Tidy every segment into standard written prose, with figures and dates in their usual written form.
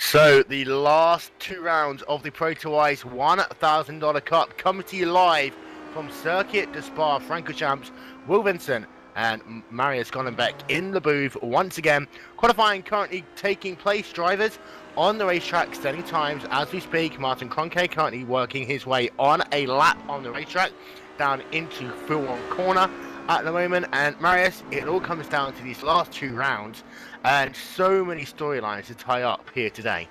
So the last 2 rounds of the ProtoICE $1,000 Cup come to you live from Circuit de Spa-Francorchamps. Will Vincent and Marius Gonenbeck in the booth once again. Qualifying currently taking place. Drivers on the racetrack setting times as we speak. Martin Kroenke currently working his way on a lap on the racetrack down into Full-On Corner at the moment. And Marius, it all comes down to these last 2 rounds and so many storylines to tie up here today.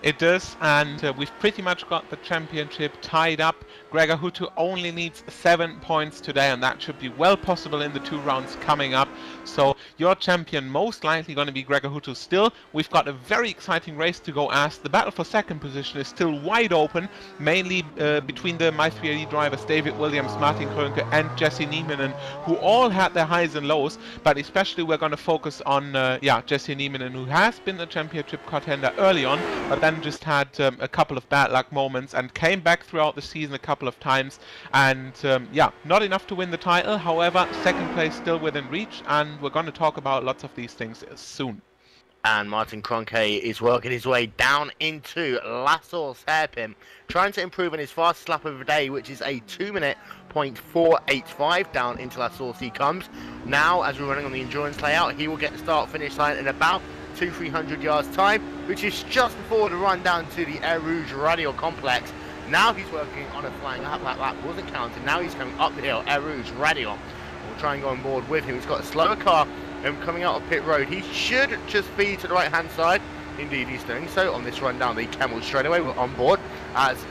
It does, and we've pretty much got the championship tied up. Gregor Hutu only needs 7 points today, and that should be well possible in the 2 rounds coming up. So your champion most likely going to be Gregor Hutu still. We've got a very exciting race to go as the battle for second position is still wide open, mainly between the My380 drivers David Williams, Martin Kroenke and Jesse Nieminen, who all had their highs and lows, but especially we're going to focus on Jesse Nieminen, who has been a championship contender early on, but then just had a couple of bad luck moments and came back throughout the season a couple of times, and not enough to win the title. However, second place still within reach, and we're going to talk about lots of these things soon. And Martin Kroenke is working his way down into Lassour's hairpin, trying to improve on his fastest lap of the day, which is a 2:04.85. Down into Lassour's he comes. Now, as we're running on the endurance layout, he will get the start-finish line in about 200-300 yards time, which is just before the run down to the Air Rouge Radio Complex. Now he's working on a flying lap. That lap wasn't counted. Now he's coming up the hill, Air Rouge Radio. We'll try and go on board with him. He's got a slower car coming out of pit road. He should just feed to the right hand side. Indeed he's doing so on this run down the Camel straightaway. We're on board as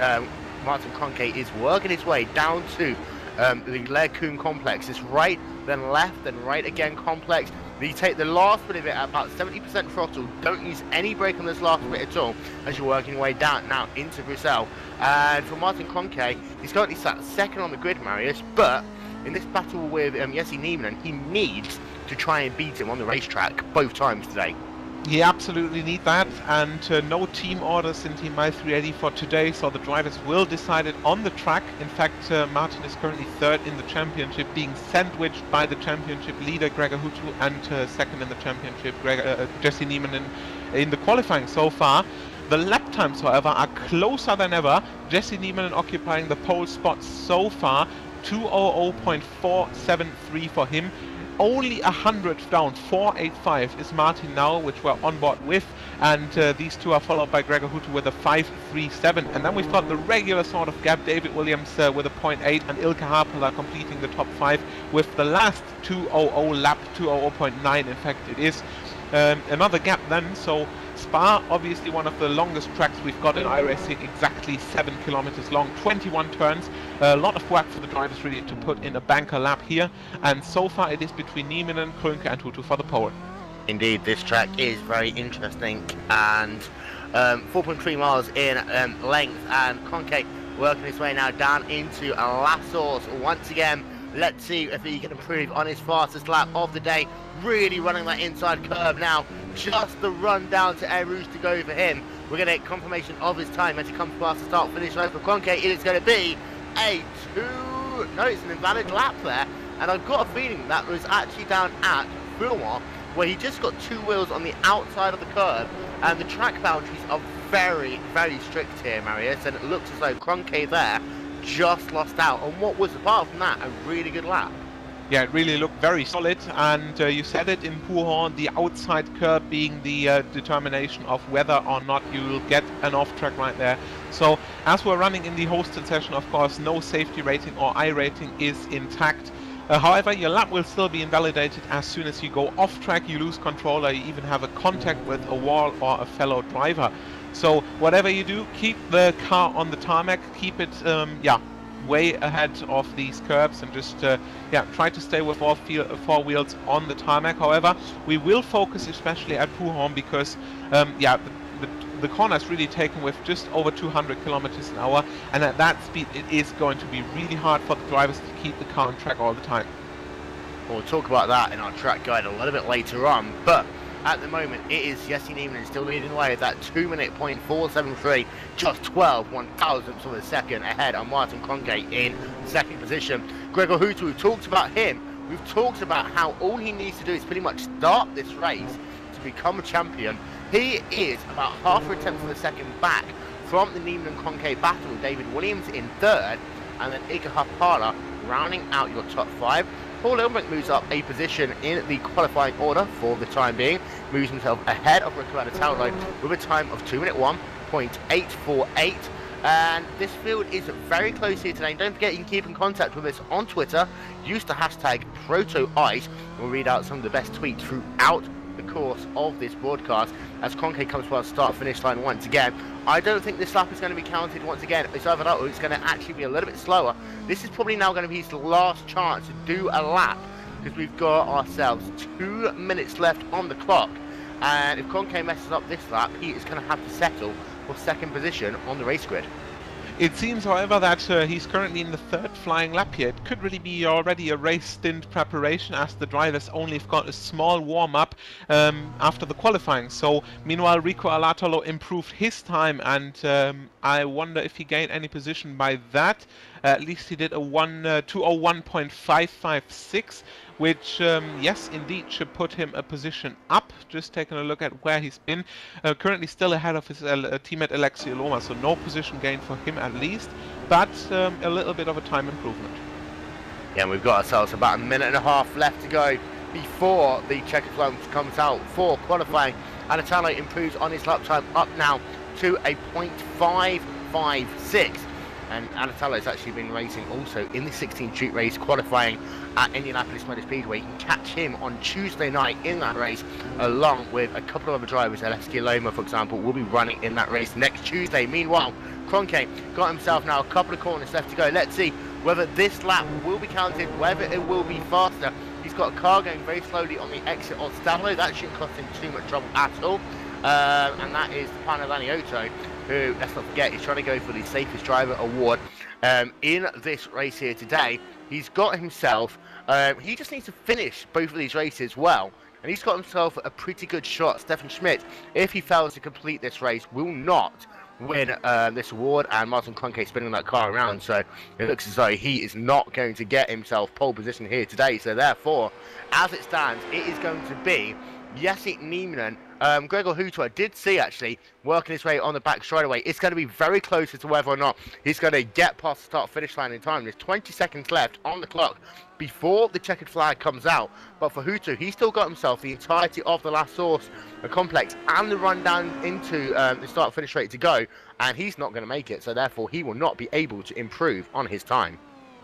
Martin Kroenke is working his way down to the Lecombe complex. It's right, then left, then right again complex. You take the last bit of it at about 70% throttle. Don't use any brake on this last bit at all as you're working your way down now into Bruxelles. And for Martin Kroenke, he's currently sat second on the grid, Marius, but in this battle with Jesse Nieminen, he needs to try and beat him on the racetrack both times today. He absolutely need that, and no team orders in Team My380 for today, so the drivers will decide it on the track. In fact, Martin is currently third in the championship, being sandwiched by the championship leader Gregor Hutu and second in the championship Jesse Nieminen in the qualifying so far. The lap times, however, are closer than ever. Jesse Nieminen occupying the pole spot so far, 2:00.473 for him. Only 100 down, 4.85 is Martin now, which we're on board with, and these two are followed by Gregor Hutu with a 5.37, and then we've got the regular sort of gap, David Williams with a 0.8 and Ilka Harpela completing the top 5 with the last 2:00 lap, 2:00.9 in fact it is. Another gap then, so Spa, obviously one of the longest tracks we've got in iRacing, exactly 7 kilometers long, 21 turns. A lot of work for the drivers really to put in a banker lap here, and so far it is between Nieminen, Kroenke and Hutu for the pole. Indeed, this track is very interesting, and 4.3 miles in length, and Kroenke working his way now down into Lassour's once again. Let's see if he can improve on his fastest lap of the day. Really running that inside curve now. Just the run down to Air Rouge to go for him. We're going to get confirmation of his time as he comes past the start finish line for Kroenke. It is going to be a it's an invalid lap there. And I've got a feeling that was actually down at Full-On, where he just got 2 wheels on the outside of the curve. And the track boundaries are very, very strict here, Marius. And it looks as though Kroenke there just lost out on what was, apart from that, a really good lap. Yeah, it really looked very solid, and you said it in Full-On, the outside curve being the determination of whether or not you will get an off-track right there. So, as we're running in the hosted session, of course, no safety rating or I rating is intact. However, your lap will still be invalidated as soon as you go off-track, you lose control, or you even have a contact with a wall or a fellow driver. So, whatever you do, keep the car on the tarmac, keep it, way ahead of these curbs, and just try to stay with all 4 wheels on the tarmac. However, we will focus especially at Full-On because the corner is really taken with just over 200 kilometers an hour, and at that speed it is going to be really hard for the drivers to keep the car on track all the time. We'll talk about that in our track guide a little bit later on, but at the moment it is Jesse Nieminen still leading the way with that 2:04.73, just 12 one-thousandths of a second ahead on Martin Kroenke in second position. Gregor Hutu, we've talked about him, we've talked about how all he needs to do is pretty much start this race to become a champion. He is about half a tenth of a second back from the Neiman and Concave battle. David Williams in third, and then Iga Hapala rounding out your top 5. Paul Ilbrink moves up a position in the qualifying order for the time being, moves himself ahead of Rico Anatalo with a time of 2 minute 1.848. And this field is very close here today. And don't forget, you can keep in contact with us on Twitter. Use the hashtag ProtoICE. We'll read out some of the best tweets throughout the course of this broadcast as Concave comes to our start-finish line once again. I don't think this lap is going to be counted once again. It's either that or it's going to actually be a little bit slower. This is probably now going to be his last chance to do a lap because we've got ourselves 2 minutes left on the clock. And if Concave messes up this lap, he is going to have to settle for second position on the race grid. It seems, however, that he's currently in the third flying lap here. It could really be already a race stint preparation, as the drivers only have got a small warm-up after the qualifying. So, meanwhile, Rico Alatalo improved his time, and I wonder if he gained any position by that. At least he did a 2:01.556, which, yes, indeed, should put him a position up. Just taking a look at where he's been. Currently still ahead of his teammate Alexi Loma, so no position gain for him at least, but a little bit of a time improvement. Yeah, and we've got ourselves about a minute and a half left to go before the checkered flag comes out for qualifying. Anatalo improves on his lap time up now to a 0.556. And Anatalo has actually been racing also in the 16th Street race qualifying at Indianapolis Motor Speedway. You can catch him on Tuesday night in that race along with a couple of other drivers. Alessia Loma, for example, will be running in that race next Tuesday. Meanwhile, Concave got himself now a couple of corners left to go. Let's see whether this lap will be counted, whether it will be faster. He's got a car going very slowly on the exit of Stavlo. That shouldn't cost him too much trouble at all. And that is Pano Laniotto, who, let's not forget, is trying to go for the safest driver award in this race here today. He's got himself, he just needs to finish both of these races well, and he's got himself a pretty good shot. Stefan Schmidt, if he fails to complete this race, will not win this award, and Martin Concave spinning that car around, so it looks as though he is not going to get himself pole position here today. So therefore, as it stands, it is going to be Jesse Nieminen. Gregor Hooter did see actually working his way on the back straightaway. It's going to be very close as to whether or not he's going to get past the start finish line in time. There's 20 seconds left on the clock before the checkered flag comes out. But for Hooter, he's still got himself the entirety of the last source complex and the run down into the start finish rate to go, and he's not going to make it. So therefore, he will not be able to improve on his time.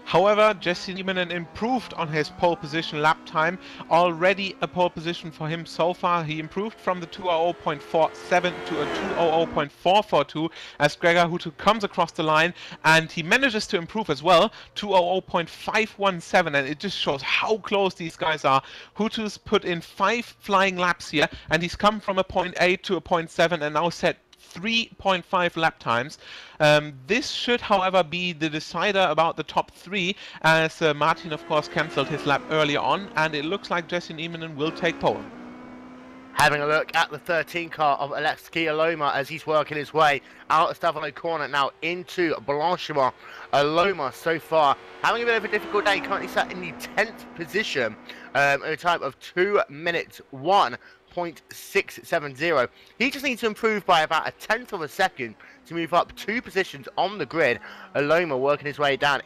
However, Jesse Nieminen improved on his pole position lap time. Already a pole position for him so far. He improved from the 2:00.47 to a 2:00.442 as Gregor Hooter comes across the line, and he manages to improve as well, 2:00.517, and it just shows how close these guys are. Hooter's put in 5 flying laps here, and he's come from a 0.8 to a 0.7 and now set 3.5 lap times. This should, however, be the decider about the top 3, as Martin, of course, cancelled his lap earlier on, and it looks like Jesse Nieminen will take pole. Having a look at the 13 car of Alexi Loma as he's working his way out of Stavano corner now into Blanchimont. Loma so far having a bit of a difficult day, currently sat in the 10th position at a time of 2 minutes 1.670. He just needs to improve by about a tenth of a second to move up 2 positions on the grid. Loma working his way down.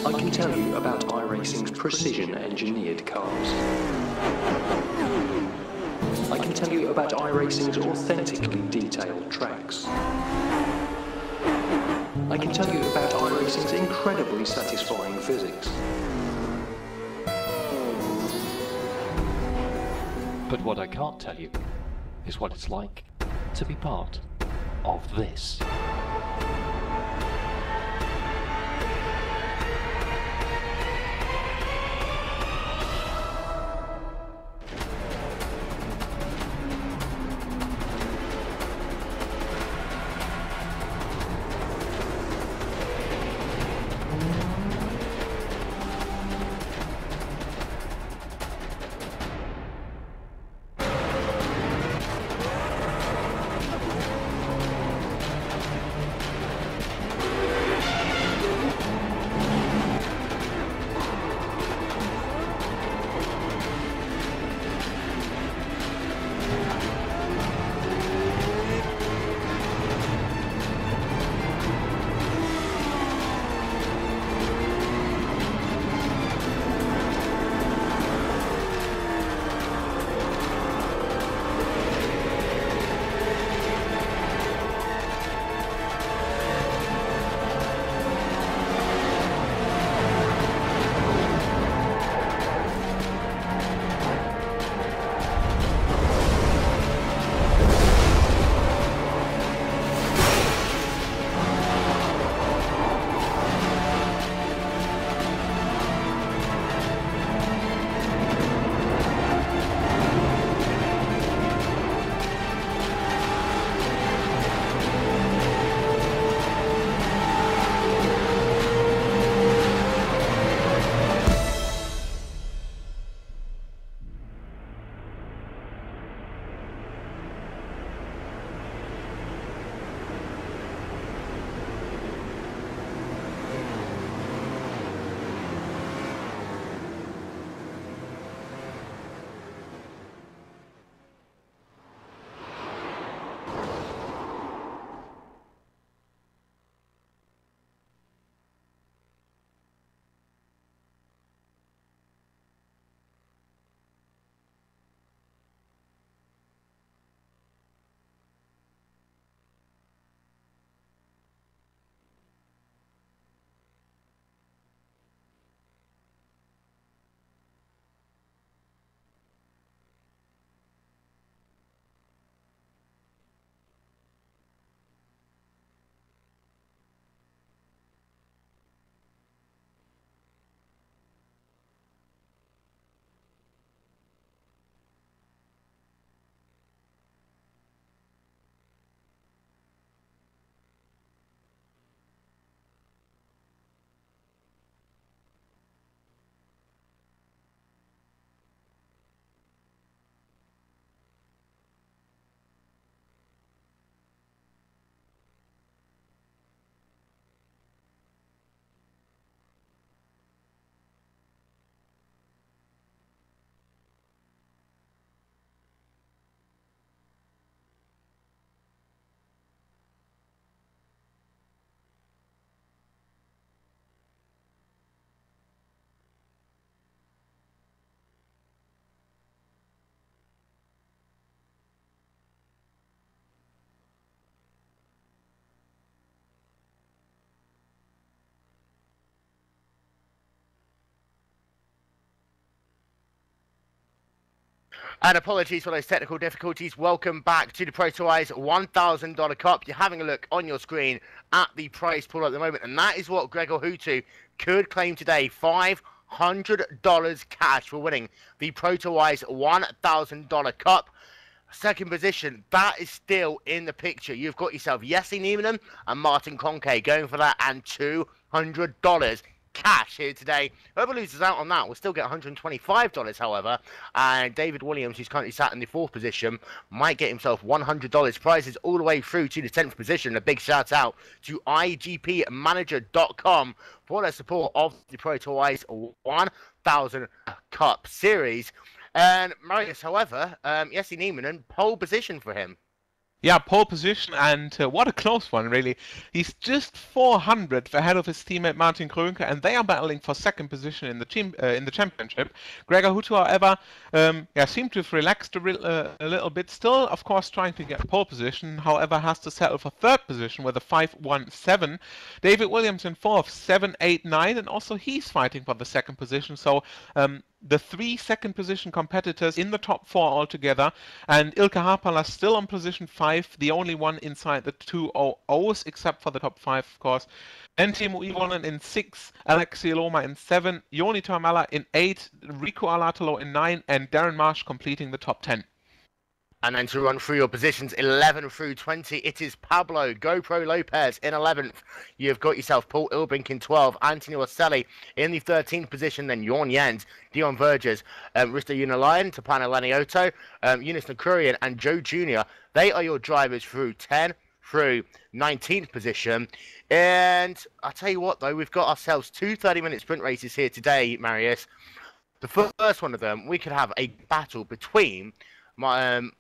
I can tell you about iRacing's precision-engineered cars. I can tell you about iRacing's authentically detailed tracks. I can tell you about iRacing's incredibly satisfying physics. But what I can't tell you is what it's like to be part of this. And apologies for those technical difficulties. Welcome back to the ProtoICE $1,000 Cup. You're having a look on your screen at the prize pool at the moment, and that is what Gregor Hutu could claim today. $500 cash for winning the ProtoICE $1,000 Cup. Second position, that is still in the picture. You've got yourself Jesse Niemann and Martin Conke going for that, and $200 cash here today. Whoever loses out on that will still get $125, however, and David Williams, who's currently sat in the 4th position, might get himself $100 prizes all the way through to the 10th position. A big shout out to igpmanager.com for their support of the ProtoICE 1000 Cup series. And Marius, however, Jesse Niemann, pole position for him. Yeah, pole position, and what a close one, really. He's just 400 ahead of his teammate Martin Krönke, and they are battling for second position in the team in the championship. Gregor Hutu, however, yeah, seemed to have relaxed a little bit. Still, of course, trying to get pole position. However, has to settle for third position with a 5:17. David Williams in fourth, 7:89, and also he's fighting for the second position. So. The 3 second position competitors in the top 4 altogether, and Ilkka Haapala still on position 5, the only one inside the 2:00s, except for the top 5, of course. Then Teemu Ivonen in 6, Alexi Loma in 7, Joni Tormala in 8, Riku Alatalo in 9, and Darren Marsh completing the top 10. And then to run through your positions 11 through 20, it is Pablo GoPro Lopez in 11th. You've got yourself Paul Ilbrink in 12th, Anthony Orselli in the 13th position, then Jorn Jens, Dion Vergers, Risto Unalion, Tapano Lanioto, Eunice Nakurian, and Joe Jr. They are your drivers through 10 through 19th position. And I'll tell you what, though, we've got ourselves 2 30-minute sprint races here today, Marius. The first one of them, we could have a battle between Martin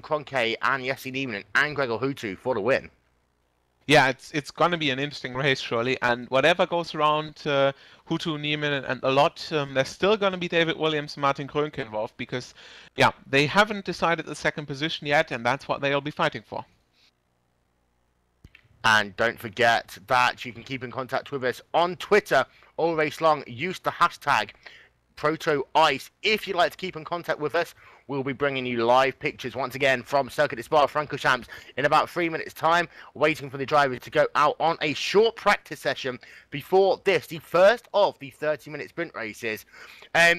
Kroenke and Jesse Nieminen and Gregor Hutu for the win. Yeah, it's going to be an interesting race, surely, and whatever goes around Hutu, Nieminen, and a lot, there's still going to be David Williams and Martin Kroenke involved, because, yeah, they haven't decided the second position yet, and that's what they'll be fighting for. And don't forget that you can keep in contact with us on Twitter all race long. Use the hashtag ProtoICE if you'd like to keep in contact with us. We'll be bringing you live pictures once again from Circuit de Spa-Francorchamps in about 3 minutes time, waiting for the drivers to go out on a short practice session before this, the first of the 30-minute sprint races.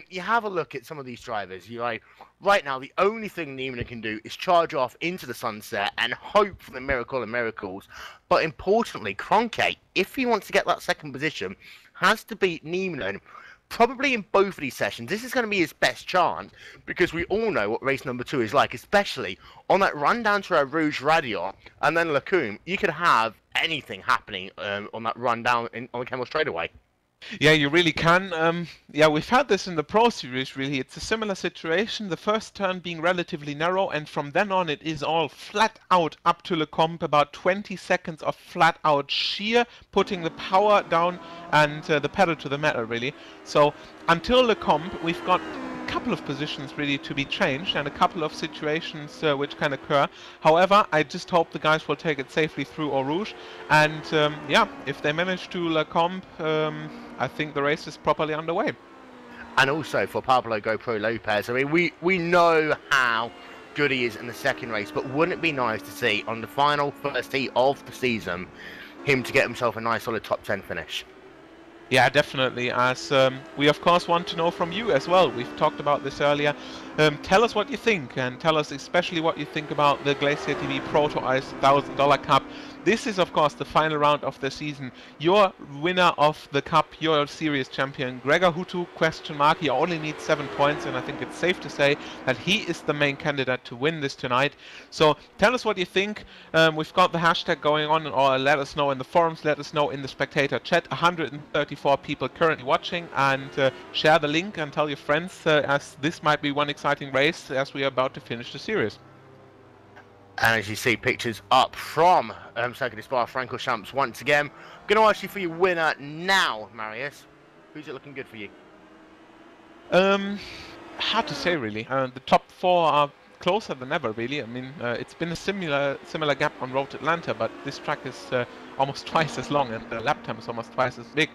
You have a look at some of these drivers. You're like, right now, the only thing Nieminen can do is charge off into the sunset and hope for the miracle of miracles. But importantly, Kroenke, if he wants to get that second position, has to beat Nieminen probably in both of these sessions. This is going to be his best chance, because we all know what race number 2 is like, especially on that run down to Rouge Radio and then Lacombe. You could have anything happening on that run down on the Kemmel straightaway. Yeah, you really can. Yeah, we've had this in the Pro Series, really. It's a similar situation, the first turn being relatively narrow, and from then on it is all flat out up to Lecombe, about 20 seconds of flat out sheer, putting the power down and the pedal to the metal, really. So until Lecombe, we've got a couple of positions really to be changed and a couple of situations which can occur. However, I just hope the guys will take it safely through Eau Rouge, and yeah, if they manage to Lecombe, I think the race is properly underway. And also for Pablo GoPro Lopez, I mean, we know how good he is in the second race, but wouldn't it be nice to see on the final first heat of the season him to get himself a nice solid top 10 finish? Yeah, definitely, as we of course want to know from you as well. We've talked about this earlier. Tell us what you think, and tell us especially what you think about the GlacierTV ProtoICE $1,000 Cup. This is of course the final round of the season. Your winner of the cup, your series champion, Gregor Hutu, question mark. He only needs 7 points, and I think it's safe to say that he is the main candidate to win this tonight. So tell us what you think. We've got the hashtag going on, or let us know in the forums, let us know in the spectator chat. 134 people currently watching, and share the link and tell your friends, as this might be one exciting race as we are about to finish the series. And as you see, pictures up from Circuit de Spa-Francorchamps once again. I'm going to ask you for your winner now, Marius. Who's it looking good for you? Hard to say, really. The top 4 are closer than ever, really. I mean, it's been a similar gap on Road Atlanta, but this track is almost twice as long, and the lap time is almost twice as big.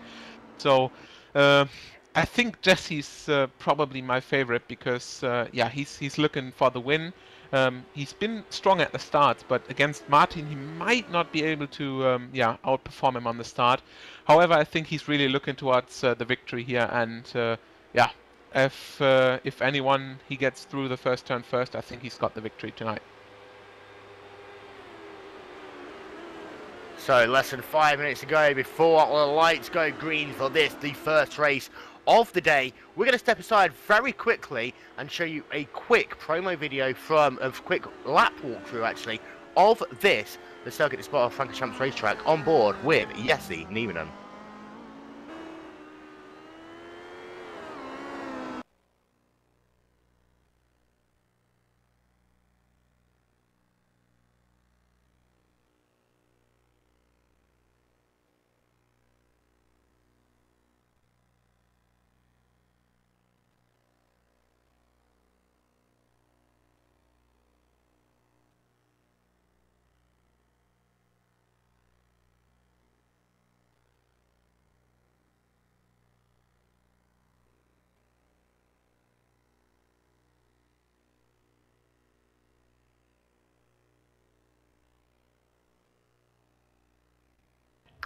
So I think Jesse's probably my favorite, because yeah, he's looking for the win. He's been strong at the start, but against Martin he might not be able to yeah, outperform him on the start. However, I think he's really looking towards the victory here, and yeah, if anyone he gets through the first turn first, I think he's got the victory tonight. So less than 5 minutes to go before the lights go green for this, the first race of the day. We're going to step aside very quickly and show you a quick promo video from a quick lap walkthrough, actually, of this, the Circuit de Spa-Francorchamps racetrack, on board with Jesse Nieminen.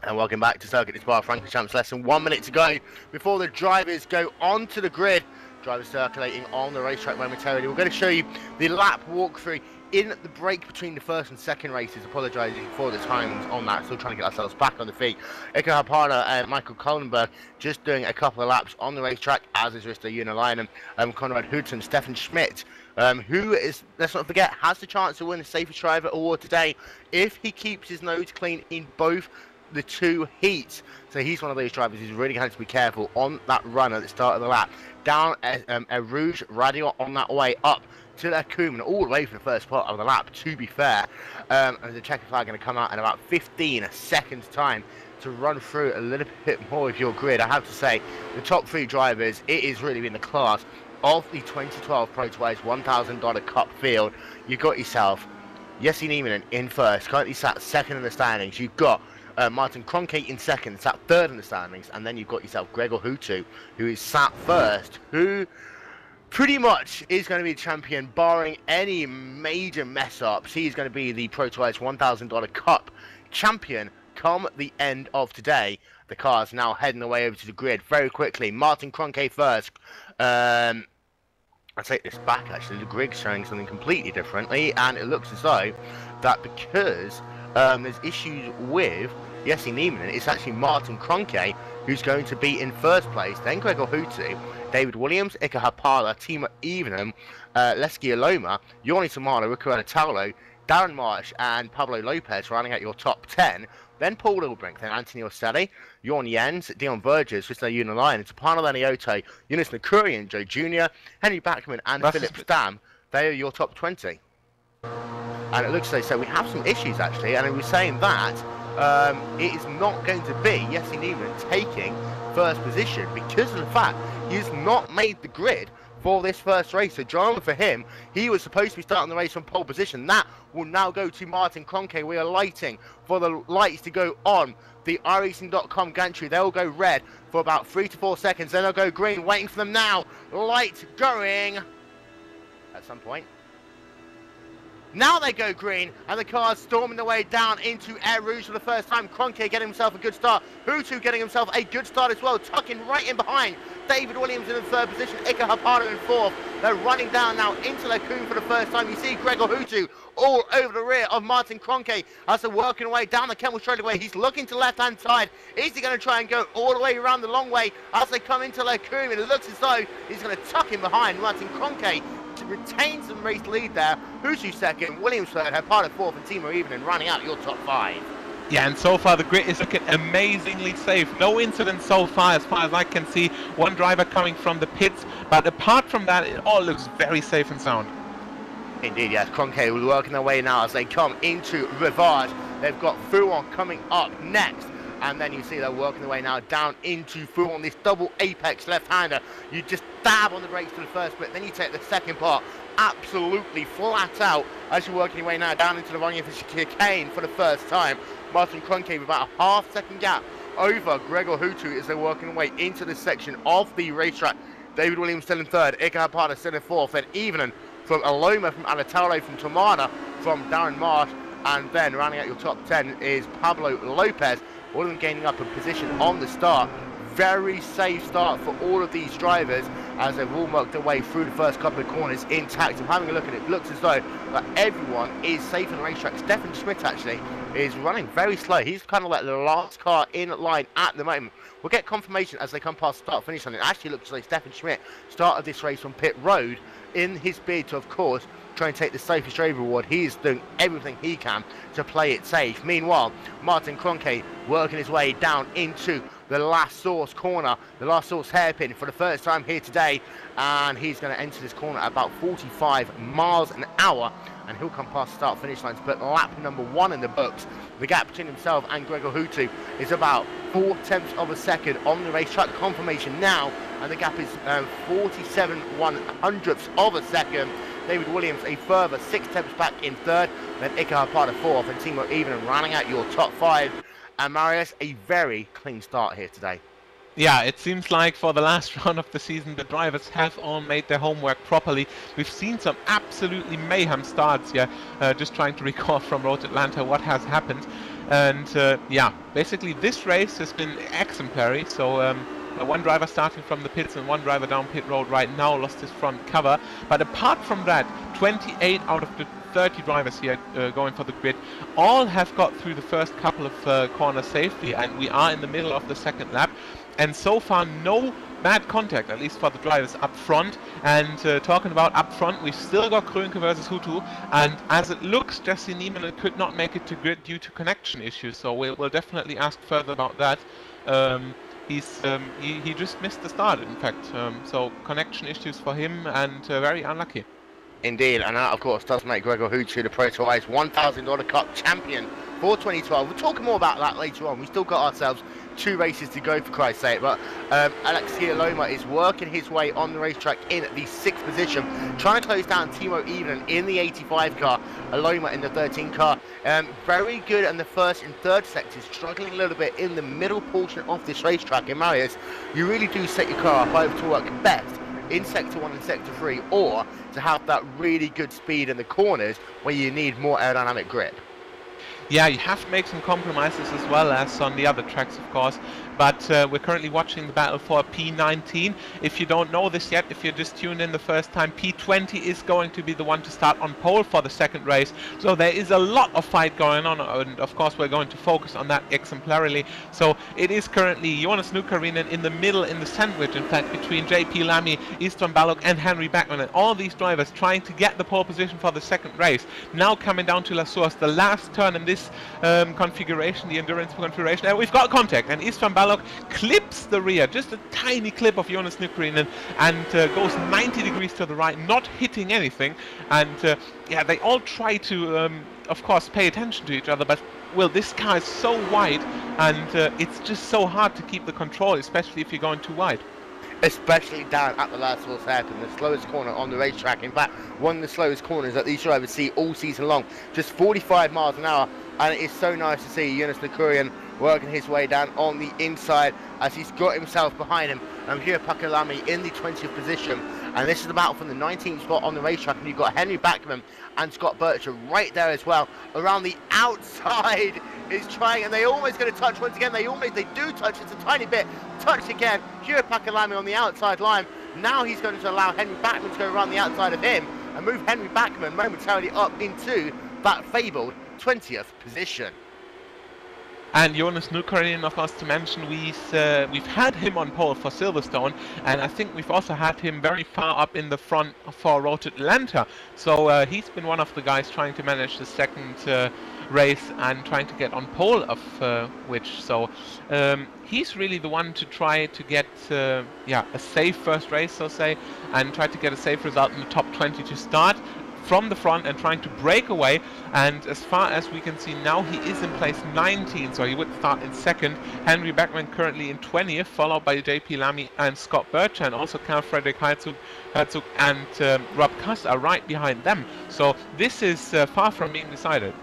And welcome back to Circuit Spa-Francorchamps. Less than 1 minute to go before the drivers go onto the grid. Drivers circulating on the racetrack momentarily. We're going to show you the lap walkthrough in the break between the first and second races. Apologising for the times on that. Still trying to get ourselves back on the feet. Ika Harpana and Michael Kohlenberg just doing a couple of laps on the racetrack, as is Risto Unalainen, Conrad Hudson, Stefan Schmidt, who is, let's not forget, has the chance to win the Safest Driver Award today if he keeps his nose clean in both the two heats. So he's one of those drivers who's really going to have to be careful on that run at the start of the lap. Down a Rouge Radio on that way up to their Kuman, all the way for the first part of the lap, to be fair. And the checker flag going to come out in about 15 seconds time to run through a little bit more of your grid. I have to say, the top three drivers, it is really in the class of the 2012 ProtoICE $1,000 Cup field. You've got yourself Jesse Nieminen in first, currently sat second in the standings. You've got Martin Kroenke in second, sat third in the standings, and then you've got yourself Gregor Hutu, who is sat first, who pretty much is going to be the champion, barring any major mess-ups. He's going to be the ProtoICE $1,000 Cup champion come the end of today. The car's now heading away over to the grid very quickly. Martin Kroenke first. I'll take this back, actually. The grid's showing something completely differently, and it looks as though that because there's issues with Jesse Nieminen, it's actually Martin Kroenke who's going to be in first place, then Gregor Hutu, David Williams, Ika Hapala, Timo Evenham, Leski Aloma, Jorni Samara, Ricardo Taulo, Darren Marsh and Pablo Lopez rounding out your top 10. Then Paul Ilbrink, then Anthony Ostelli, Jorn Jens, Dion Burgess, Risto Unalainen, Tapano Lenioto, Eunice Nakurian, Joe Jr., Henry Backman and Philip Stam. They are your top 20. And it looks like, so we have some issues actually, and we're saying that it is not going to be Jesse Nieminen taking first position because of the fact he has not made the grid for this first race. So drama for him. He was supposed to be starting the race from pole position. That will now go to Martin Kroenke. We are lighting for the lights to go on the iRacing.com gantry. They'll go red for about 3 to 4 seconds, then they'll go green. Waiting for them now. Light going at some point. Now they go green, and the car's storming the way down into Air Rouge for the first time. Kroenke getting himself a good start. Hutu getting himself a good start as well, tucking right in behind. David Williams in the third position, Ika Hapano in fourth. They're running down now into Lacoon for the first time. You see Gregor Hutu all over the rear of Martin Kroenke as they're working away down the Kemmel straightaway. He's looking to left-hand side. Is he going to try and go all the way around the long way as they come into Lacoon? It looks as though he's going to tuck in behind Martin Kroenke. Retains some race lead there. Hutu second, Williams third, Hapano fourth, and Timo Evening running out your top 5. Yeah, and so far the grid is looking amazingly safe. No incidents so far as I can see. One driver coming from the pits, but apart from that, it all looks very safe and sound. Indeed, yes. Kroenke will working their way now as they come into Rivage. They've got Fouon coming up next. And then you see they're working their way now down into Fouon, this double apex left-hander. You just dab on the brakes to the first bit, then you take the second part absolutely flat out as you're working your way now down into the Ronja chicane for the first time. Martin Kroenke with about a half-second gap over Gregor Hutu as they're working their way into this section of the racetrack. David Williams still in third, Ika Hapana still in fourth, then Evening from Aloma, from Alatalo, from Tomana, from Darren Marsh, and then rounding out your top 10 is Pablo Lopez. All of them gaining up a position on the start. Very safe start for all of these drivers as they've all worked their way through the first couple of corners intact. I'm having a look at it. It looks as though that everyone is safe on the racetrack. Stefan Schmidt actually is running very slow. He's kind of like the last car in line at the moment. We'll get confirmation as they come past start finish line. It actually looks like Stefan Schmidt started this race on pit road in his bid to, of course, try and take the Safest Driver Award. He's doing everything he can to play it safe. Meanwhile, Martin Kroenke working his way down into the last source corner, the last source hairpin for the first time here today, and he's going to enter this corner at about 45 miles an hour, and he'll come past start finish line to put lap number 1 in the books. The gap between himself and Gregor Hutu is about 0.4 of a second on the racetrack. Confirmation now, and the gap is 47/100ths of a second. David Williams a further 0.6 back in third, then Ika Hapana fourth, and Timo Evening rounding out your top 5. And Marius, a very clean start here today. Yeah, it seems like for the last round of the season, the drivers have all made their homework properly. We've seen some absolutely mayhem starts here, just trying to recall from Road Atlanta what has happened. And yeah, basically this race has been exemplary. So one driver starting from the pits and one driver down pit road right now lost his front cover. But apart from that, 28 out of the 30 drivers here going for the grid all have got through the first couple of corners safely, and we are in the middle of the second lap. And so far, no bad contact, at least for the drivers up front. And talking about up front, we've still got Krönke versus Hutu, and as it looks, Jesse Nieminen could not make it to grid due to connection issues, so we'll definitely ask further about that. He just missed the start, in fact, so connection issues for him, and very unlucky. Indeed, and that of course does make Gregor Hutu the ProtoICE $1,000 Cup champion for 2012. We'll talk more about that later on. We still got ourselves 2 races to go, for Christ's sake, but Alexia Loma is working his way on the racetrack in the 6th position, trying to close down Timo Ivinen in the 85 car, Loma in the 13 car. Very good in the 1st and 3rd sectors, struggling a little bit in the middle portion of this racetrack. In Marius, you really do set your car up over to work best in Sector 1 and Sector 3, or to have that really good speed in the corners where you need more aerodynamic grip. Yeah, you have to make some compromises as well as on the other tracks, of course. But we're currently watching the battle for P19. If you don't know this yet, if you're just tuned in the first time, P20 is going to be the one to start on pole for the second race. So there is a lot of fight going on, and of course we're going to focus on that exemplarily. So it is currently Jonas Nukarinen in the middle, in the sandwich, in fact, between JP Lamy, Istvan Balog and Henry Backman. And all these drivers trying to get the pole position for the second race. Now coming down to La Source, the last turn in this configuration, the endurance configuration, and we've got contact, and Istvan Balog clips the rear, just a tiny clip of Jonas Nukarinen, and goes 90 degrees to the right, not hitting anything. And yeah, they all try to of course pay attention to each other, but well, this car is so wide, and it's just so hard to keep the control, especially if you're going too wide. Especially down at the last Source hairpin, the slowest corner on the racetrack. In fact, one of the slowest corners that these drivers see all season long, just 45 miles an hour. And it is so nice to see Jonas Nukarinen working his way down on the inside as he's got himself behind him. And here Pakalami in the 20th position. And this is the battle from the 19th spot on the racetrack. And you've got Henry Backman and Scott Bircher right there as well. Around the outside is trying, and they almost going to touch once again. They do touch, it's a tiny bit. Touch again. Here Pakalami on the outside line. Now he's going to allow Henry Backman to go around the outside of him and move Henry Backman momentarily up into that fabled 20th position. And Jonas Nukarinen, of course, to mention, we've had him on pole for Silverstone, and I think we've also had him very far up in the front for Road to Atlanta. So he's been one of the guys trying to manage the second race and trying to get on pole, of which. So he's really the one to try to get yeah, a safe first race, so say, and try to get a safe result in the top 20 to start from the front and trying to break away. And as far as we can see now, he is in place 19, so he would start in second. Henry Backman currently in 20th, followed by JP Lamy and Scott Bircher, and also Karl Fredrik Herzog and Rob Kuss are right behind them. So this is far from being decided.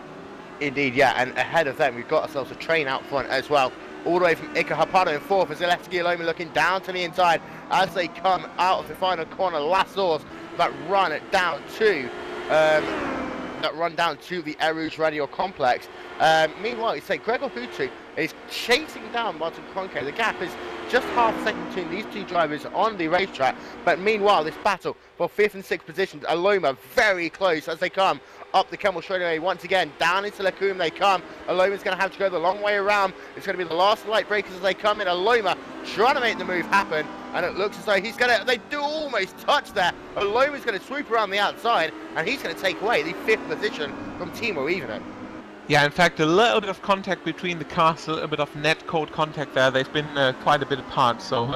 Indeed, yeah, and ahead of them we've got ourselves a train out front as well, all the way from Ika Hapado in 4th, as Alexia Loma looking down to the inside as they come out of the final corner. Last Source that run it down to the Air Rouge Radio Complex. Meanwhile, you say Gregor Hutu is chasing down Martin Kroenke. The gap is just half a second between these two drivers on the racetrack. But meanwhile, this battle for 5th and 6th positions, Aloma very close as they come up the Kemmel straightaway once again. Down into Lacombe they come. Aloma's going to have to go the long way around. It's going to be the last light breakers as they come in. Aloma trying to make the move happen, and it looks as though he's going to, they do almost touch there. Aloma's going to swoop around the outside, and he's going to take away the 5th position from Timo Ivinen. Yeah, in fact, a little bit of contact between the cars, a little bit of net code contact there. They've been quite a bit apart, so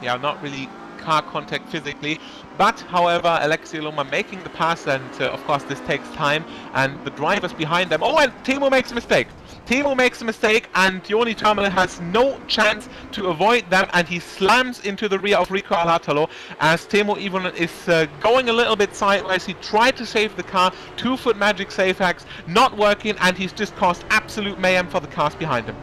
yeah, not really car contact physically. But, however, Alexia Loma making the pass, and of course this takes time, and the drivers behind them. Oh, and Timo makes a mistake. Timo makes a mistake, and Joni Terminal has no chance to avoid them, and he slams into the rear of Rico Alatalo as Timo Ivinen is going a little bit sideways. He tried to save the car, 2-foot magic safe hacks, not working, and he's just caused absolute mayhem for the cars behind him.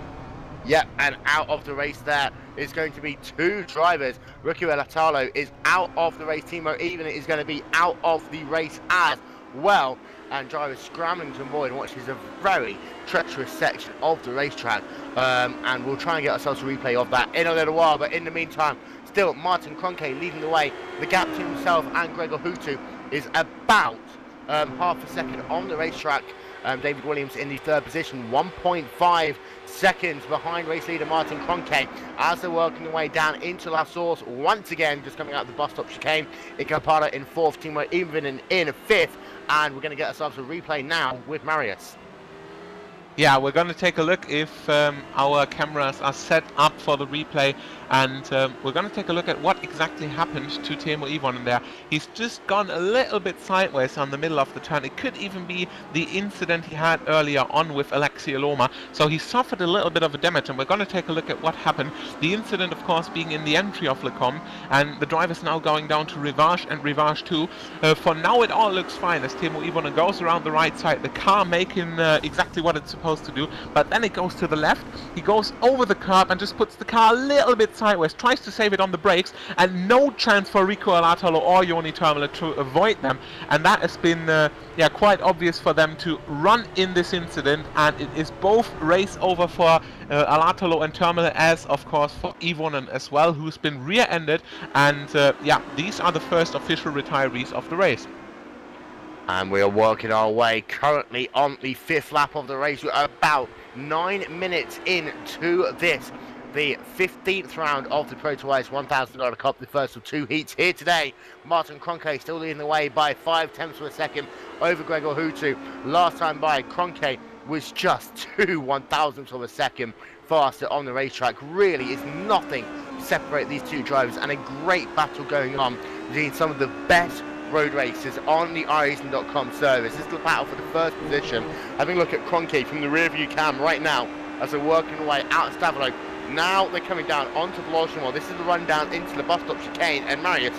Yep, and out of the race there is going to be 2 drivers. Rico Alatalo is out of the race. Timo Ivinen is going to be out of the race as well, and drivers scrambling to avoid what is a very treacherous section of the racetrack. And we'll try and get ourselves a replay of that in a little while, but in the meantime, still Martin Kroenke leading the way. The gap between himself and Gregor Hutu is about half a second on the racetrack. David Williams in the third position, 1.5 seconds behind race leader Martin Kroenke as they're working their way down into La Source once again, just coming out of the bus stop chicane. Ikapada in fourth, Timo Even in fifth, and we're going to get ourselves a replay now with Marius. Yeah, we're going to take a look if our cameras are set up for the replay, and we're going to take a look at what exactly happened to Teemu Ivonen there. He's just gone a little bit sideways on the middle of the turn. It could even be the incident he had earlier on with Alexi Aloma, so he suffered a little bit of a damage, and we're going to take a look at what happened. The incident, of course, being in the entry of Le Com, and the driver's now going down to Rivage and Rivage 2. For now, it all looks fine as Teemu Ivonen goes around the right side, the car making exactly what it's supposed to do, but then it goes to the left. He goes over the curb and just puts the car a little bit sideways, tries to save it on the brakes, and no chance for Rico Alatalo or Joni Termele to avoid them, and that has been yeah, quite obvious for them to run in this incident, and it is both race over for Alatalo and Termele, as of course for Ivonen as well, who's been rear-ended, and yeah, these are the first official retirees of the race. And we are working our way currently on the fifth lap of the race. We're about 9 minutes into this, the 15th round of the ProtoICE $1,000 Cup, the first of two heats here today. Martin Kroenke still leading the way by 0.5 of a second over Gregor Hutu. Last time by, Kroenke was just 0.002 of a second faster on the racetrack. Really is nothing to separate these two drivers, and a great battle going on between some of the best road races on the iRacing.com service. This is the battle for the first position. Having a look at Kroenke from the rear view cam right now as they're working their way out of Stavelo. Now they're coming down onto Blanchimont. This is the run down into the bus stop chicane, and Marius,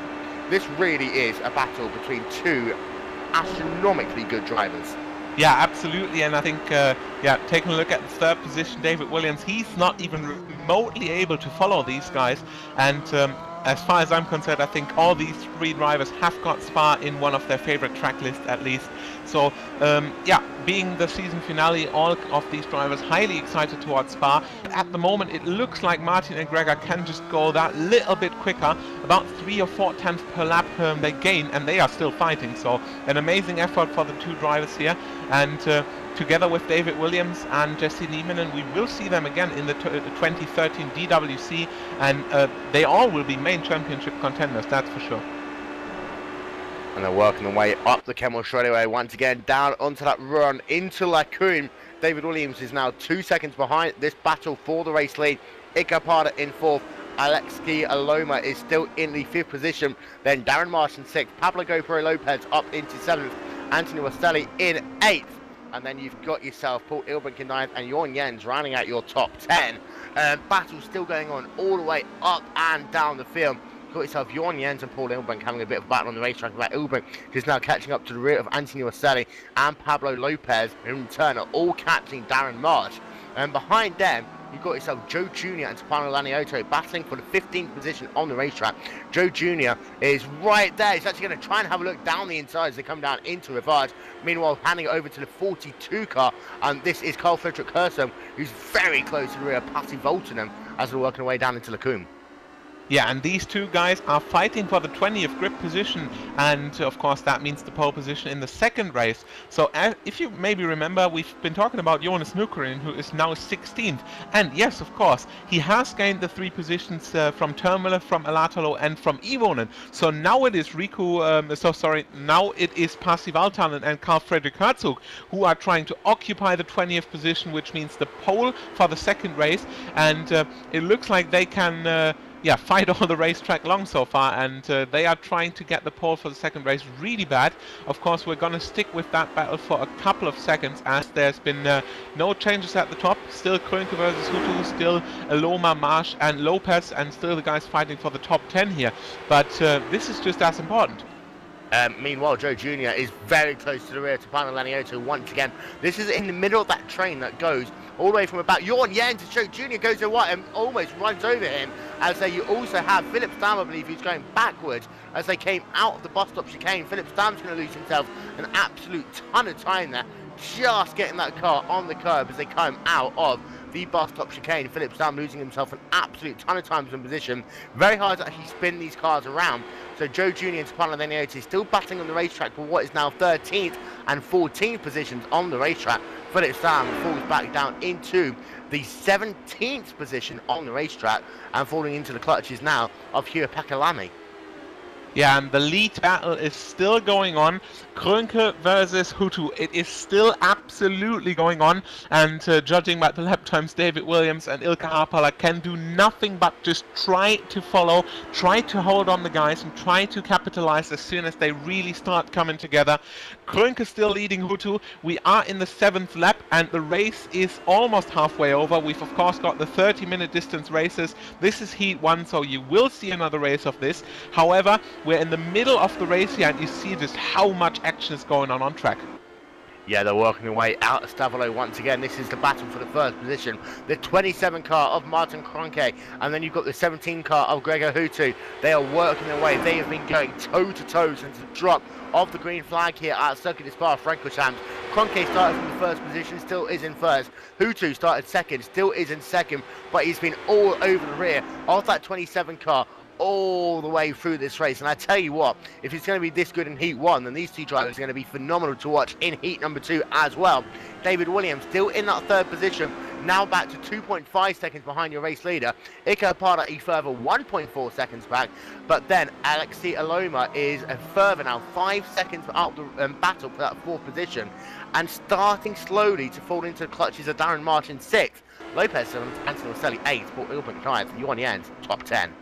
this really is a battle between two astronomically good drivers. Yeah, absolutely, and I think, yeah, taking a look at the third position, David Williams, he's not even remotely able to follow these guys, and as far as I'm concerned, I think all these three drivers have got Spa in one of their favorite track lists at least. So, yeah, being the season finale, all of these drivers highly excited towards Spa. At the moment, it looks like Martin and Gregor can just go that little bit quicker, about 3 or 4 tenths per lap they gain, and they are still fighting. So, an amazing effort for the two drivers here, and together with David Williams and Jesse Nieminen, we will see them again in the 2013 DWC, and they all will be main championship contenders, that's for sure. And they're working their way up the Kemmel straightaway once again, down onto that run into Lacoum. David Williams is now 2 seconds behind this battle for the race lead. Ikapada in fourth. Alexi Aloma is still in the fifth position. Then Darren Martin sixth. Pablo Gopero Lopez up into seventh. Anthony Wastelli in eighth. And then you've got yourself Paul Ilbrink in ninth and Jorn Jens rounding out your top 10. Battle still going on all the way up and down the field. Got yourself Jorn Jens and Paul Ilbrink having a bit of a battle on the racetrack. About Ilbrink, who's now catching up to the rear of Anthony Wastelli and Pablo Lopez, who in turn are all catching Darren Marsh. And behind them, you've got yourself Joe Jr. and Stefano Laniotto battling for the 15th position on the racetrack. Joe Jr. is right there. He's actually going to try and have a look down the inside as they come down into Rivage. Meanwhile, handing it over to the 42 car. And this is Carl Frederick Hersom, who's very close to the rear of Pasi Voltenham as they're working their way down into Lacoum. Yeah, and these two guys are fighting for the 20th grip position, and of course that means the pole position in the second race. So if you maybe remember, we've been talking about Jonas Nukarin, who is now 16th, and yes, of course, he has gained the 3 positions from Termele, from Alatalo, and from Ivonen. So now it is now it is Pasi Valtanen and Carl Frederick Herzog who are trying to occupy the 20th position, which means the pole for the second race, and it looks like they can yeah, fight all the racetrack long so far, and they are trying to get the pole for the second race really bad. Of course, we're going to stick with that battle for a couple of seconds, as there's been no changes at the top. Still Kroenke versus Hutu, still Aloma, Marsh and Lopez, and still the guys fighting for the top 10 here. But this is just as important. Meanwhile, Joe Jr. is very close to the rear to Pano Laniotto once again. This is in the middle of that train that goes all the way from about Jorn Yen to Joe Jr. goes to what and almost runs over him. As you also have Philip Stam, I believe, who's going backwards as they came out of the bus stop chicane. Philip Stam's going to lose himself an absolute ton of time there, just getting that car on the curb as they come out of the bus stop chicane. Philip Stam losing himself an absolute ton of times in position. Very hard to actually spin these cars around. So Joe Jr. and Stefano Leniotti still battling on the racetrack for what is now 13th and 14th positions on the racetrack. Philip Stam falls back down into the 17th position on the racetrack and falling into the clutches now of Hugh Pakalami. Yeah, and the lead battle is still going on. Krönke versus Hutu. It is still absolutely going on. And judging by the lap times, David Williams and Ilkka Haapala can do nothing but just try to follow, try to hold on the guys, and try to capitalize as soon as they really start coming together. Krönke still leading Hutu. We are in the 7th lap, and the race is almost halfway over. We've, of course, got the 30-minute distance races. This is Heat 1, so you will see another race of this. However, we're in the middle of the race here, and you see just how much action is going on track. Yeah, they're working their way out of Stavolo once again. This is the battle for the first position. The 27 car of Martin Kroenke, and then you've got the 17 car of Gregor Hutu. They are working their way. They have been going toe-to-toe since the drop of the green flag here at Circuit des Spa-Francorchamps. Kroenke started from the first position, still is in first. Hutu started second, still is in second, but he's been all over the rear of that 27 car all the way through this race. And I tell you what, if it's going to be this good in Heat 1, then these two drivers are going to be phenomenal to watch in Heat number 2 as well. David Williams still in that 3rd position, now back to 2.5 seconds behind your race leader. Ilkka Haapala a further 1.4 seconds back, but then Alexei Aloma is a further now 5 seconds out the battle for that 4th position, and starting slowly to fall into the clutches of Darren Martin 6th, Lopez 7th, Anthony Rosselli 8th, Paul Ilbert 9th, and Jorn Jens top 10.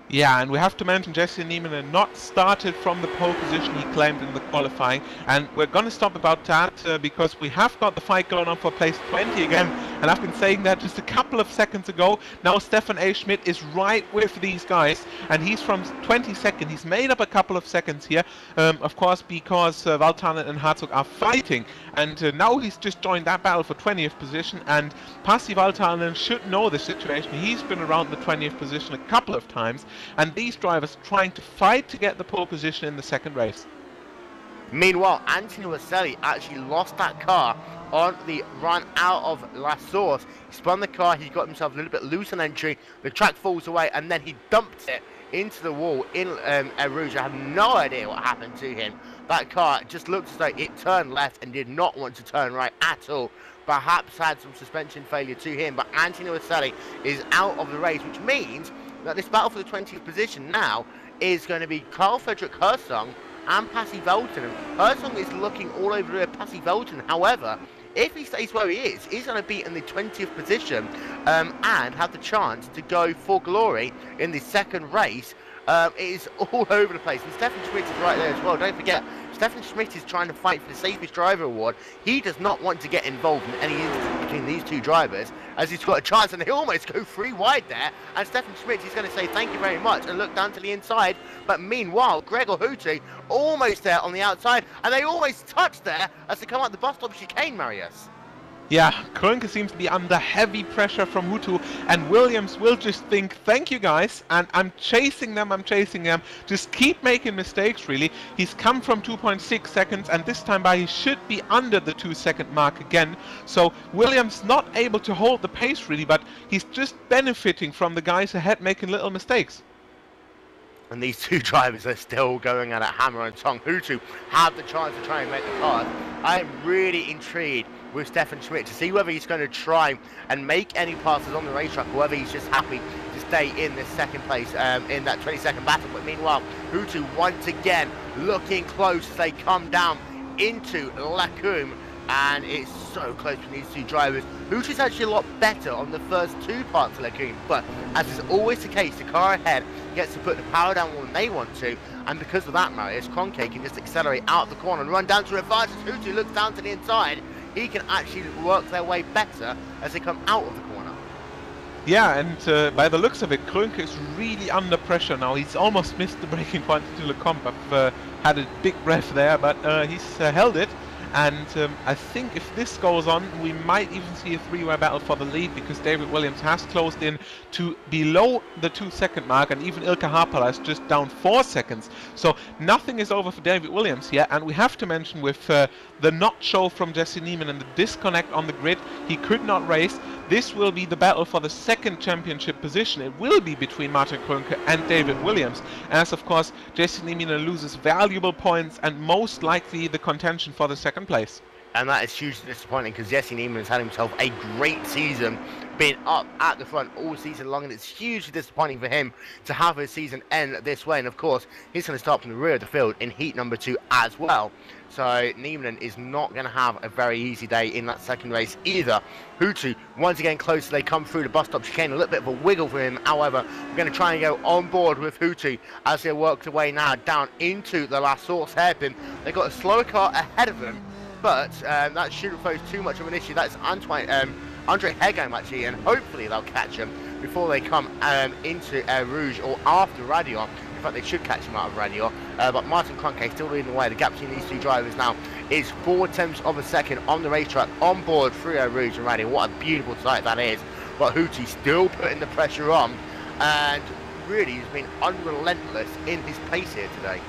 Yeah, and we have to mention Jesse Nieminen not started from the pole position he claimed in the qualifying, and we're going to stop about that because we have got the fight going on for place 20 again, and I've been saying that just a couple of seconds ago. Now Stefan A. Schmidt is right with these guys, and he's from 22nd. He's made up a couple of seconds here, of course, because Valtanen and Herzog are fighting, and now he's just joined that battle for 20th position, and Pasi Valtanen should know the situation. He's been around the 20th position a couple of times, and these drivers trying to fight to get the pole position in the 2nd race. Meanwhile, Anthony Rosselli actually lost that car on the run out of La Source. He spun the car, he got himself a little bit loose on entry, the track falls away, and then he dumped it into the wall in Eau Rouge. I have no idea what happened to him. That car just looked as though it turned left and did not want to turn right at all. Perhaps had some suspension failure to him, but Anthony Rosselli is out of the race, which means that this battle for the 20th position now is going to be Carl Fredrik Hersong and Pasi Velton. Hersong is looking all over the Pasi Velton. However, if he stays where he is, he's going to be in the 20th position and have the chance to go for glory in the 2nd race. It is all over the place, and Stefan Schmidt is right there as well. Don't forget, Stefan Schmidt is trying to fight for the safest driver award. He does not want to get involved in any incident between these two drivers, as he's got a chance, and they almost go 3 wide there, and Stefan Schmidt is going to say thank you very much and look down to the inside. But meanwhile, Gregor Hutu almost there on the outside, and they almost touch there as they come out the bus stop chicane, Marius. Yeah, Krönke seems to be under heavy pressure from Hutu, and Williams will just think, thank you guys, and I'm chasing them, just keep making mistakes really. He's come from 2.6 seconds, and this time by he should be under the 2-second mark again, so Williams not able to hold the pace really, but he's just benefiting from the guys ahead making little mistakes. And these two drivers are still going at it hammer and tongue. Hutu have the chance to try and make the pass. I'm really intrigued with Stefan Schmidt to see whether he's going to try and make any passes on the racetrack, or whether he's just happy to stay in this 2nd place in that 22nd battle. But meanwhile, Hutu once again looking close as they come down into Lacombe, and it's so close between these two drivers. Hutu's actually a lot better on the first 2 parts of Lacombe, but as is always the case, the car ahead gets to put the power down when they want to, and because of that, Marius, Kroenke can just accelerate out of the corner and run down to reverse. As Hutu looks down to the inside, he can actually work their way better as they come out of the corner. Yeah, and by the looks of it, Krönke is really under pressure now. He's almost missed the braking point into Lecombe. I've had a big breath there, but he's held it. And I think if this goes on, we might even see a three-way battle for the lead, because David Williams has closed in to below the 2-second mark, and even Ilkka Harpala is just down 4 seconds. So nothing is over for David Williams here, and we have to mention with the not show from Jesse Niemann and the disconnect on the grid, he could not race. This will be the battle for the second championship position. It will be between Martin Krönke and David Williams, as of course Jesse Niemann loses valuable points and most likely the contention for the second place. And that is hugely disappointing, because Jesse Niemann has had himself a great season, being up at the front all season long, and it's hugely disappointing for him to have his season end this way. And of course, he's going to start from the rear of the field in heat number 2 as well. So Niemann is not going to have a very easy day in that second race either. Hutu, once again close, they come through the bus stop chicane, a little bit of a wiggle for him. However, we're going to try and go on board with Hutu as they work their way now down into the La Source hairpin. They've got a slower car ahead of them, but that shouldn't pose too much of an issue. That's Andre Hegheim actually, and hopefully they'll catch him before they come into Rouge or after Radion. In fact, they should catch him out of Radion. But Martin Krönke still leading the way. The gap between these two drivers now is 0.4 of a second on the racetrack on board through Rouge and Radion. What a beautiful sight that is. But Hutu still putting the pressure on, and really has been unrelentless in his pace here today.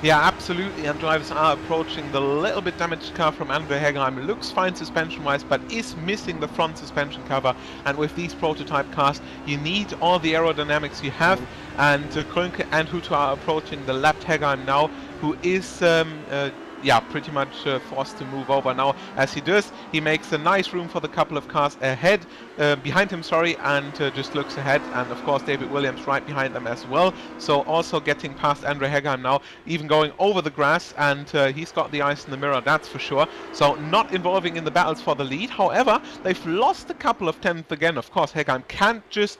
Yeah, absolutely, and drivers are approaching the little bit damaged car from Andre Hegheim. Looks fine suspension-wise, but is missing the front suspension cover, and with these prototype cars, you need all the aerodynamics you have, and Krönke and Hutu are approaching the lapped Hegheim now, who is yeah, pretty much forced to move over now. As he does, he makes a nice room for the couple of cars ahead, behind him, sorry, and just looks ahead. And of course, David Williams right behind them as well. So also getting past Andre Hegheim now, even going over the grass, and he's got the ice in the mirror, that's for sure. So not involving in the battles for the lead. However, they've lost a couple of tenths again. Of course, Hegheim can't just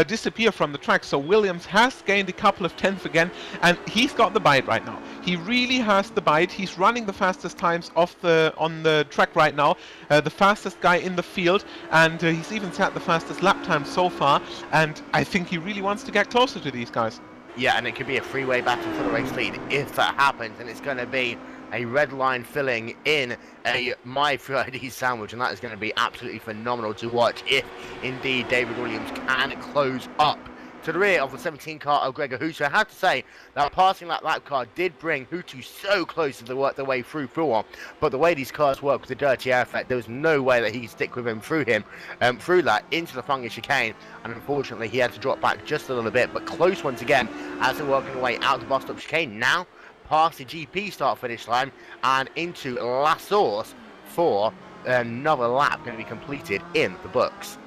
disappear from the track. So Williams has gained a couple of tenths again, and he's got the bite right now. He really has the bite. He's running the fastest times on the track right now, the fastest guy in the field, and he's even set the fastest lap time so far, and I think he really wants to get closer to these guys. Yeah, and it could be a three-way battle for the race lead if that happens, and it's going to be a red line filling in a My Friday sandwich, and that is going to be absolutely phenomenal to watch if indeed David Williams can close up to the rear of the 17 car of Gregor Hutu. I have to say that passing that lap car did bring Hutu so close to work their way through Full-On, but the way these cars work with the dirty air effect, there was no way that he could stick with him through that into the Fungus chicane, and unfortunately he had to drop back just a little bit, but close once again as they're working their way out of the bus stop chicane, now past the GP start finish line and into La Source for another lap going to be completed in the books.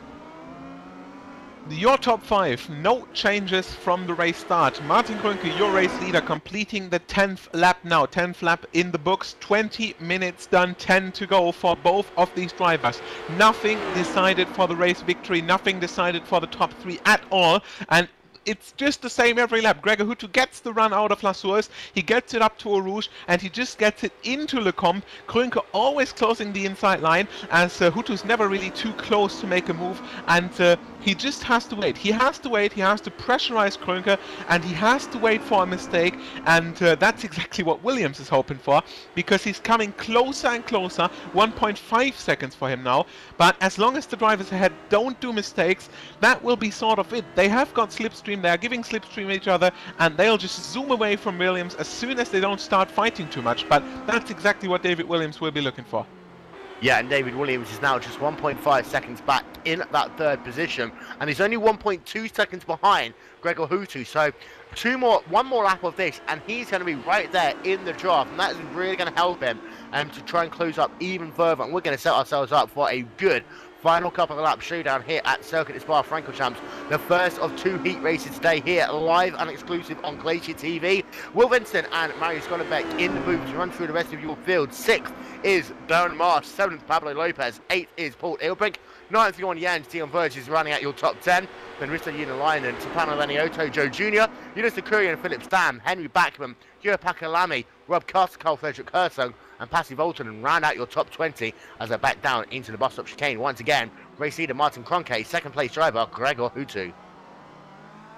Your top 5, no changes from the race start. Martin Krönke, your race leader, completing the 10th lap now. 10th lap in the books, 20 minutes done, 10 to go for both of these drivers. Nothing decided for the race victory, nothing decided for the top 3 at all, and it's just the same every lap. Gregor Hutu gets the run out of La Source, he gets it up to Eau Rouge, and he just gets it into Le Comte. Krönke always closing the inside line, as Hutu's never really too close to make a move, and he just has to wait. He has to wait, he has to pressurize Krönke, and he has to wait for a mistake, and that's exactly what Williams is hoping for, because he's coming closer and closer. 1.5 seconds for him now, but as long as the drivers ahead don't do mistakes, that will be sort of it. They have got slipstream, they are giving slipstream each other, and they'll just zoom away from Williams as soon as they don't start fighting too much, but that's exactly what David Williams will be looking for. Yeah, and David Williams is now just 1.5 seconds back in that third position, and he's only 1.2 seconds behind Gregor Hutu. So one more lap of this, and he's going to be right there in the draft, and that is really going to help him to try and close up even further. And we're going to set ourselves up for a good final couple of lap showdown here at Circuit Spa-Francorchamps, the first of 2 heat races today here, live and exclusive on GlacierTV. Will Vincent and Marius Gonnebeck in the booth to run through the rest of your field. 6th is Darren Marsh, 7th Pablo Lopez, 8th is Paul Ilbrink, 9th Johan Jans, Dion Verge is running at your top 10, then Risto Unalainen, Tapano Lenioto, Joe Jr., Eunice Courier and Philip Stam, Henry Backman, Gio Pakalami, Rob Costa, Carl Frederick Herzog, and Pasi Volton, and round out your top 20 as they back down into the bus stop chicane. Once again, race leader Martin Krönke, second place driver Gregor Hutu.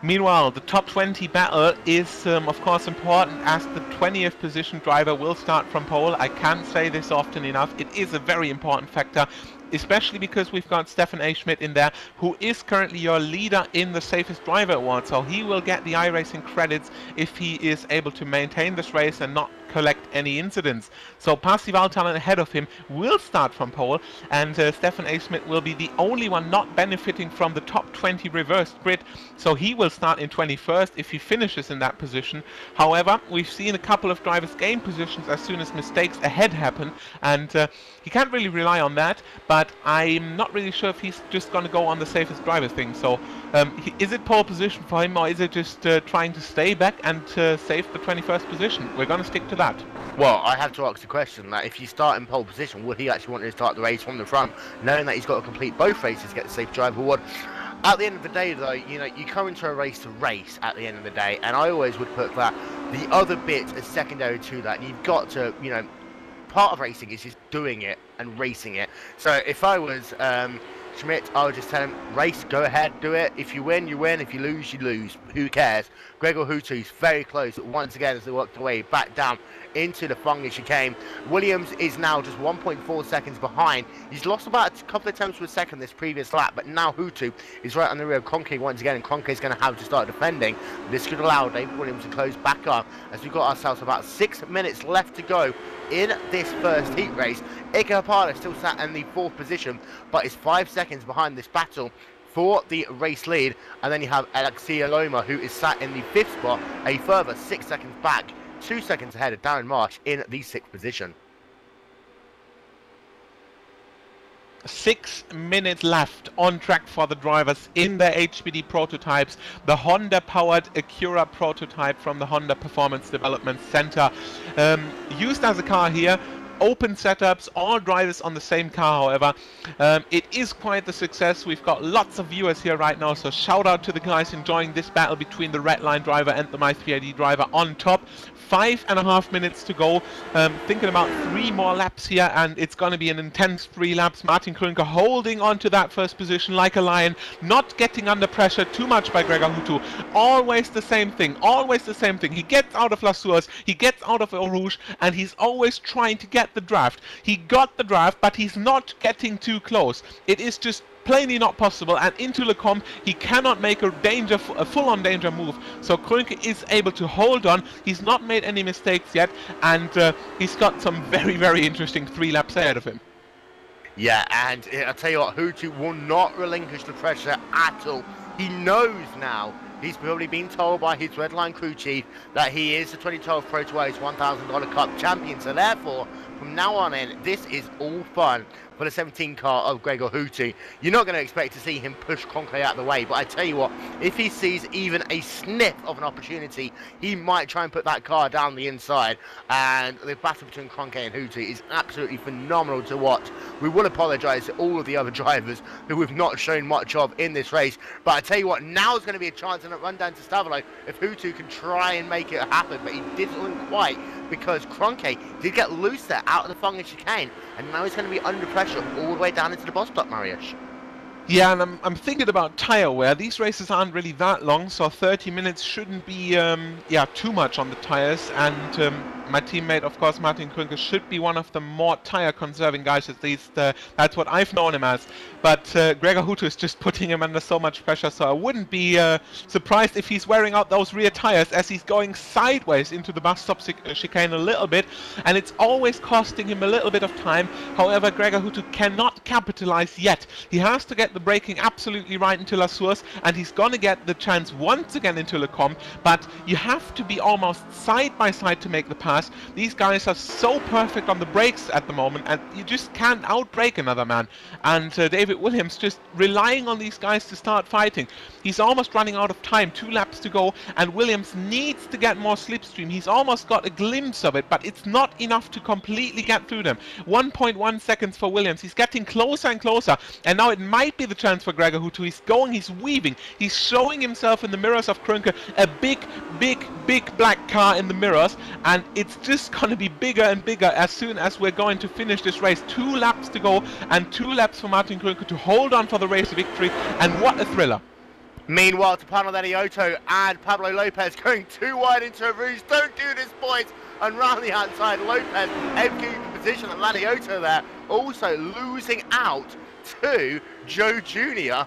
Meanwhile, the top 20 battle is of course important, as the 20th position driver will start from pole. I can't say this often enough. It is a very important factor, especially because we've got Stefan A. Schmidt in there, who is currently your leader in the Safest Driver Award, so he will get the iRacing credits if he is able to maintain this race and not collect any incidents. So Pasi Valtanen ahead of him will start from pole, and Stefan A. Schmidt will be the only one not benefiting from the top 20 reversed grid, so he will start in 21st if he finishes in that position. However, we've seen a couple of drivers gain positions as soon as mistakes ahead happen, and he can't really rely on that, but I'm not really sure if he's just going to go on the safest driver thing. So is it pole position for him, or is it just trying to stay back and save the 21st position? We're going to stick to that. Well, I have to ask the question that if you start in pole position, would he actually want to start the race from the front, knowing that he's got to complete both races to get the safe driver award? At the end of the day, though, you know, you come into a race to race at the end of the day, and I always would put that the other bit as secondary to that. You've got to, you know, part of racing is just doing it and racing it. So if I was Schmidt, I would just tell him, race, go ahead, do it. If you win, you win. If you lose, you lose. Who cares? Gregor Hutu's very close once again as they worked away back down into the fungus chicane. Williams is now just 1.4 seconds behind. He's lost about a couple of tenths of a second this previous lap, but now Hutu is right on the rear of Kroenke once again, and Kroenke is going to have to start defending. This could allow David Williams to close back up, as we've got ourselves about 6 minutes left to go in this first heat race. Ika Hapala still sat in the 4th position, but is 5 seconds behind this battle for the race lead. And then you have Alexia Loma, who is sat in the 5th spot, a further 6 seconds back, 2 seconds ahead of Darren Marsh in the 6th position. 6 minutes left on track for the drivers in their HPD prototypes. The Honda-powered Acura prototype from the Honda Performance Development Center. Used as a car here. Open setups, all drivers on the same car, however. It is quite the success. We've got lots of viewers here right now, so shout out to the guys enjoying this battle between the Red Line driver and the MySPID driver on top. 5.5 minutes to go. Thinking about 3 more laps here, and it's going to be an intense 3 laps. Martin Kroenke holding on to that first position like a lion, not getting under pressure too much by Gregor Hutu. Always the same thing, always the same thing. He gets out of La Source, he gets out of Eau Rouge, and he's always trying to get the draft. He got the draft, but he's not getting too close. It is just plainly not possible, and into Le Combe he cannot make a full-on danger move. So Kroenke is able to hold on. He's not made any mistakes yet, and he's got some very, very interesting 3 laps ahead of him. Yeah, and I'll tell you what, Hutu will not relinquish the pressure at all. He knows now. He's probably been told by his Red Line crew chief that he is the 2012 ProtoICE $1,000 Cup champion. So therefore, from now on in, this is all fun for the 17 car of Gregor Hutu. You're not going to expect to see him push Kroenke out of the way, but I tell you what, if he sees even a sniff of an opportunity, he might try and put that car down the inside. And the battle between Kroenke and Hutu is absolutely phenomenal to watch. We will apologise to all of the other drivers who we've not shown much of in this race, but I tell you what, now is going to be a chance in a run down to Stavolo if Hutu can try and make it happen, but he didn't quite, because Kroenke did get loose there out of the fungus chicane, and now he's going to be under pressure all the way down into the boss stop, Mariusz. Yeah, and I'm thinking about tyre wear. These races aren't really that long, so 30 minutes shouldn't be too much on the tyres, and my teammate, of course, Martin Kroenke, should be one of the more tyre-conserving guys, at least that's what I've known him as. But Gregor Hutu is just putting him under so much pressure, so I wouldn't be surprised if he's wearing out those rear tyres as he's going sideways into the bus stop chicane a little bit, and it's always costing him a little bit of time. However, Gregor Hutu cannot capitalize yet. He has to get the braking absolutely right into La Source, and he's going to get the chance once again into Le Combe, but you have to be almost side by side to make the pass. These guys are so perfect on the brakes at the moment, and you just can't outbrake another man. And David Williams just relying on these guys to start fighting. He's almost running out of time, 2 laps to go, and Williams needs to get more slipstream. He's almost got a glimpse of it, but it's not enough to completely get through them. 1.1 seconds for Williams. He's getting closer and closer, and now it might be the chance for Gregor Hutu. He's going, he's weaving, he's showing himself in the mirrors of Kroenke, a big, big, big black car in the mirrors, and it's just going to be bigger and bigger as soon as we're going to finish this race. 2 laps to go, and 2 laps for Martin Kroenke to hold on for the race victory, and what a thriller. Meanwhile, to Pablo Laniotto and Pablo Lopez going too wide into a rouge. Don't do this, boys. And round the outside, Lopez executing the position of Laniotto there. Also losing out to Joe Jr.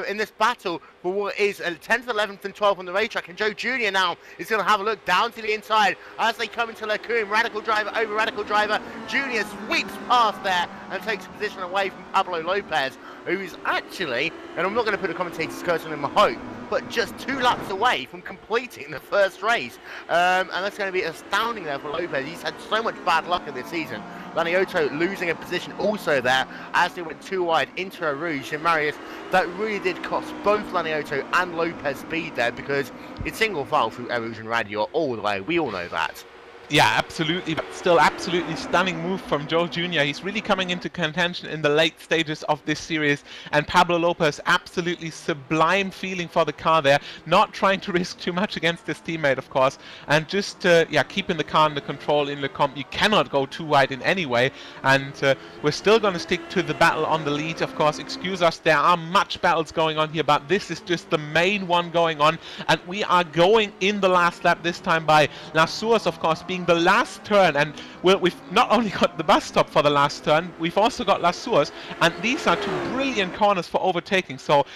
In this battle for what is 10th, 11th and 12th on the racetrack. And Joe Jr. now is going to have a look down to the inside as they come into Leclerc. Radical driver over radical driver. Jr. sweeps past there and takes a position away from Pablo Lopez, who is actually, and I'm not going to put a commentator's curse on him, I hope, but just 2 laps away from completing the first race. And that's going to be astounding there for Lopez. He's had so much bad luck in this season. Laniotto losing a position also there as they went too wide into a rouge. And Marius, that really did cost both Laniotto and Lopez speed there, because it's single file through Erouge and Radior all the way. We all know that. Yeah, absolutely, but still absolutely stunning move from Joe Jr. He's really coming into contention in the late stages of this series, and Pablo Lopez, absolutely sublime feeling for the car there, not trying to risk too much against his teammate, of course, and just yeah, keeping the car under control in Le Comp. You cannot go too wide in any way, and we're still going to stick to the battle on the lead, of course. Excuse us, there are much battles going on here, but this is just the main one going on, and we are going in the last lap, this time by Lasurs, of course, being the last turn, and we've not only got the bus stop for the last turn, we've also got Lasurs, and these are 2 brilliant corners for overtaking. So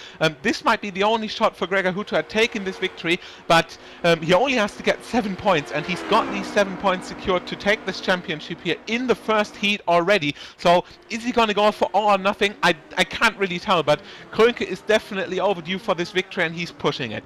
this might be the only shot for Gregor Hutto at taking this victory, but he only has to get 7 points, and he's got these 7 points secured to take this championship here in the first heat already. So is he going to go for all or nothing? I can't really tell, but Krönke is definitely overdue for this victory, and he's pushing it.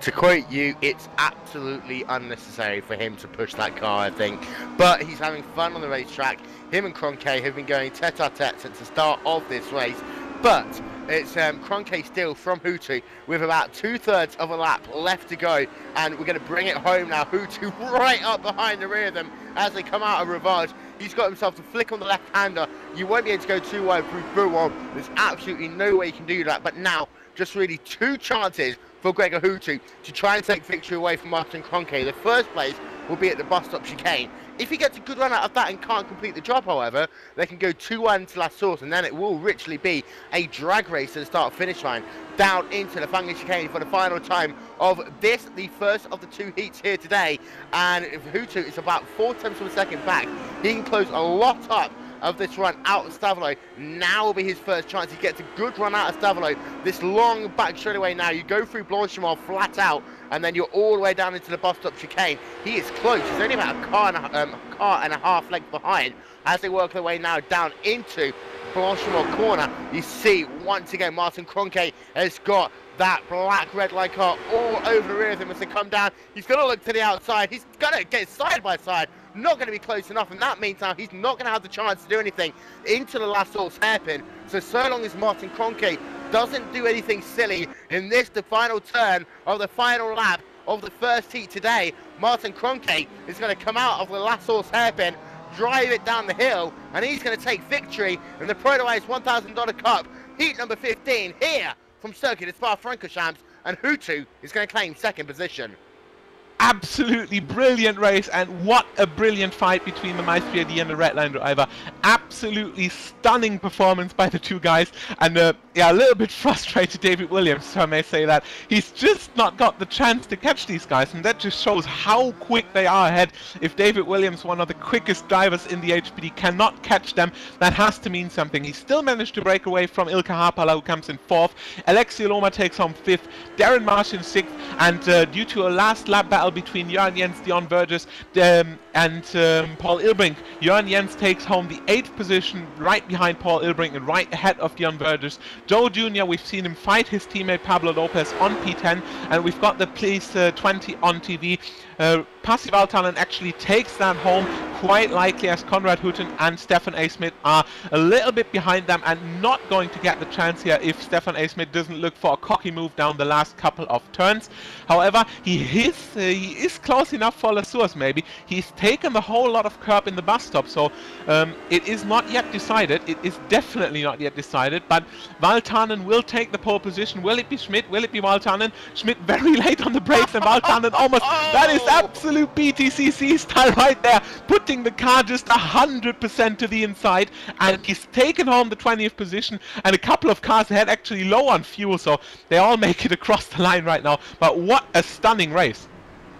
To quote you, it's absolutely unnecessary for him to push that car, I think. But he's having fun on the racetrack. Him and Kroenke have been going tete-a-tete since the start of this race. But it's Kroenke still from Hutto with about 2/3 of a lap left to go. And we're going to bring it home now. Hutto right up behind the rear of them as they come out of Rivage. He's got himself to flick on the left-hander. You won't be able to go too wide through Bouron. There's absolutely no way you can do that. But now, just really 2 chances for Gregor Hutto to try and take victory away from Martin Kroenke. The first place will be at the bus stop chicane. If he gets a good run out of that and can't complete the job, however, they can go 2-1 to La Source, and then it will richly be a drag race to the start-finish line down into the Fangli chicane for the final time of this, the first of the 2 heats here today. And if Hutto is about 4/10 of a second back, he can close a lot up of this run out of Stavolo. Now will be his first chance. He gets a good run out of Stavolo. This long back straightaway now. You go through Blanchimont flat out, and then you're all the way down into the bus stop chicane. He is close. He's only about a car and a half length behind as they work their way now down into Blanchimont corner. You see once again Martin Kroenke has got that black red light car all over the rear of him as they come down. He's going to look to the outside. He's going to get side by side. Not going to be close enough, and that means now he's not going to have the chance to do anything into the last Source hairpin. So long as Martin Kroenke doesn't do anything silly in this, the final turn of the final lap of the first heat today, Martin Kroenke is going to come out of the last Source hairpin, drive it down the hill, and he's going to take victory in the ProtoICE $1,000 Cup, heat number 15 here from Circuit at Spa-Francorchamps, and Hutto is going to claim 2nd position. Absolutely brilliant race, and what a brilliant fight between the Maestri AD and the Redline driver. Absolutely stunning performance by the 2 guys, and yeah, a little bit frustrated David Williams, so I may say that. He's just not got the chance to catch these guys, and that just shows how quick they are ahead. If David Williams, one of the quickest drivers in the HPD, cannot catch them, that has to mean something. He still managed to break away from Ilkka Haapala, who comes in 4th. Alexi Loma takes home 5th, Darren Marsh in 6th, and due to a last lap battle between Jörn Jens, Dion Burgess, and Paul Ilbrink, Jörn Jens takes home the 8th position, right behind Paul Ilbrink and right ahead of Dion Burgess. Joe Jr., we've seen him fight his teammate Pablo Lopez on P10, and we've got the Police 20 on TV. Pasi Valtanen actually takes that home, quite likely, as Conrad Hutten and Stefan A. Smith are a little bit behind them and not going to get the chance here if Stefan A. Smith doesn't look for a cocky move down the last couple of turns. However, he is close enough for Lasurs maybe. He's taken the whole lot of curb in the bus stop, so it is not yet decided. It is definitely not yet decided, but Valtanen will take the pole position. Will it be Schmidt? Will it be Valtanen? Schmidt very late on the brakes, and Valtanen almost... That is absolutely absolute BTCC style right there, putting the car just 100% to the inside, and he's taken home the 20th position, and a couple of cars ahead actually low on fuel, so they all make it across the line right now. But what a stunning race.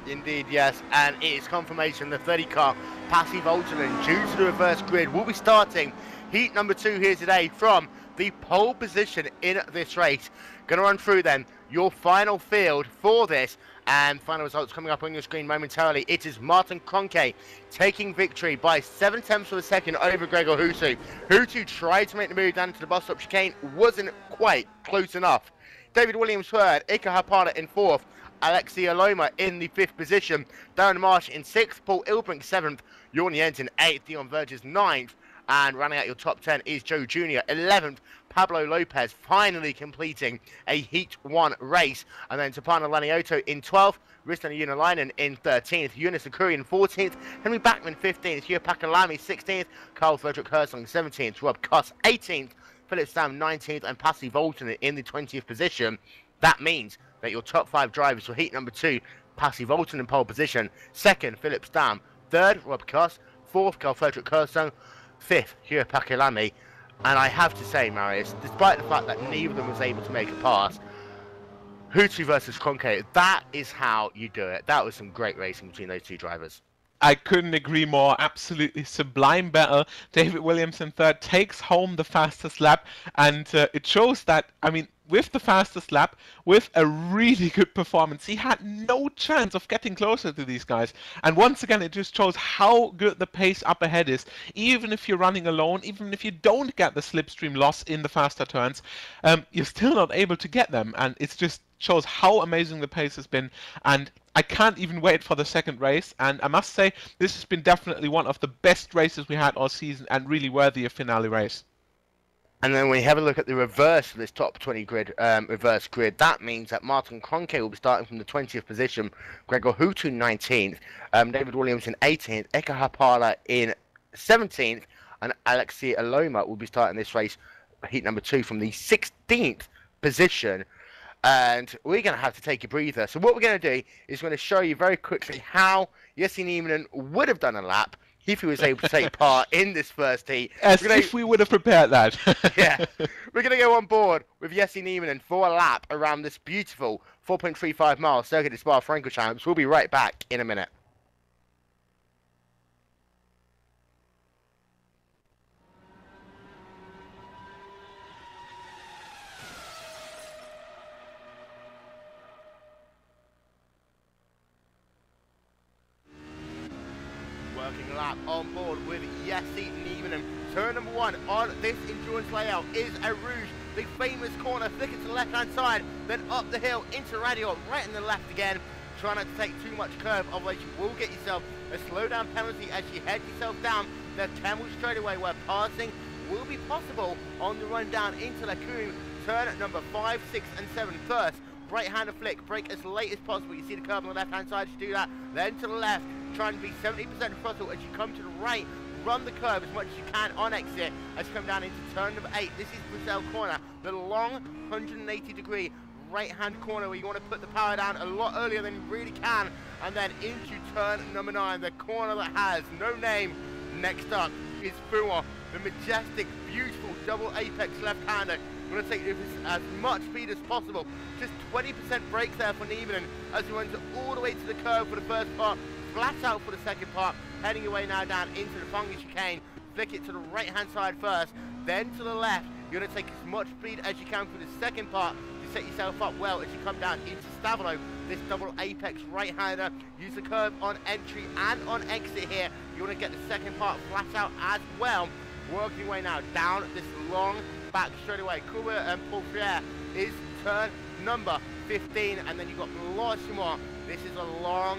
Indeed, yes, and it is confirmation the 30 car passive alternate due to the reverse grid will be starting heat number 2 here today from the pole position in this race. Going to run through then your final field for this, and final results coming up on your screen momentarily. It is Martin Kroenke taking victory by 7/10 of a second over Gregor Hutu. Hutu tried to make the move down to the bus stop chicane, wasn't quite close enough. David Williams third, Ika Hapana in 4th, Alexei Aloma in the 5th position, Darren Marsh in 6th, Paul Ilbrink 7th, Jorn Jensen 8th, Dion Verges 9th, and running out your top 10 is Joe Jr. 11th, Pablo Lopez finally completing a Heat 1 race, and then Tapana Laniotto in 12th, Ristan Unalainen in 13th, Eunice Akuri in 14th, Henry Backman 15th, Hugh Pakalami 16th, Carl Frederick Hersong 17th, Rob Kuss 18th, Philip Stam 19th, and Passy Volton in the 20th position. That means that your top 5 drivers for Heat number 2, Passy Volton in pole position, 2nd, Philip Stam, 3rd, Rob Kuss, 4th, Carl Frederick Hersong, 5th, Hugh Pakalami. And I have to say, Marius, despite the fact that neither of them was able to make a pass, Hutu versus Kroenke, that is how you do it. That was some great racing between those two drivers. I couldn't agree more. Absolutely sublime battle. David Williams in 3rd takes home the fastest lap, and it shows that, I mean, with the fastest lap, with a really good performance, he had no chance of getting closer to these guys. And once again, it just shows how good the pace up ahead is. Even if you're running alone, even if you don't get the slipstream loss in the faster turns, you're still not able to get them. And it just shows how amazing the pace has been. And I can't even wait for the second race. And I must say, this has been definitely one of the best races we had all season, and really worthy of finale race. And then when you have a look at the reverse of this top 20 grid, reverse grid, that means that Martin Kroenke will be starting from the 20th position, Gregor Hutu 19th, David Williams in 18th, Eka Hapala in 17th, and Alexei Aloma will be starting this race, heat number 2, from the 16th position. And we're going to have to take a breather. So what we're going to do is we're going to show you very quickly how Jesse Nieminen would have done a lap if he was able to take part in this first heat. As if we would have prepared that. Yeah. We're going to go on board with Jesse Nieminen for a lap around this beautiful 4.35 mile circuit at Spa-Francorchamps. We'll be right back in a minute. Working lap on board with Jesse Nieminen. Turn number 1 on this endurance layout is a Rouge, the famous corner, flick it to the left hand side, then up the hill into Radio, right in the left again. Try not to take too much curve, otherwise you will get yourself a slowdown penalty as you head yourself down the Camel straightaway, where passing will be possible on the run down into Lacoum. Turn number 5, 6 and 7 first. Right-hander flick, brake as late as possible. You see the curve on the left-hand side, you do that. Then to the left, try and be 70% throttle as you come to the right. Run the curve as much as you can on exit as you come down into turn number 8. This is Bruxelles corner, the long 180-degree right-hand corner where you want to put the power down a lot earlier than you really can. And then into turn number 9, the corner that has no name. Next up is Fouan, the majestic, beautiful double apex left-hander. I'm going to take as much speed as possible. Just 20% brakes there for Nieminen as he runs all the way to the curve for the first part, flat out for the second part, heading away now down into the funky chicane. Flick it to the right-hand side first, then to the left. You're going to take as much speed as you can for the second part to set yourself up well as you come down into Stavolo. This double apex right-hander. Use the curve on entry and on exit here. You want to get the second part flat out as well. Working your way now down this long back straight away. Courbet and Paul Frere is turn number 15, and then you've got Blanchimont. This is a long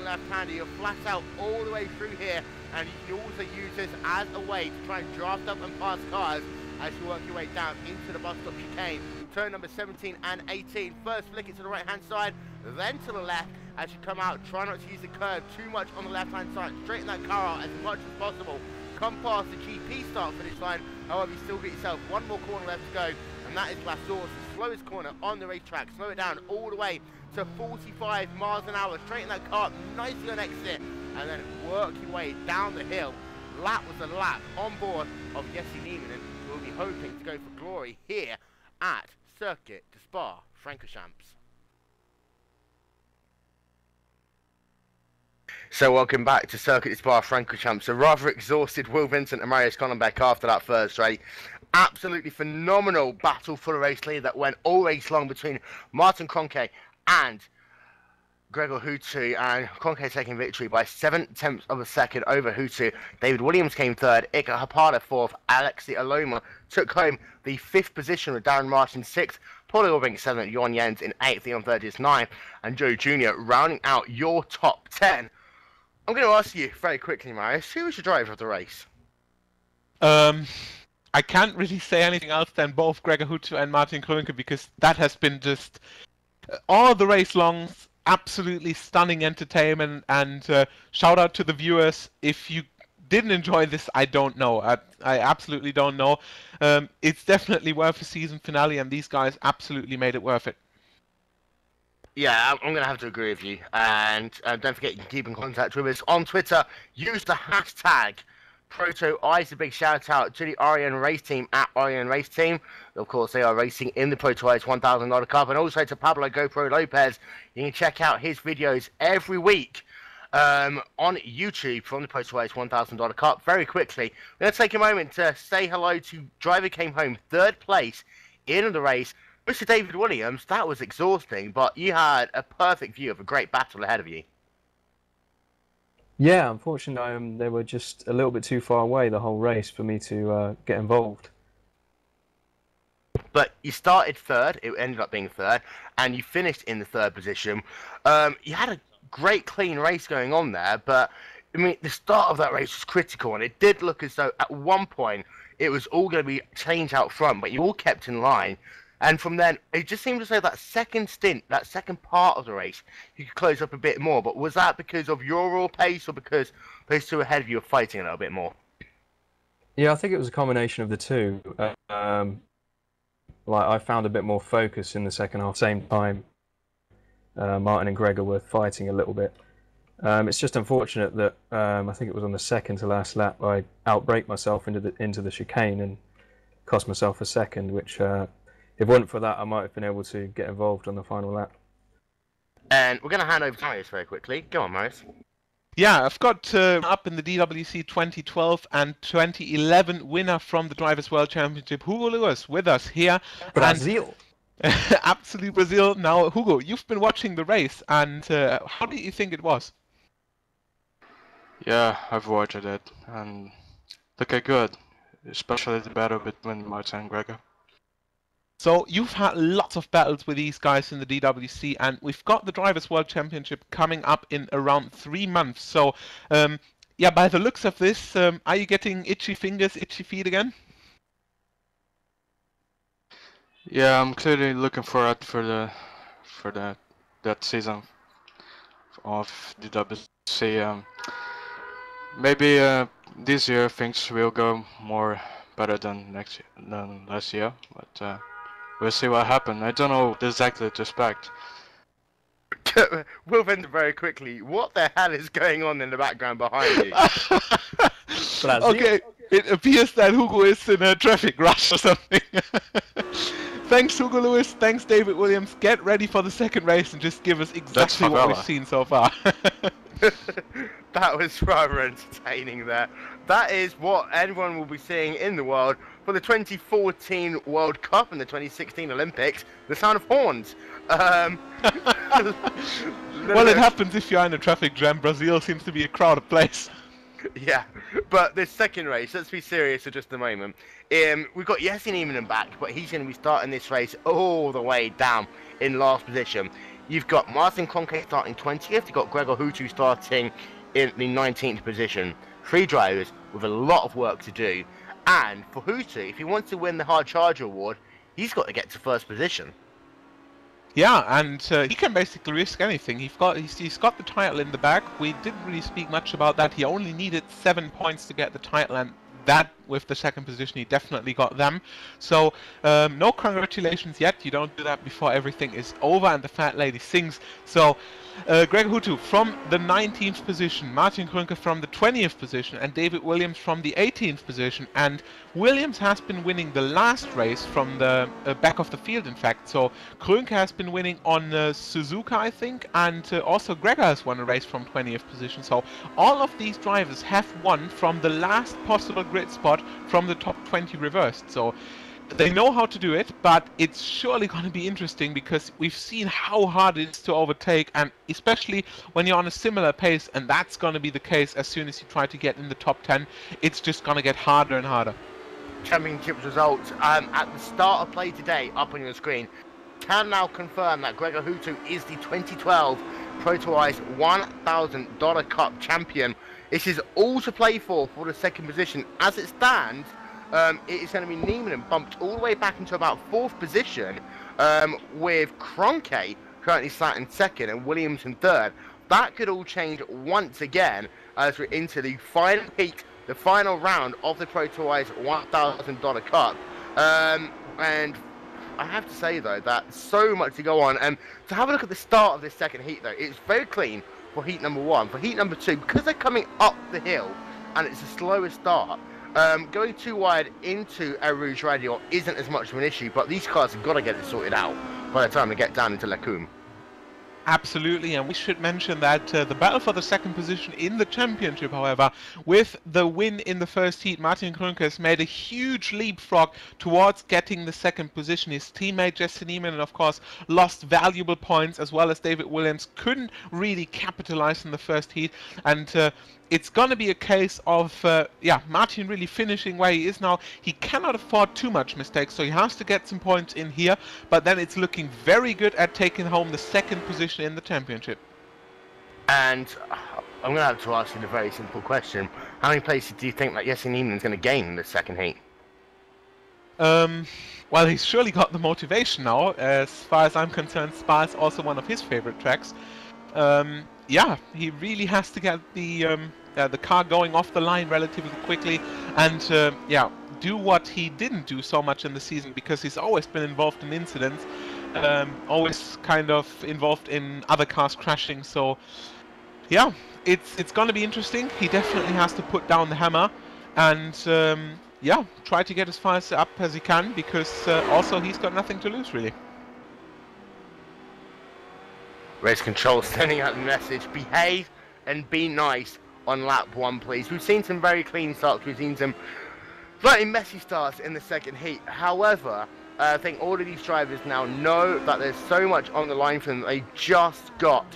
left-hander. You're flat out all the way through here, and you can also use this as a way to try and draft up and pass cars as you work your way down into the bus stop chicane. Turn number 17 and 18. First flick it to the right-hand side, then to the left as you come out. Try not to use the curve too much on the left-hand side. Straighten that car out as much as possible. come past the GP start finish line. However, you still get yourself one more corner left to go, and that is Glaciers, the slowest corner on the racetrack. Slow it down all the way to 45 miles an hour. Straighten that car up nicely on exit, and then work your way down the hill. Lap was a lap on board of Jesse Niemann, and we'll be hoping to go for glory here at Circuit de Spa-Francorchamps. So welcome back to Circuit de Spa-Francorchamps. A rather exhausted Will Vincent and Marius Connenbeck after that first race. Absolutely phenomenal battle for the race lead that went all race long between Martin Kroenke and Gregor Hutu, and Kroenke taking victory by 7/10 of a second over Hutu. David Williams came third, Iker Hapala fourth, Alexi Aloma took home the 5th position with Darren Martin 6th, Paul Ilving 7th, Johan Jens in 8th, Leon Thurgis 9th, and Joe Jr. rounding out your top 10. I'm going to ask you very quickly, Marius, who was your driver of the race? I can't really say anything else than both Gregor Hutu and Martin Kroenke, because that has been just all the race longs, absolutely stunning entertainment, and shout out to the viewers. If you didn't enjoy this, I don't know. I absolutely don't know. It's definitely worth a season finale, and these guys absolutely made it worth it. Yeah, I'm going to have to agree with you. And don't forget, you can keep in contact with us on Twitter. Use the hashtag ProtoICE. A big shout out to the Orion Race Team at Orion Race Team. Of course, they are racing in the ProtoICE $1,000 Cup. And also to Pablo GoPro Lopez. You can check out his videos every week on YouTube from the ProtoICE $1,000 Cup. Very quickly, we're going to take a moment to say hello to driver came home 3rd place in the race, Mr. David Williams. That was exhausting, but you had a perfect view of a great battle ahead of you. Yeah, unfortunately, they were just a little bit too far away the whole race for me to get involved. But you started 3rd, it ended up being 3rd, and you finished in the 3rd position. You had a great clean race going on there, but I mean, the start of that race was critical, and it did look as though at one point it was all going to be changed out front, but you all kept in line. And from then, it just seemed as though that second stint, that second part of the race, you could close up a bit more. But was that because of your raw pace, or because those two ahead of you were fighting a little bit more? Yeah, I think it was a combination of the two. Like, I found a bit more focus in the second half. Same time, Martin and Gregor were fighting a little bit. It's just unfortunate that I think it was on the second to last lap I outbraked myself into the chicane and cost myself a second, which if it wasn't for that, I might have been able to get involved on the final lap. And we're going to hand over to Marius very quickly. Go on, Marius. Yeah, I've got up in the DWC 2012 and 2011 winner from the Drivers' World Championship, Hugo Lewis, with us here. Brazil. Absolutely Brazil. Now, Hugo, you've been watching the race, and how do you think it was? Yeah, I've watched it, and looked good, especially the battle between Martin and Gregor. So you've had lots of battles with these guys in the DWC, and we've got the Drivers' World Championship coming up in around 3 months. So, yeah, by the looks of this, are you getting itchy fingers, itchy feet again? Yeah, I'm clearly looking forward for that season of the DWC. Maybe this year things will go more better than last year, but we'll see what happens. I don't know exactly to expect. Will Vender, very quickly, what the hell is going on in the background behind you? Okay, it appears that Hugo is in a traffic rush or something. Thanks, Hugo Lewis. Thanks, David Williams. Get ready for the second race and just give us exactly what we've seen so far. That was rather entertaining there. That is what everyone will be seeing in the world for the 2014 World Cup and the 2016 Olympics, the sound of horns. Well, it happens if you're in a traffic jam. Brazil seems to be a crowded place. Yeah, but this second race, let's be serious for just a moment. We've got Jesse Niemann back, but he's going to be starting this race all the way down in last position. You've got Martin Kroenke starting 20th, you've got Gregor Hutu starting in the 19th position. 3 drivers with a lot of work to do. And for Hutu, if he wants to win the Hard Charger Award, he's got to get to first position. Yeah, and he can basically risk anything. He's got the title in the bag. We didn't really speak much about that. He only needed 7 points to get the title, and that with the second position he definitely got them. So no congratulations yet. You don't do that before everything is over and the fat lady sings. So Gregor Hutu from the 19th position, Martin Krünke from the 20th position, and David Williams from the 18th position. And Williams has been winning the last race from the back of the field, in fact. So Krünke has been winning on Suzuka, I think, and also Gregor has won a race from 20th position. So all of these drivers have won from the last possible grid spot from the top 20 reversed. So they know how to do it, but it's surely going to be interesting because we've seen how hard it is to overtake, and especially when you're on a similar pace, and that's going to be the case as soon as you try to get in the top 10. It's just going to get harder and harder. Championship results at the start of play today up on your screen can now confirm that Gregor Hutu is the 2012 ProtoICE $1,000 Cup champion. This is all to play for the second position. As it stands, it is going to be Niemann bumped all the way back into about 4th position, with Kroenke currently sat in 2nd and Williams in 3rd. That could all change once again as we're into the final heat, the final round of the ProtoICE $1,000 Cup. And I have to say though that so much to go on. To have a look at the start of this second heat though, it's very clean for heat number 1. For heat number 2, because they're coming up the hill and it's a slower start, going too wide into a Rouge Radio isn't as much of an issue, but these cars have got to get it sorted out by the time they get down into Lecumbe. Absolutely, and we should mention that the battle for the second position in the championship, however, with the win in the first heat, Martin Krünke has made a huge leapfrog towards getting the second position. His teammate Jesse Niemann, of course, lost valuable points, as well as David Williams couldn't really capitalize in the first heat, and it's going to be a case of, Martin really finishing where he is now. He cannot afford too much mistakes, so he has to get some points in here, but then it's looking very good at taking home the second position in the championship. And I'm going to have to ask you a very simple question. How many places do you think that Jesse Niemann is going to gain in the second heat? Well, he's surely got the motivation now. As far as I'm concerned, Spa is also one of his favorite tracks. Yeah, he really has to get the car going off the line relatively quickly, and do what he didn't do so much in the season, because he's always been involved in incidents, always kind of involved in other cars crashing. So yeah, it's going to be interesting. He definitely has to put down the hammer and try to get as far up as he can, because also he's got nothing to lose really. Race Control sending out the message, behave and be nice on lap 1, please. We've seen some very clean starts, we've seen some slightly messy starts in the second heat. However, I think all of these drivers now know that there's so much on the line for them that they just got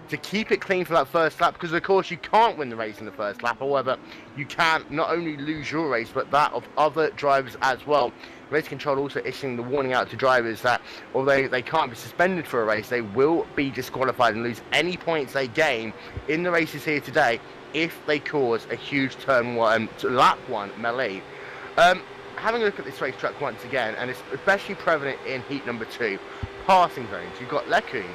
to keep it clean for that first lap, because of course you can't win the race in the first lap. However, you can not only lose your race, but that of other drivers as well. Race Control also issuing the warning out to drivers that although they can't be suspended for a race, they will be disqualified and lose any points they gain in the races here today if they cause a huge turn 1 to lap 1 melee. Having a look at this racetrack once again, and it's especially prevalent in heat number 2, passing zones. You've got Lecumbe,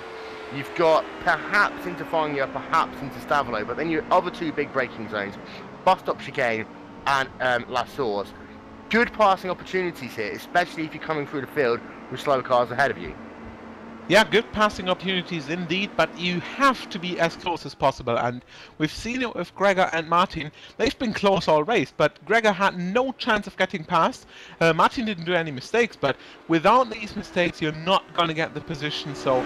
you've got perhaps into Foggia, perhaps into Stavolo, but then your other 2 big braking zones, bus stop chicane and La Source. Good passing opportunities here, especially if you're coming through the field with slower cars ahead of you. Yeah, good passing opportunities indeed, but you have to be as close as possible, and we've seen it with Gregor and Martin. They've been close all race, but Gregor had no chance of getting past. Martin didn't do any mistakes, but without these mistakes you're not going to get the position, so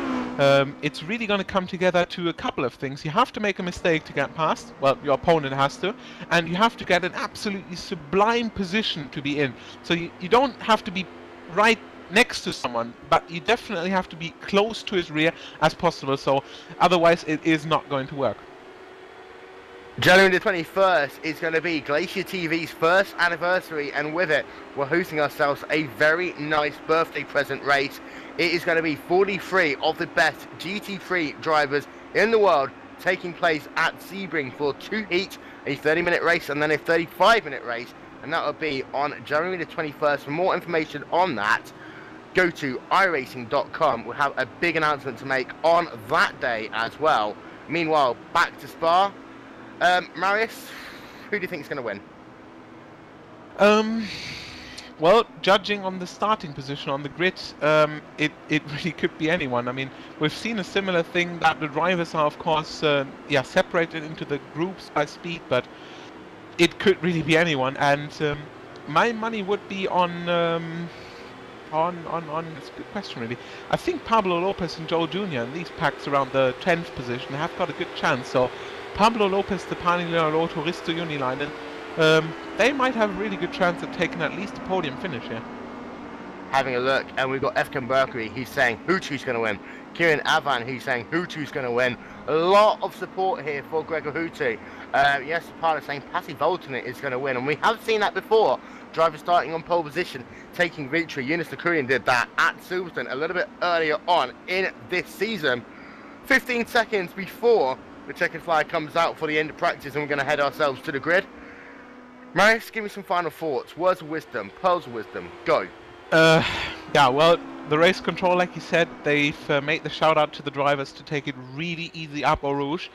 it's really going to come together to a couple of things. You have to make a mistake to get past, well, your opponent has to, and you have to get an absolutely sublime position to be in. So you don't have to be right next to someone, but you definitely have to be close to his rear as possible, so otherwise it is not going to work. January the 21st is going to be GlacierTV's first anniversary, and with it we're hosting ourselves a very nice birthday present race. It is going to be 43 of the best GT3 drivers in the world taking place at Sebring for 2 heats, a 30-minute race and then a 35-minute race, and that will be on January the 21st. For more information on that, go to iRacing.com. We'll have a big announcement to make on that day as well. Meanwhile, back to Spa. Marius, who do you think is going to win? Well, judging on the starting position on the grid, it really could be anyone. I mean, we've seen a similar thing that the drivers are, of course, separated into the groups by speed, but it could really be anyone. And my money would be on. It's a good question, really. I think Pablo Lopez and Joe Jr. in these packs around the 10th position have got a good chance. So Pablo Lopez, Stepani Leonardo, Risto Unilainen, they might have a really good chance at taking at least a podium finish here. Having a look, and we've got Efkan Berkery, he's saying Hutu's going to win. Kieran Avan, he's saying Hutu's going to win. A lot of support here for Gregor Hutu. Yes, Parla saying Pasi Voltanen is going to win, and we have seen that before. Driver starting on pole position, taking victory. Yunus Zakurian did that at Silverstone a little bit earlier on in this season. 15 seconds before the checkered flag comes out for the end of practice, and we're going to head ourselves to the grid. Marius, give me some final thoughts. Words of wisdom, pearls of wisdom, go. Yeah, well, the race control, like you said, they've made the shout out to the drivers to take it really easy up Eau Rouge.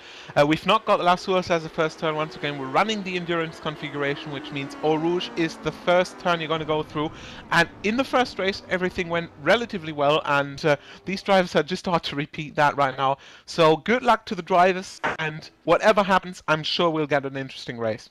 We've not got La Source as a first turn once again. We're running the endurance configuration, which means Eau Rouge is the first turn you're going to go through. And in the first race, everything went relatively well, and these drivers are just hard to repeat that right now. So good luck to the drivers, and whatever happens, I'm sure we'll get an interesting race.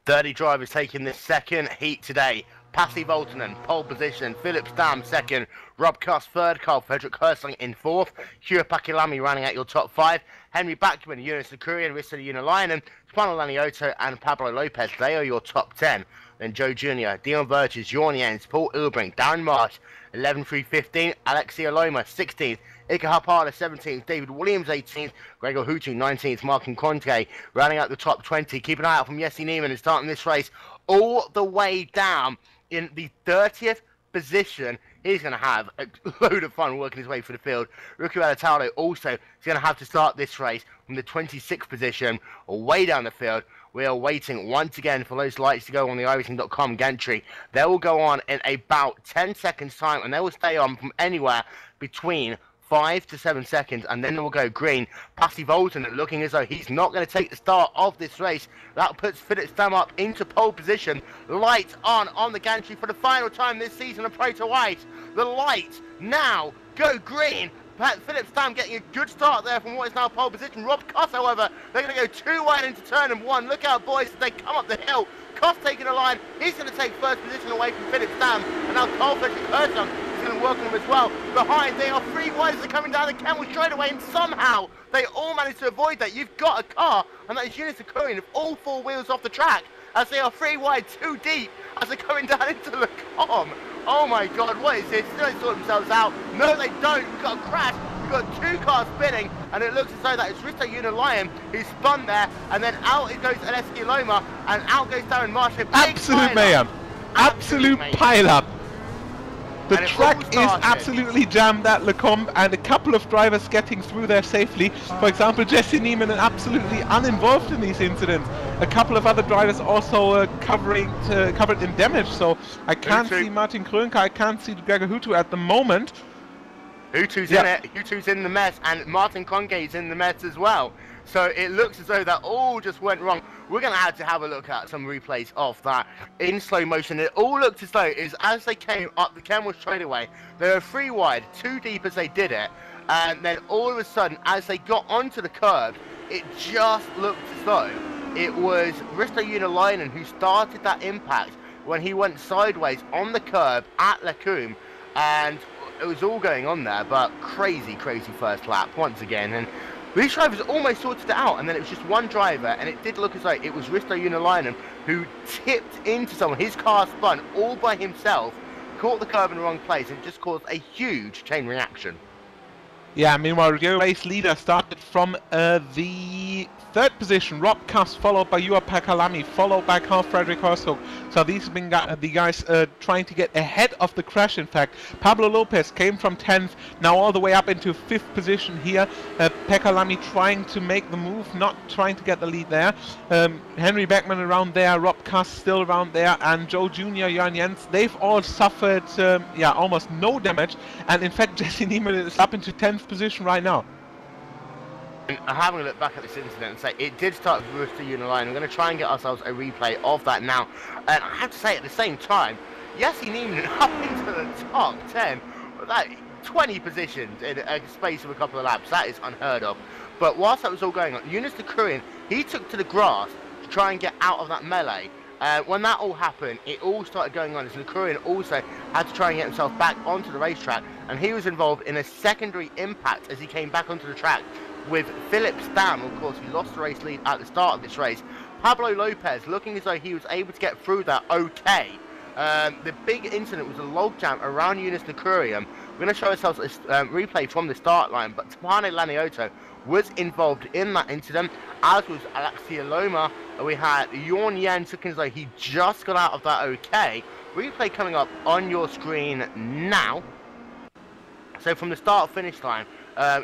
30 drivers taking this second heat today. Pasi Voltanen, pole position. Philip Stam, second. Rob Kuss, third. Carl Frederick Hörsling in fourth. Hugh Pakilami running at your top 5. Henry Bachmann, Yunus Zakurian, Rissa Unilainen, Spano Lanioto, and Pablo Lopez. They are your top 10. Then Joe Jr., Dion Burgess, Jorn Jens, Paul Ilbrink, Darren Marsh, 11-3-15. Alexia Loma, 16th. Ika Harpada, 17th, David Williams, 18th, Gregor Hutu, 19th, Martin Conte, rounding out the top 20. Keep an eye out from Jesse Neiman, who's starting this race all the way down in the 30th position. He's going to have a load of fun working his way through the field. Riku Alatalo also is going to have to start this race from the 26th position, way down the field. We are waiting once again for those lights to go on the iRacing.com gantry. They will go on in about 10 seconds time, and they will stay on from anywhere between 5 to 7 seconds, and then it will go green. Pasi Voltanen looking as though he's not going to take the start of this race. That puts Philip Stam up into pole position. Lights on the gantry for the final time this season of ProtoICE. The lights now go green. Philip Stam getting a good start there from what is now pole position. Rob Kuss, however, they're going to go too wide into turn number 1. Look out, boys, as they come up the hill. Kuss taking the line. He's going to take first position away from Philip Stam. And now Carl Frederick Hörsling is going to work on him as well. Behind, they are 3 wide as they're coming down the Camel straightaway, and somehow they all manage to avoid that. You've got a car, and that is Yunus Zakurian with all 4 wheels off the track, as they are 3 wide, 2 deep, as they're coming down into the Calm. Oh my god, what is this? They don't sort themselves out. No, they don't. We've got a crash. We've got 2 cars spinning, and it looks as though that is Risto Unilainen who's spun there, and then out it goes Alessia Loma, and out goes Darren Marsh. Absolute mayhem. Absolute pile-up. The track is absolutely jammed at Lecombe, and a couple of drivers getting through there safely. For example, Jesse Neiman, absolutely uninvolved in these incidents. A couple of other drivers also covered in damage, so I can't see Martin Krönke, I can't see Gregor Hutu at the moment. Hutu's in it, Hutu's in the mess, and Martin Conge is in the mess as well. So it looks as though that all just went wrong. We're going to have a look at some replays of that in slow motion. It all looked as though as they came up the Camel straightaway, they were 3 wide, 2 deep as they did it. And then all of a sudden, as they got onto the curb, it just looked as though it was Risto Unilainen who started that impact when he went sideways on the curb at Lecombe. And it was all going on there, but crazy first lap once again. And these drivers almost sorted it out, and then it was just one driver, and it did look as though it was Risto Unilainen who tipped into someone. His car spun all by himself, caught the curb in the wrong place, and just caused a huge chain reaction. Yeah, meanwhile, your race leader started from the 3rd position. Rob Kuss, followed by Juha-Pekka Lamy, followed by Carl Fredrik Horshoek. So these have been the guys trying to get ahead of the crash, in fact. Pablo Lopez came from 10th, now all the way up into 5th position here. Pekka Lamy trying to make the move, not trying to get the lead there. Henry Beckman around there, Rob Kuss still around there, and Joe Jr., Jan Jens, they've all suffered yeah, almost no damage. And in fact, Jesse Niemann is up into 10th position right now. And having a look back at this incident and say it did start with Rooster Uniline. We're going to try and get ourselves a replay of that now. And I have to say at the same time, Jesse Niemann up into the top 10, that 20 positions in a space of a couple of laps. That is unheard of. But whilst that was all going on, Jonas de Kruijn, he took to the grass to try and get out of that melee. When that all happened, it all started going on as de Kruijn also had to try and get himself back onto the racetrack, and he was involved in a secondary impact as he came back onto the track with Philip Stam. Of course, he lost the race lead at the start of this race. Pablo Lopez looking as though he was able to get through that okay. The big incident was a logjam around Jonas de Kruijn. We're going to show ourselves a replay from the start line, but Tapane Lanioto was involved in that incident, as was Alexia Loma. We had Jorn Jens looking as though he just got out of that okay. Replay coming up on your screen now. So from the start-finish line,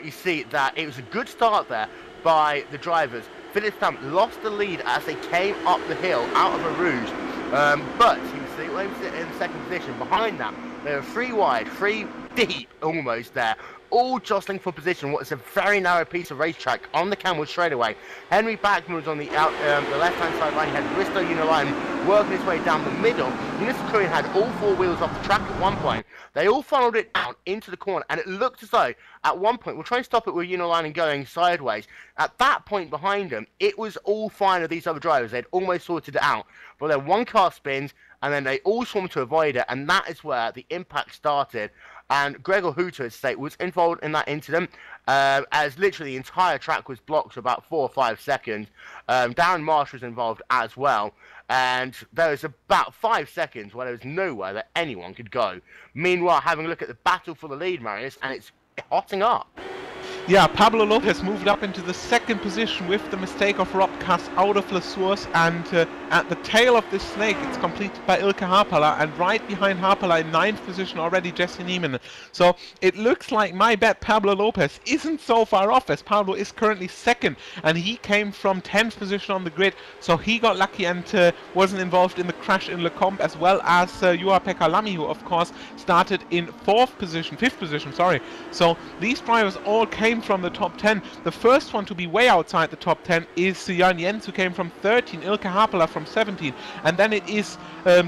you see that it was a good start there by the drivers. Philip Stam lost the lead as they came up the hill out of a Rouge, but he was still in the 2nd position. Behind that, they were 3 wide, 3 deep almost there, all jostling for position. What is a very narrow piece of racetrack on the Camel straightaway. Henry Beckman was on the left-hand side line. He had Risto Uniline working his way down the middle. Jonas de Kruijn had all 4 wheels off the track at one point. They all funneled it out into the corner, and it looked as though at one point, we'll try and stop it with Uniline going sideways. At that point behind them, it was all fine with these other drivers. They'd almost sorted it out. But then one car spins, and then they all swarmed to avoid it, and that is where the impact started. And Gregor Hooter, as I say, was involved in that incident, as literally the entire track was blocked for about 4 or 5 seconds. Darren Marsh was involved as well, and there was about 5 seconds where there was nowhere that anyone could go. Meanwhile, having a look at the battle for the lead, Marius, and it's hotting up. Yeah, Pablo Lopez moved up into the 2nd position with the mistake of Rob Kuss out of La Source, and at the tail of this snake it's completed by Ilkka Haapala, and right behind Haapala in 9th position already Jesse Niemann. So it looks like my bet Pablo Lopez isn't so far off, as Pablo is currently 2nd, and he came from 10th position on the grid, so he got lucky and wasn't involved in the crash in Lecombe, as well as Juha-Pekka Lamy, who of course started in 5th position, sorry. So these drivers all came from the top 10. The first one to be way outside the top 10 is Jan Jens, who came from 13, Ilkka Haapala from 17, and then it is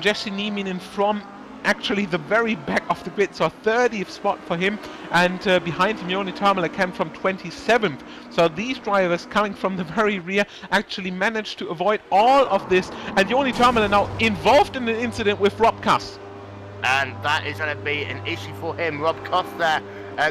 Jesse Niemann from actually the very back of the grid, so a 30th spot for him, and behind him Joni Tammela came from 27th. So these drivers coming from the very rear actually managed to avoid all of this, and Joni Tammela now involved in an incident with Rob Kuss. And that is going to be an issue for him. Rob Kuss there.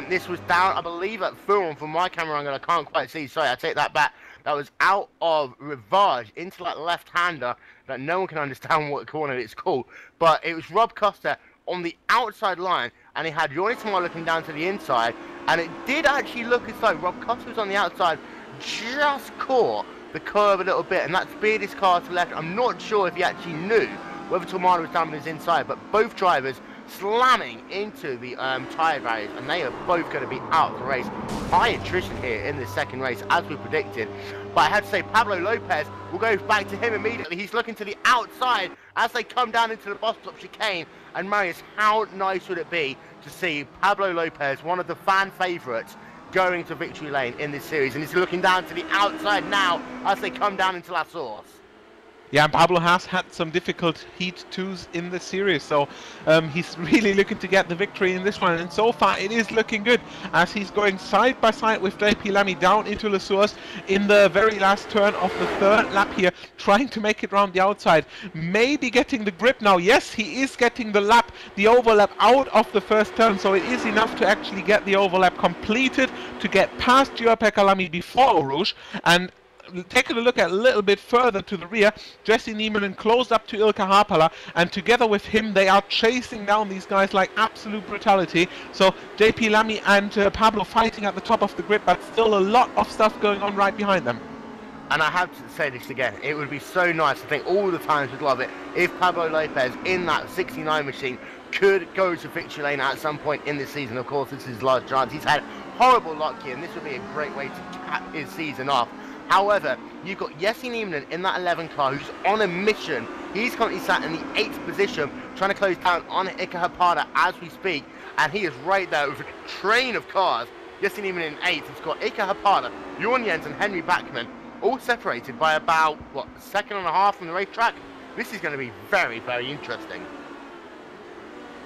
This was down, I believe, at Fulham from my camera angle. I can't quite see. Sorry, I take that back. That was out of Rivage into that left-hander that no one can understand what corner it's called. But it was Rob Kuss there on the outside line, and he had Jorni Tamar looking down to the inside. And it did actually look as though Rob Kuss was on the outside, just caught the curve a little bit, and that speared his car to the left. I'm not sure if he actually knew whether Tamar was down on his inside, but both drivers slamming into the tyre barriers, and they are both going to be out of the race. High attrition here in the 2nd race, as we predicted. But I have to say, Pablo Lopez, will go back to him immediately. He's looking to the outside as they come down into the bus stop chicane. And Marius, how nice would it be to see Pablo Lopez, one of the fan favourites, going to victory lane in this series? And he's looking down to the outside now as they come down into La Source. Yeah, Pablo has had some difficult Heat 2s in the series, so he's really looking to get the victory in this one, and so far it is looking good, as he's going side by side with JP Lamy down into La Source in the very last turn of the 3rd lap here, trying to make it round the outside, maybe getting the grip now. Yes, he is getting the overlap out of the 1st turn, so it is enough to actually get the overlap completed to get past Juha-Pekka Lamy before Rouge, and taking a look at a little bit further to the rear, Jesse Nieminen closed up to Ilkka Haapala, and together with him they are chasing down these guys like absolute brutality. So JP Lamy and Pablo fighting at the top of the grid, but still a lot of stuff going on right behind them. And I have to say this again, it would be so nice, I think all the times would love it, if Pablo Lopez in that 69 machine could go to victory lane at some point in this season. Of course, this is his last chance. He's had horrible luck here, and this would be a great way to cap his season off. However, you've got Jesse Nieminen in that 11 car who's on a mission. He's currently sat in the 8th position, trying to close down on Ilkka Haapala as we speak, and he is right there with a train of cars. Jesse Nieminen in 8th. He's got Ilkka Haapala, Jorn Jens and Henry Backman, all separated by about, what, a second and a half from the racetrack? This is going to be very, very interesting.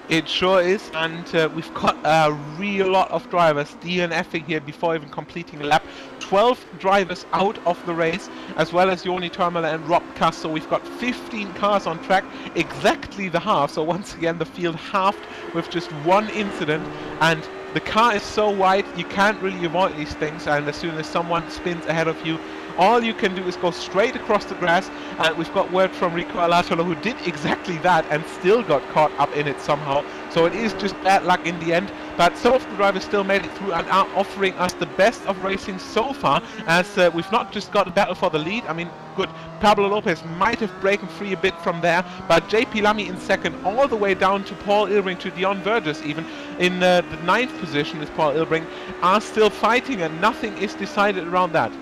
It sure is, and we've got a real lot of drivers DNFing here before even completing a lap. 12 drivers out of the race, as well as Joni Törmela and Rob Kass, so we've got 15 cars on track, exactly the half. So once again the field halved with just one incident, and the car is so wide you can't really avoid these things, and as soon as someone spins ahead of you, all you can do is go straight across the grass. And we've got word from Rico Alatolo, who did exactly that and still got caught up in it somehow. So it is just bad luck in the end, but some of the drivers still made it through and are offering us the best of racing so far, as we've not just got a battle for the lead. I mean, good, Pablo Lopez might have broken free a bit from there, but JP Lamy in second, all the way down to Paul Ilbring, to Dion Verges even in the 9th position with Paul Ilbring, are still fighting, and nothing is decided around that.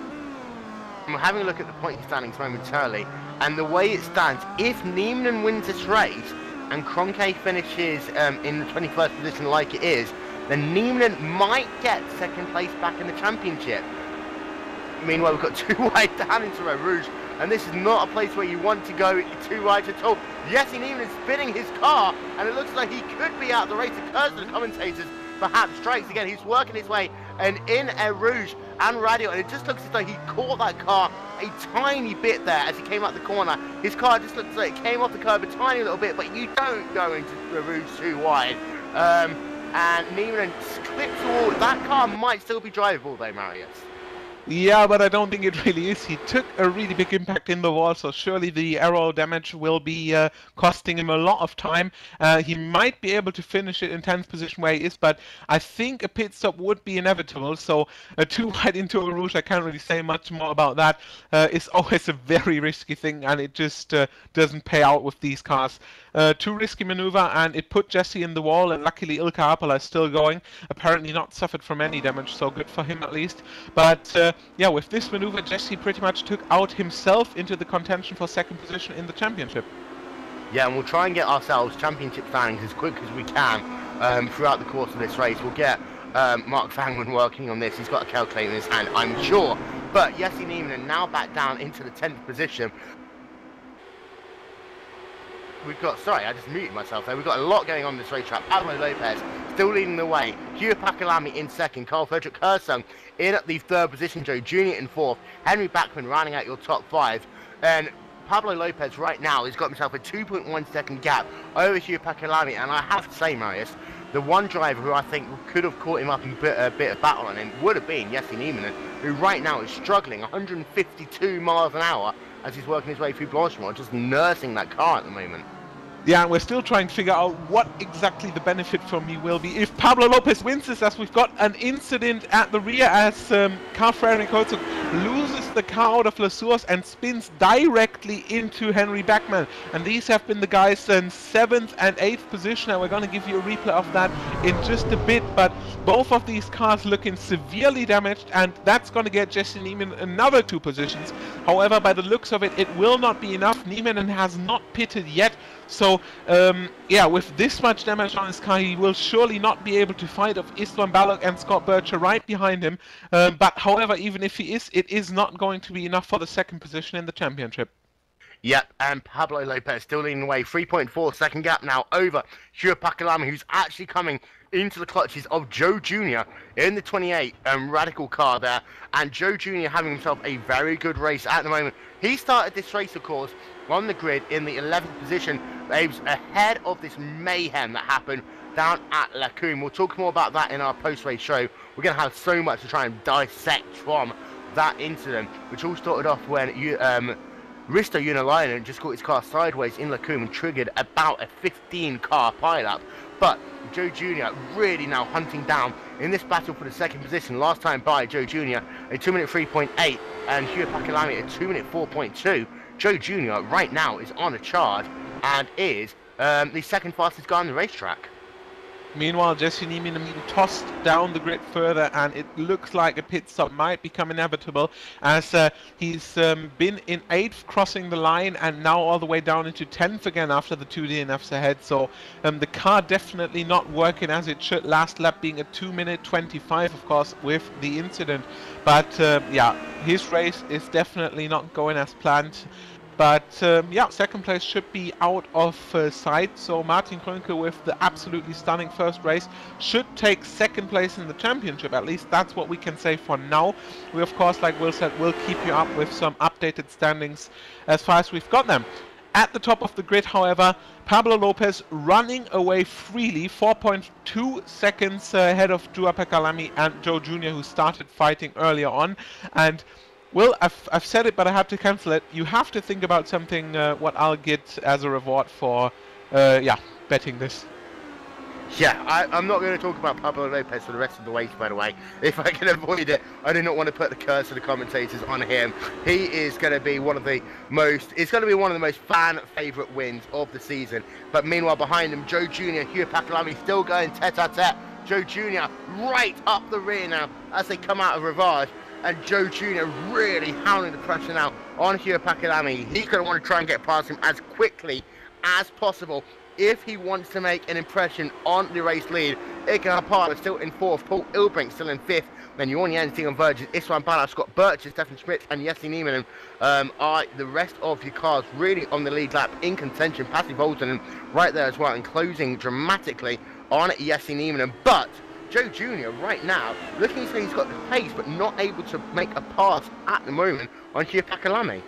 I'm having a look at the point standings momentarily, and the way it stands, if Nieminen wins this race and Kroenke finishes in the 21st position like it is, then Nieminen might get second place back in the championship. Meanwhile, we've got too wide down into Eau Rouge, and this is not a place where you want to go too wide at all. Jesse Nieminen spinning his car, and it looks like he could be out the race. It occurs to the commentators, perhaps strikes again. He's working his way, and in Eau Rouge and Radio, and it just looks as though he caught that car a tiny bit there as he came out the corner. His car just looks like it came off the curb a tiny little bit, but you don't go into the Rouge too wide. And Nieminen clips the wall. That car might still be drivable though, Marius. Yeah, but I don't think it really is. He took a really big impact in the wall, so surely the aero damage will be costing him a lot of time. He might be able to finish it in 10th position where he is, but I think a pit stop would be inevitable. So too wide into Eau Rouge, I can't really say much more about that. It's always a very risky thing, and it just doesn't pay out with these cars. Too risky maneuver, and it put Jesse in the wall, and luckily Ilkka Haapala is still going. Apparently not suffered from any damage, so good for him at least. But yeah, with this maneuver, Jesse pretty much took out himself into the contention for second position in the championship. Yeah, and we'll try and get ourselves championship standings as quick as we can throughout the course of this race. We'll get Mark Fangman working on this. He's got a calculator in his hand, I'm sure. But Jesse Nieminen now back down into the 10th position. We've got, sorry, I just muted myself there. We've got a lot going on in this racetrack. Pablo Lopez still leading the way. Hugh Pakalami in second. Carl Frederick Hersung in at the 3rd position. Joe Jr. in 4th. Henry Backman rounding out your top 5. And Pablo Lopez right now has got himself a 2.1 second gap over Hugh Pakalami. And I have to say, Marius, the one driver who I think could have caught him up in a bit of battle on him would have been Jesse Nieminen, who right now is struggling 152 miles an hour as he's working his way through Blanchimont, just nursing that car at the moment. Yeah, and we're still trying to figure out what exactly the benefit for me will be if Pablo Lopez wins this, as we've got an incident at the rear as Carl Frederick Herzog loses the car out of La Source and spins directly into Henry Backman. And these have been the guys in 7th and 8th position, and we're going to give you a replay of that in just a bit. But both of these cars looking severely damaged, and that's going to get Jesse Nieminen another 2 positions. However, by the looks of it, it will not be enough. Nieminen has not pitted yet. So, yeah, with this much damage on his car, he will surely not be able to fight off Istvan Balog and Scott Bircher right behind him. But, however, even if he is, it is not going to be enough for the 2nd position in the championship. Yep, and Pablo Lopez still leading the way. 3.4 second gap now over Hugh Pakalami, who's actually coming into the clutches of Joe Jr. in the 28 Radical car there. And Joe Jr. having himself a very good race at the moment. He started this race, of course, on the grid in the 11th position. He was ahead of this mayhem that happened down at Lacombe. We'll talk more about that in our post-race show. We're going to have so much to try and dissect from that incident, which all started off when Risto Unalainen just caught his car sideways in Lacombe and triggered about a 15-car pileup. But Joe Jr. really now hunting down in this battle for the second position. Last time by Joe Jr. a 2-minute 3.8 and Hugh Pakalami a 2-minute 4.2. Joe Jr. right now is on a charge and is the second fastest guy on the racetrack. Meanwhile, Jesse Nieminen tossed down the grid further, and it looks like a pit stop might become inevitable, as he's been in 8th crossing the line and now all the way down into 10th again after the 2 DNFs ahead. So the car definitely not working as it should. Last lap being a 2-minute 25, of course, with the incident. But yeah, his race is definitely not going as planned. But yeah, second place should be out of sight. So Martin Krönke with the absolutely stunning first race should take second place in the championship. At least that's what we can say for now. We, of course, like Will said, will keep you up with some updated standings as far as we've got them. At the top of the grid, however, Pablo Lopez running away freely, 4.2 seconds ahead of Jua Pekalami and Joe Jr., who started fighting earlier on. And well, I've said it, but I have to cancel it. You have to think about something, what I'll get as a reward for, yeah, betting this. Yeah, I'm not going to talk about Pablo Lopez for the rest of the race, by the way. If I can avoid it, I do not want to put the curse of the commentators on him. He is going to be one of the most, it's going to be one of the most fan favourite wins of the season. But meanwhile, behind him, Joe Jr., Hugh Pakalami still going tete-a-tete. Joe Jr. right up the rear now as they come out of Rivage. And Joe Jr. really hounding the pressure now on Hugh Pakalami. He's going to want to try and get past him as quickly as possible if he wants to make an impression on the race lead. Ika Hapala still in 4th, Paul Ilbrink still in 5th, then Jorn Jensen on Virgin, Istvan Bala, Scott Birches, Stefan Schmitz and Jesse Nieminen are the rest of your cars really on the lead lap in contention. Pasi Bolton right there as well and closing dramatically on Jesse Nieminen. But Joe Jr. right now looking as though he's got the pace but not able to make a pass at the moment on Hugh Pakalami.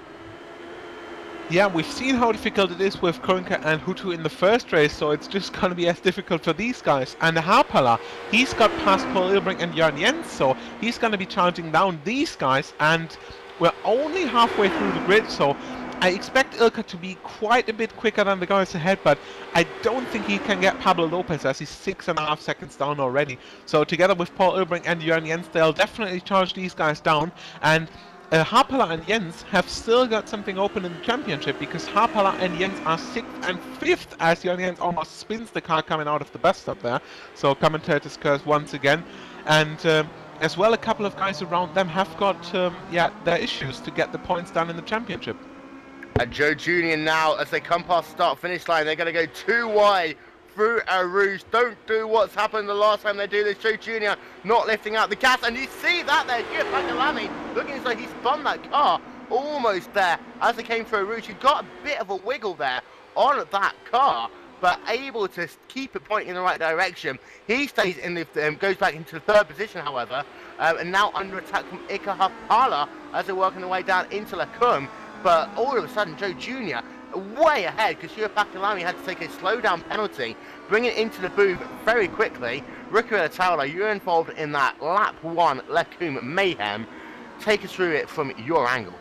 Yeah, we've seen how difficult it is with Krönke and Hutu in the first race, so it's just going to be as difficult for these guys. And Harpala, he's got past Paul Ilbrink and Jörn Jens, so he's going to be charging down these guys, and we're only halfway through the grid, so I expect Ilka to be quite a bit quicker than the guys ahead, but I don't think he can get Pablo Lopez as he's 6.5 seconds down already. So together with Paul Ilbrink and Jörn Jens, they'll definitely charge these guys down. And Harpala and Jens have still got something open in the championship, because Harpala and Jens are 6th and 5th as Jörn Jens almost spins the car coming out of the bus stop there. So commentators curse once again. And as well, a couple of guys around them have got yeah, their issues to get the points done in the championship. And Joe Jr. now, as they come past the start-finish line, they're going to go too wide through a rouge. Don't do what's happened the last time they do this. Joe Jr. not lifting out the gas. And you see that there, Hugh Pakalami looking as though he spun that car almost there as they came through a rouge. He got a bit of a wiggle there on that car, but able to keep it pointing in the right direction. He stays in the, goes back into the 3rd position, however, and now under attack from Ika Hapala as they're working their way down into Lacombe. But all of a sudden, Joe Jr. way ahead, because Hugh Pakalami had to take a slowdown penalty, bring it into the booth very quickly. Ricky Taula, you're involved in that lap 1 Lacombe mayhem. Take us through it from your angle.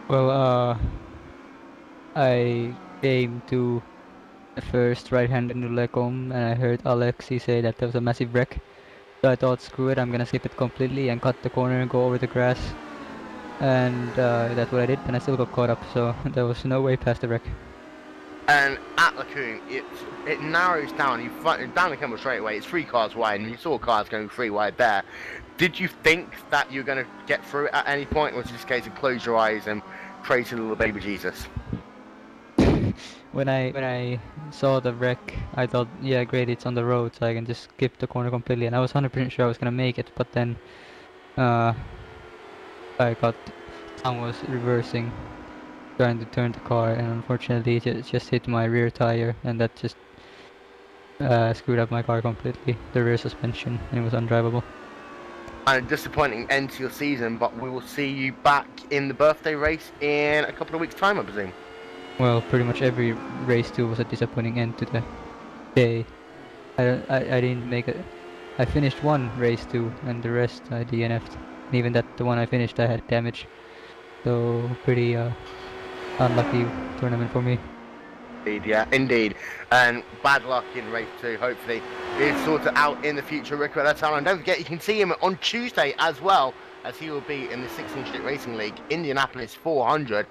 Well, I came to the first right-hand into Lacombe, and I heard Alexi say that there was a massive wreck. So I thought, screw it, I'm gonna skip it completely and cut the corner and go over the grass. And that's what I did, and I still got caught up, so there was no way past the wreck. And at Lacombe, it narrows down. You down the Campbell straight away. It's 3 cars wide, and you saw cars going 3 wide there. Did you think that you were going to get through it at any point, or was it just a case of close your eyes and pray to the little baby Jesus? When I saw the wreck, I thought, yeah, great, it's on the road, so I can just skip the corner completely. And I was 100% sure I was gonna make it, but then Tom was reversing, trying to turn the car, and unfortunately it just hit my rear tire, and that just screwed up my car completely, the rear suspension, and it was undrivable. And a disappointing end to your season, but we will see you back in the birthday race in a couple of weeks' time, I presume. Well, pretty much every race too was a disappointing end to the day. I didn't make it. I finished 1 race too, and the rest I DNF'd. And even that, the one I finished, I had damage. So pretty unlucky tournament for me. Indeed, yeah, indeed. And bad luck in race 2. Hopefully it's sorted out in the future. Rico Latano. And don't forget, you can see him on Tuesday as well, as he will be in the 16 Street Racing League, Indianapolis 400.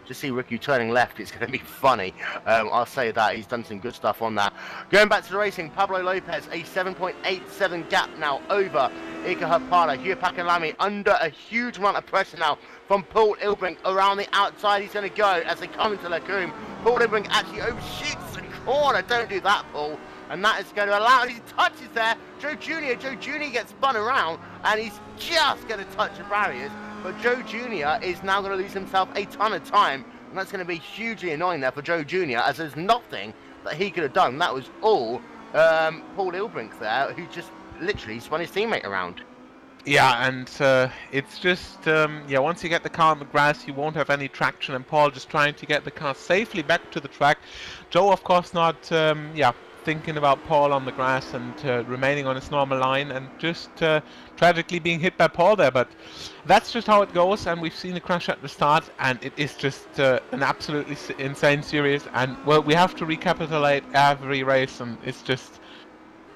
Just see Ricky turning left, it's going to be funny. I'll say that. He's done some good stuff on that. Going back to the racing, Pablo Lopez, a 7.87 gap now over Ika Hapara. Hugh Pakalami under a huge amount of pressure now from Paul Ilbrink around the outside. He's going to go as they come into Lacoum. Paul Ilbrink actually overshoots the corner. Don't do that, Paul. And that is going to allow, he touches there. Joe Jr. gets spun around and he's just going to touch the barriers. But Joe Jr. is now going to lose himself a ton of time, and that's going to be hugely annoying there for Joe Jr., as there's nothing that he could have done. That was all Paul Ilbrink there, who just literally spun his teammate around. Yeah, and it's just, yeah, once you get the car on the grass, you won't have any traction, and Paul just trying to get the car safely back to the track. Joe, of course, not, yeah, thinking about Paul on the grass and remaining on his normal line, and just tragically being hit by Paul there. But that's just how it goes, and we've seen the crash at the start, and it is just an absolutely insane series. And well, we have to recapitulate every race, and it's just,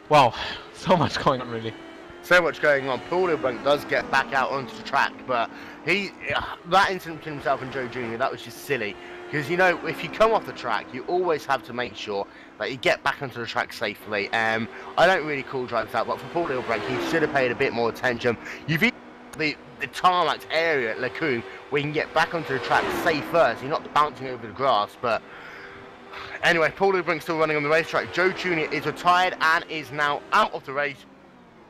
wow, so much going on, really. So much going on. Paul Ilbrink does get back out onto the track, but that incident between himself and Joe Jr., that was just silly. Because, you know, if you come off the track, you always have to make sure that you get back onto the track safely. I don't really call drivers out, but for Paul Ilbrink, he should have paid a bit more attention. You've even the tarmac area at Lacoum where you can get back onto the track safe first. You're not bouncing over the grass, but anyway, Paul Ilbrink's still running on the racetrack. Joe Jr. is retired and is now out of the race,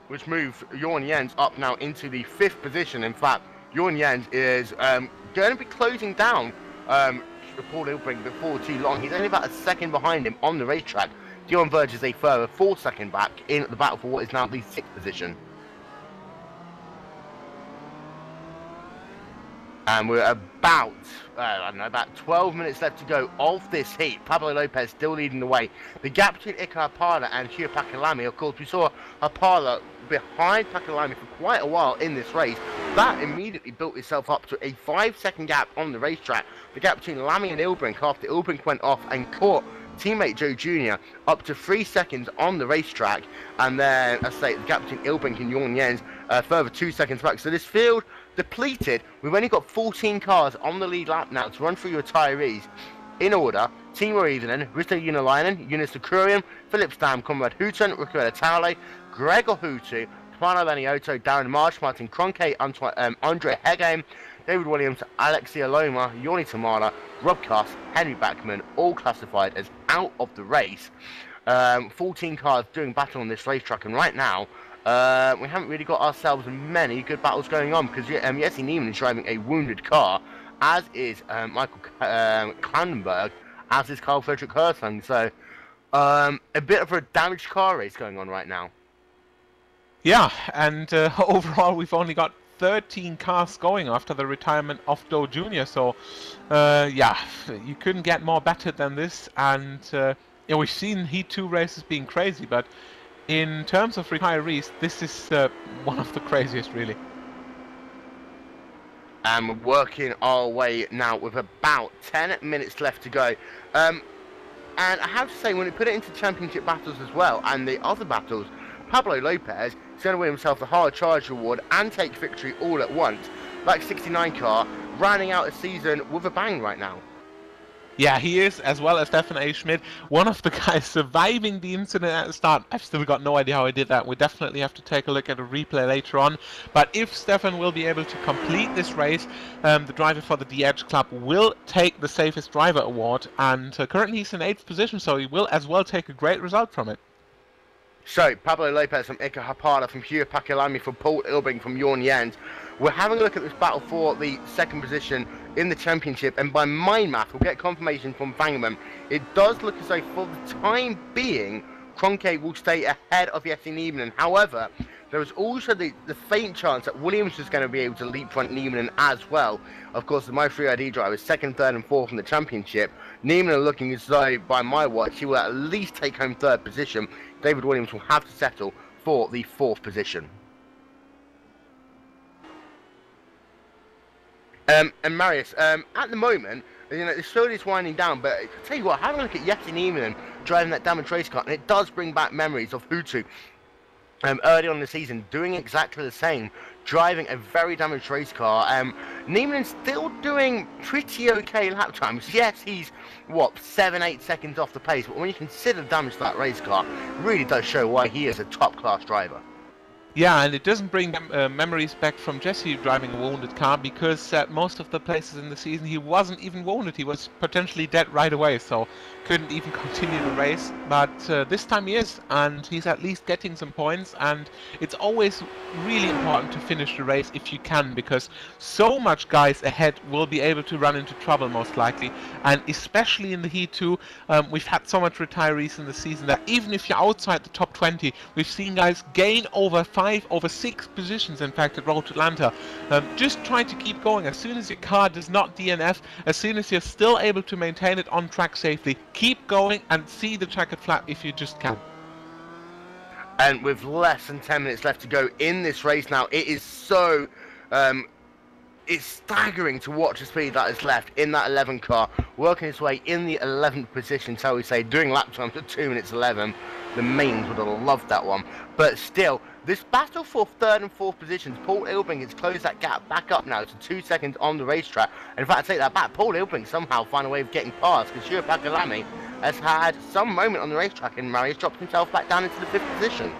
which moves Jorn Jens up now into the 5th position. In fact, Jorn Jens is going to be closing down Paul Ilbrink before too long. He's only about a second behind him on the racetrack. Dion Verge is a further 4 second back in the battle for what is now the 6th position. And we're about, I don't know, about 12 minutes left to go of this heat. Pablo Lopez still leading the way. The gap between Ika Hapala and Hugh Pakalami, of course, we saw Hapala behind Pakalami for quite a while in this race. That immediately built itself up to a 5 second gap on the racetrack. The gap between Lamy and Ilbrink after Ilbrink went off and caught teammate Joe Jr. up to 3 seconds on the racetrack. And then, as I say, the gap between Ilbrink and Jorn Jens further 2 seconds back. So this field depleted. We've only got 14 cars on the lead lap now to run through your retirees. In order, Timo Ivinen, Risto Junalainen, Jonas Sakurian, Philip Stam, Conrad Houghton, Ricardo Taule, Gregor Hutu, Pano Laniotto, Darren Marsh, Martin Kroenke, Andre Hegheim, David Williams, Alexia Loma, Yoni Tamara, Rob Cuss, Henry Backman, all classified as out of the race. 14 cars doing battle on this racetrack, and right now, we haven't really got ourselves many good battles going on, because Jesse Neiman is driving a wounded car, as is Michael Klandenberg, as is Carl Frederick Hersling. So a bit of a damaged car race going on right now. Yeah, and overall we've only got 13 cars going after the retirement of Joe Jr. So yeah, you couldn't get more battered than this. And yeah, we've seen Heat 2 races being crazy, but in terms of retirees, this is one of the craziest, really. And we're working our way now with about 10 minutes left to go. And I have to say, when we put it into championship battles as well, and the other battles, Pablo Lopez is going to win himself the hard charge award and take victory all at once. Like 69 car, rounding out a season with a bang right now. Yeah, he is, as well as Stefan A. Schmidt, one of the guys surviving the incident at the start. I've still got no idea how he did that. We definitely have to take a look at a replay later on. But if Stefan will be able to complete this race, the driver for the DH Club will take the Safest Driver Award. And currently he's in 8th position, so he will as well take a great result from it. So, Pablo Lopez from Ika Hapala, from Hugh Pakalami, from Paul Ilbrink, from Jorn Jens. We're having a look at this battle for the 2nd position in the championship, and by my math, we'll get confirmation from Vangerman. It does look as though for the time being, Kroenke will stay ahead of Jesse Neiman. However, there was also the faint chance that Williams was going to be able to leapfront Neiman as well. Of course, the My3ID drivers, 2nd, 3rd and 4th in the championship. Neiman are looking as though, by my watch, he will at least take home 3rd position. David Williams will have to settle for the 4th position. And Marius, at the moment, you know, the slowly is winding down, but I tell you what, having a look at Yeti Niemann driving that damaged race car, and it does bring back memories of Hutu early on in the season, doing exactly the same, driving a very damaged race car. Neiman's still doing pretty okay lap times. Yes, he's, what, 7-8 seconds off the pace, but when you consider the damage to that race car, it really does show why he is a top-class driver. Yeah, and it doesn't bring memories back from Jesse driving a wounded car, because at most of the places in the season he wasn't even wounded. He was potentially dead right away, so couldn't even continue the race. But this time he is, and he's at least getting some points, and it's always really important to finish the race if you can, because so much guys ahead will be able to run into trouble most likely, and especially in the Heat 2, we've had so much retirees in the season that even if you're outside the top 20, we've seen guys gain over 6 positions, in fact, at Road to Atlanta. Just try to keep going. As soon as your car does not DNF, as soon as you're still able to maintain it on track safely, keep going and see the checkered flag if you just can. And with less than 10 minutes left to go in this race now, it is so it's staggering to watch the speed that is left in that 11 car, working its way in the 11th position, shall we say, doing lap times at 2 minutes 11. The mains would have loved that one. But still, this battle for 3rd and 4th positions, Paul Ilbing has closed that gap back up now to 2 seconds on the racetrack. And in fact, I take that back, Paul Ilbing somehow found a way of getting past, because Shua Pakalami has had some moment on the racetrack and Marius dropped himself back down into the 5th position.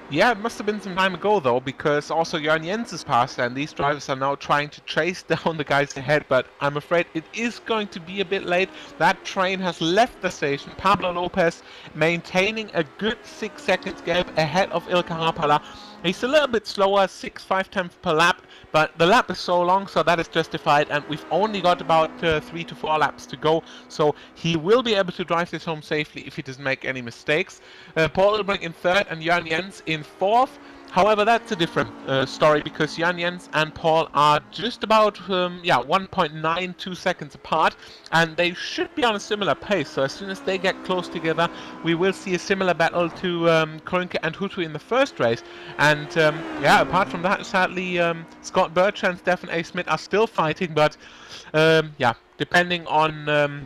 Yeah, it must have been some time ago though, because also Jörn Jens has passed and these drivers are now trying to chase down the guys ahead, but I'm afraid it is going to be a bit late. That train has left the station. Pablo Lopez maintaining a good 6 seconds gap ahead of Ilkka Haapala. He's a little bit slower, 6.5 per lap, but the lap is so long, so that is justified, and we've only got about 3 to 4 laps to go, so he will be able to drive this home safely if he doesn't make any mistakes. Paul Ilbring in 3rd and Jörn Jens in 4th. However, that's a different story, because Jörn Jens and Paul are just about 1.92 seconds apart, and they should be on a similar pace. So as soon as they get close together, we will see a similar battle to Kroenke and Hutu in the first race. And apart from that, sadly, Scott Birch and Stefan A. Smith are still fighting, but depending on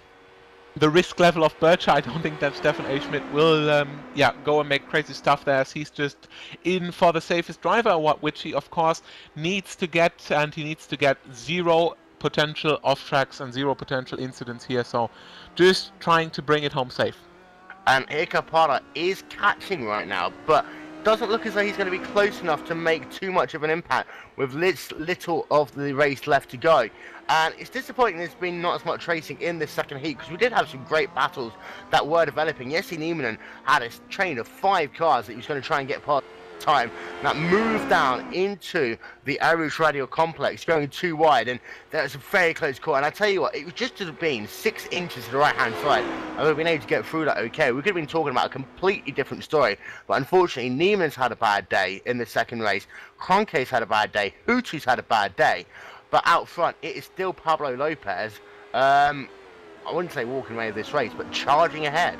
the risk level of Birch, I don't think that Stefan A. Schmidt will go and make crazy stuff there, as he's just in for the safest driver award, which he of course needs to get, and he needs to get 0 potential off tracks and 0 potential incidents here, so just trying to bring it home safe. And Ilkka Haapala is catching right now, but doesn't look as though he's going to be close enough to make too much of an impact with little of the race left to go. And it's disappointing there's been not as much racing in this second heat, because we did have some great battles that were developing. Jesse Niemann had a train of 5 cars that he was going to try and get past time that moved down into the Arush Radio complex, going too wide, and that was a very close call. And I tell you what, it was just to have been 6 inches to the right hand side, and we've been able to get through that okay. We could have been talking about a completely different story, but unfortunately Niemann's had a bad day in the second race, Kroenke's had a bad day, Hutu's had a bad day, but out front it is still Pablo Lopez, I wouldn't say walking away with this race, but charging ahead.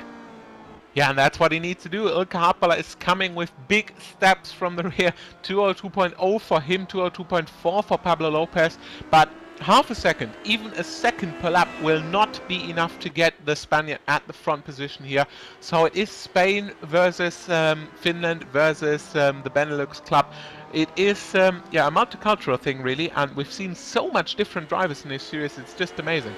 Yeah, and that's what he needs to do. Ilkka Haapala is coming with big steps from the rear. 202.0 for him, 202.4 for Pablo Lopez. But half a second, even a second per lap, will not be enough to get the Spaniard at the front position here. So it is Spain versus Finland versus the Benelux club. It is a multicultural thing really, and we've seen so much different drivers in this series. It's just amazing.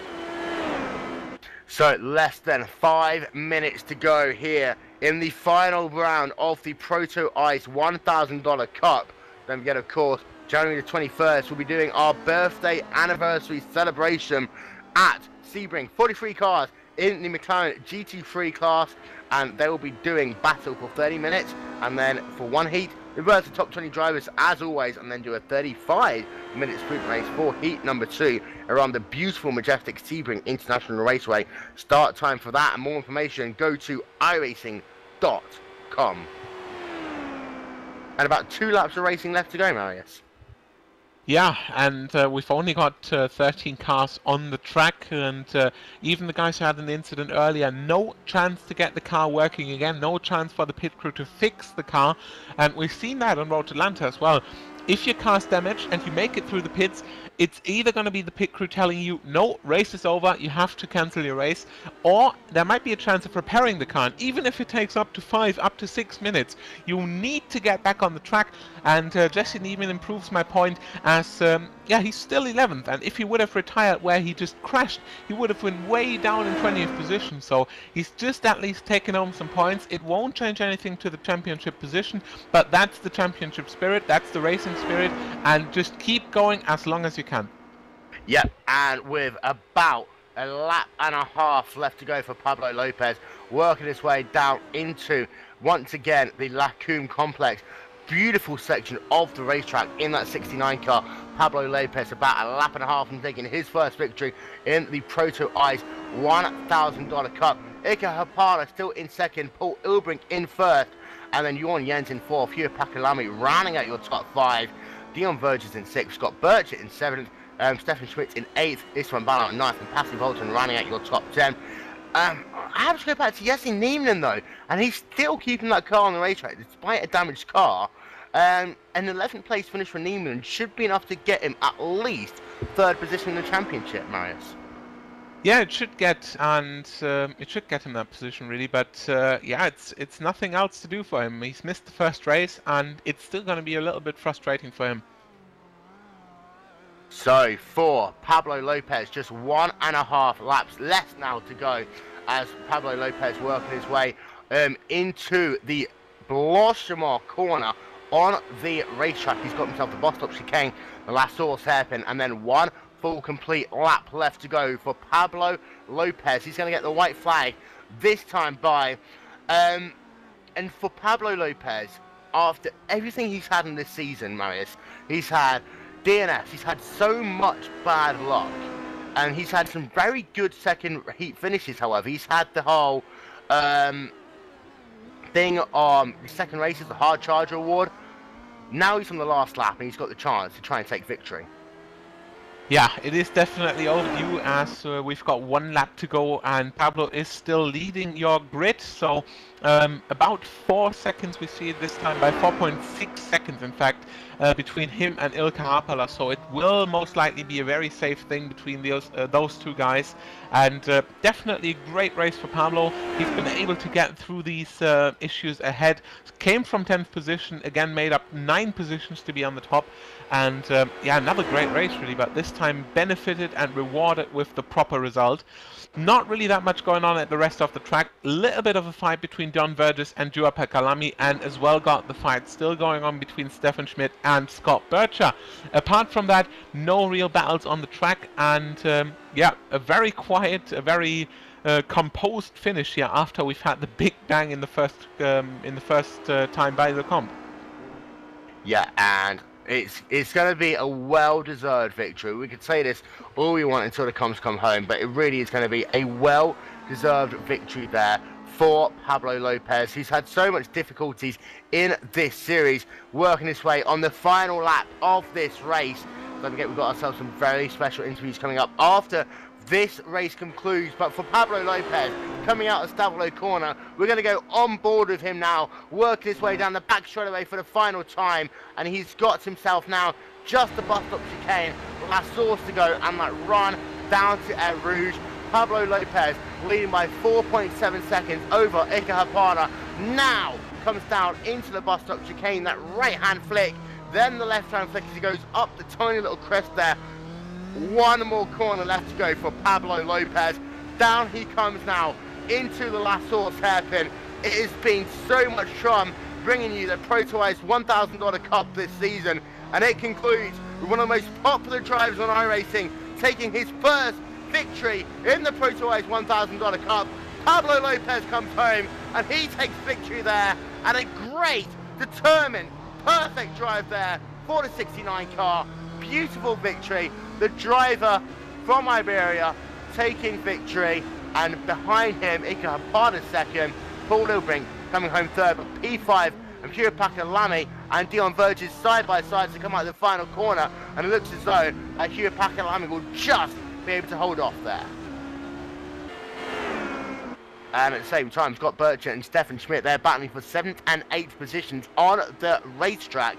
So less than 5 minutes to go here in the final round of the ProtoICE $1,000 Cup. Don't forget, of course, January the 21st, we'll be doing our birthday anniversary celebration at Sebring. 43 cars in the McLaren GT3 class, and they will be doing battle for 30 minutes, and then for one heat, reverse the top 20 drivers as always, and then do a 35-minute sprint race for heat number 2 around the beautiful, majestic Sebring International Raceway. Start time for that and more information, go to iRacing.com. And about 2 laps of racing left to go, Marius. Yeah, and we've only got 13 cars on the track, and even the guys who had an incident earlier, no chance to get the car working again, no chance for the pit crew to fix the car, and we've seen that on Road to Atlanta as well. if your car's damaged and you make it through the pits, it's either going to be the pit crew telling you, no, race is over, you have to cancel your race, or there might be a chance of repairing the car. And even if it takes up to 5, up to 6 minutes, you need to get back on the track. And Jesse Neiman improves my point as, yeah, he's still 11th. And if he would have retired where he just crashed, he would have been way down in 20th position. So he's just at least taken home some points. It won't change anything to the championship position, but that's the championship spirit, that's the racing spirit, and just keep going as long as you can. Yep, and with about a lap and a half left to go for Pablo Lopez, working his way down into, once again, the Lacombe complex. Beautiful section of the racetrack in that 69 car. Pablo Lopez about a lap and a half and taking his first victory in the ProtoICE $1,000 Cup. Iker Hapana still in second, Paul Ilbrink in first, and then Jorn Jens in fourth, Hugh Pakalami rounding out your top 5. Dion Verges in 6th, Scott Burchett in 7th, Stefan Schmitz in 8th, Istvan Ballon in 9th, and Pasi Volton rounding out your top 10. I have to go back to Jesse Neiman though, and he's still keeping that car on the racetrack despite a damaged car. An 11th place finish for Neiman should be enough to get him at least 3rd position in the championship, Marius. Yeah, it should get, and it should get him that position really, but yeah, it's nothing else to do for him. He's missed the first race, and it's still going to be a little bit frustrating for him. So for Pablo Lopez, just 1.5 laps less now to go as Pablo Lopez working his way into the Blanchimont corner on the racetrack. He's got himself the box stop chicane, the La Source hairpin, and then one full complete lap left to go for Pablo Lopez. He's going to get the white flag this time by. And for Pablo Lopez, after everything he's had in this season, Marius, he's had DNFs, he's had so much bad luck, and he's had some very good second heat finishes. However, he's had the whole thing on the second races, the Hard Charger Award. Now he's on the last lap and he's got the chance to try and take victory. Yeah, it is definitely overdue as we've got 1 lap to go and Pablo is still leading your grid. So about 4 seconds we see it this time, by 4.6 seconds in fact, between him and Ilkka Haapala. So it will most likely be a very safe thing between those two guys. And definitely a great race for Pablo. He's been able to get through these issues ahead. Came from 10th position, again made up 9 positions to be on the top. And yeah, another great race really, but this time benefited and rewarded with the proper result. Not really that much going on at the rest of the track. Little bit of a fight between Dion Verges and Juha Pekalami, and as well got the fight still going on between Stefan Schmidt and Scott Burcher. Apart from that, no real battles on the track, and yeah, a very quiet, a very composed finish here after we've had the big bang in the first time by the comp. Yeah, and it's going to be a well-deserved victory. We could say this all we want until the comps come home, but it really is going to be a well-deserved victory there for Pablo Lopez. He's had so much difficulties in this series, working his way on the final lap of this race. Don't forget, we've got ourselves some very special interviews coming up after this race concludes. But for Pablo Lopez, coming out of Stavolo corner, we're going to go on board with him now, work his way down the back straightaway for the final time, and he's got himself now just the bus stop chicane, La Source to go, and that run down to Eau Rouge. Pablo Lopez leading by 4.7 seconds over Iker Hapana. Now comes down into the bus stop chicane, that right hand flick, then the left hand flick as he goes up the tiny little crest there. One more corner left to go for Pablo Lopez. Down he comes now into the La Source hairpin. It has been so much fun bringing you the ProtoICE $1,000 Cup this season, and it concludes with one of the most popular drivers on iRacing taking his first victory in the ProtoICE $1,000 Cup. Pablo Lopez comes home and he takes victory there, and a great, determined, perfect drive there for the 69 car. Beautiful victory. The driver from Iberia taking victory, and behind him Iker Hapana second, Paul Ilbrink coming home third, but P5 and Hugh Pakalami and Dion Verges side by side to come out of the final corner, and it looks as though Hugh Pakalami will just be able to hold off there. And at the same time, Scott Burchett and Stefan Schmidt, they're battling for 7th and 8th positions on the racetrack.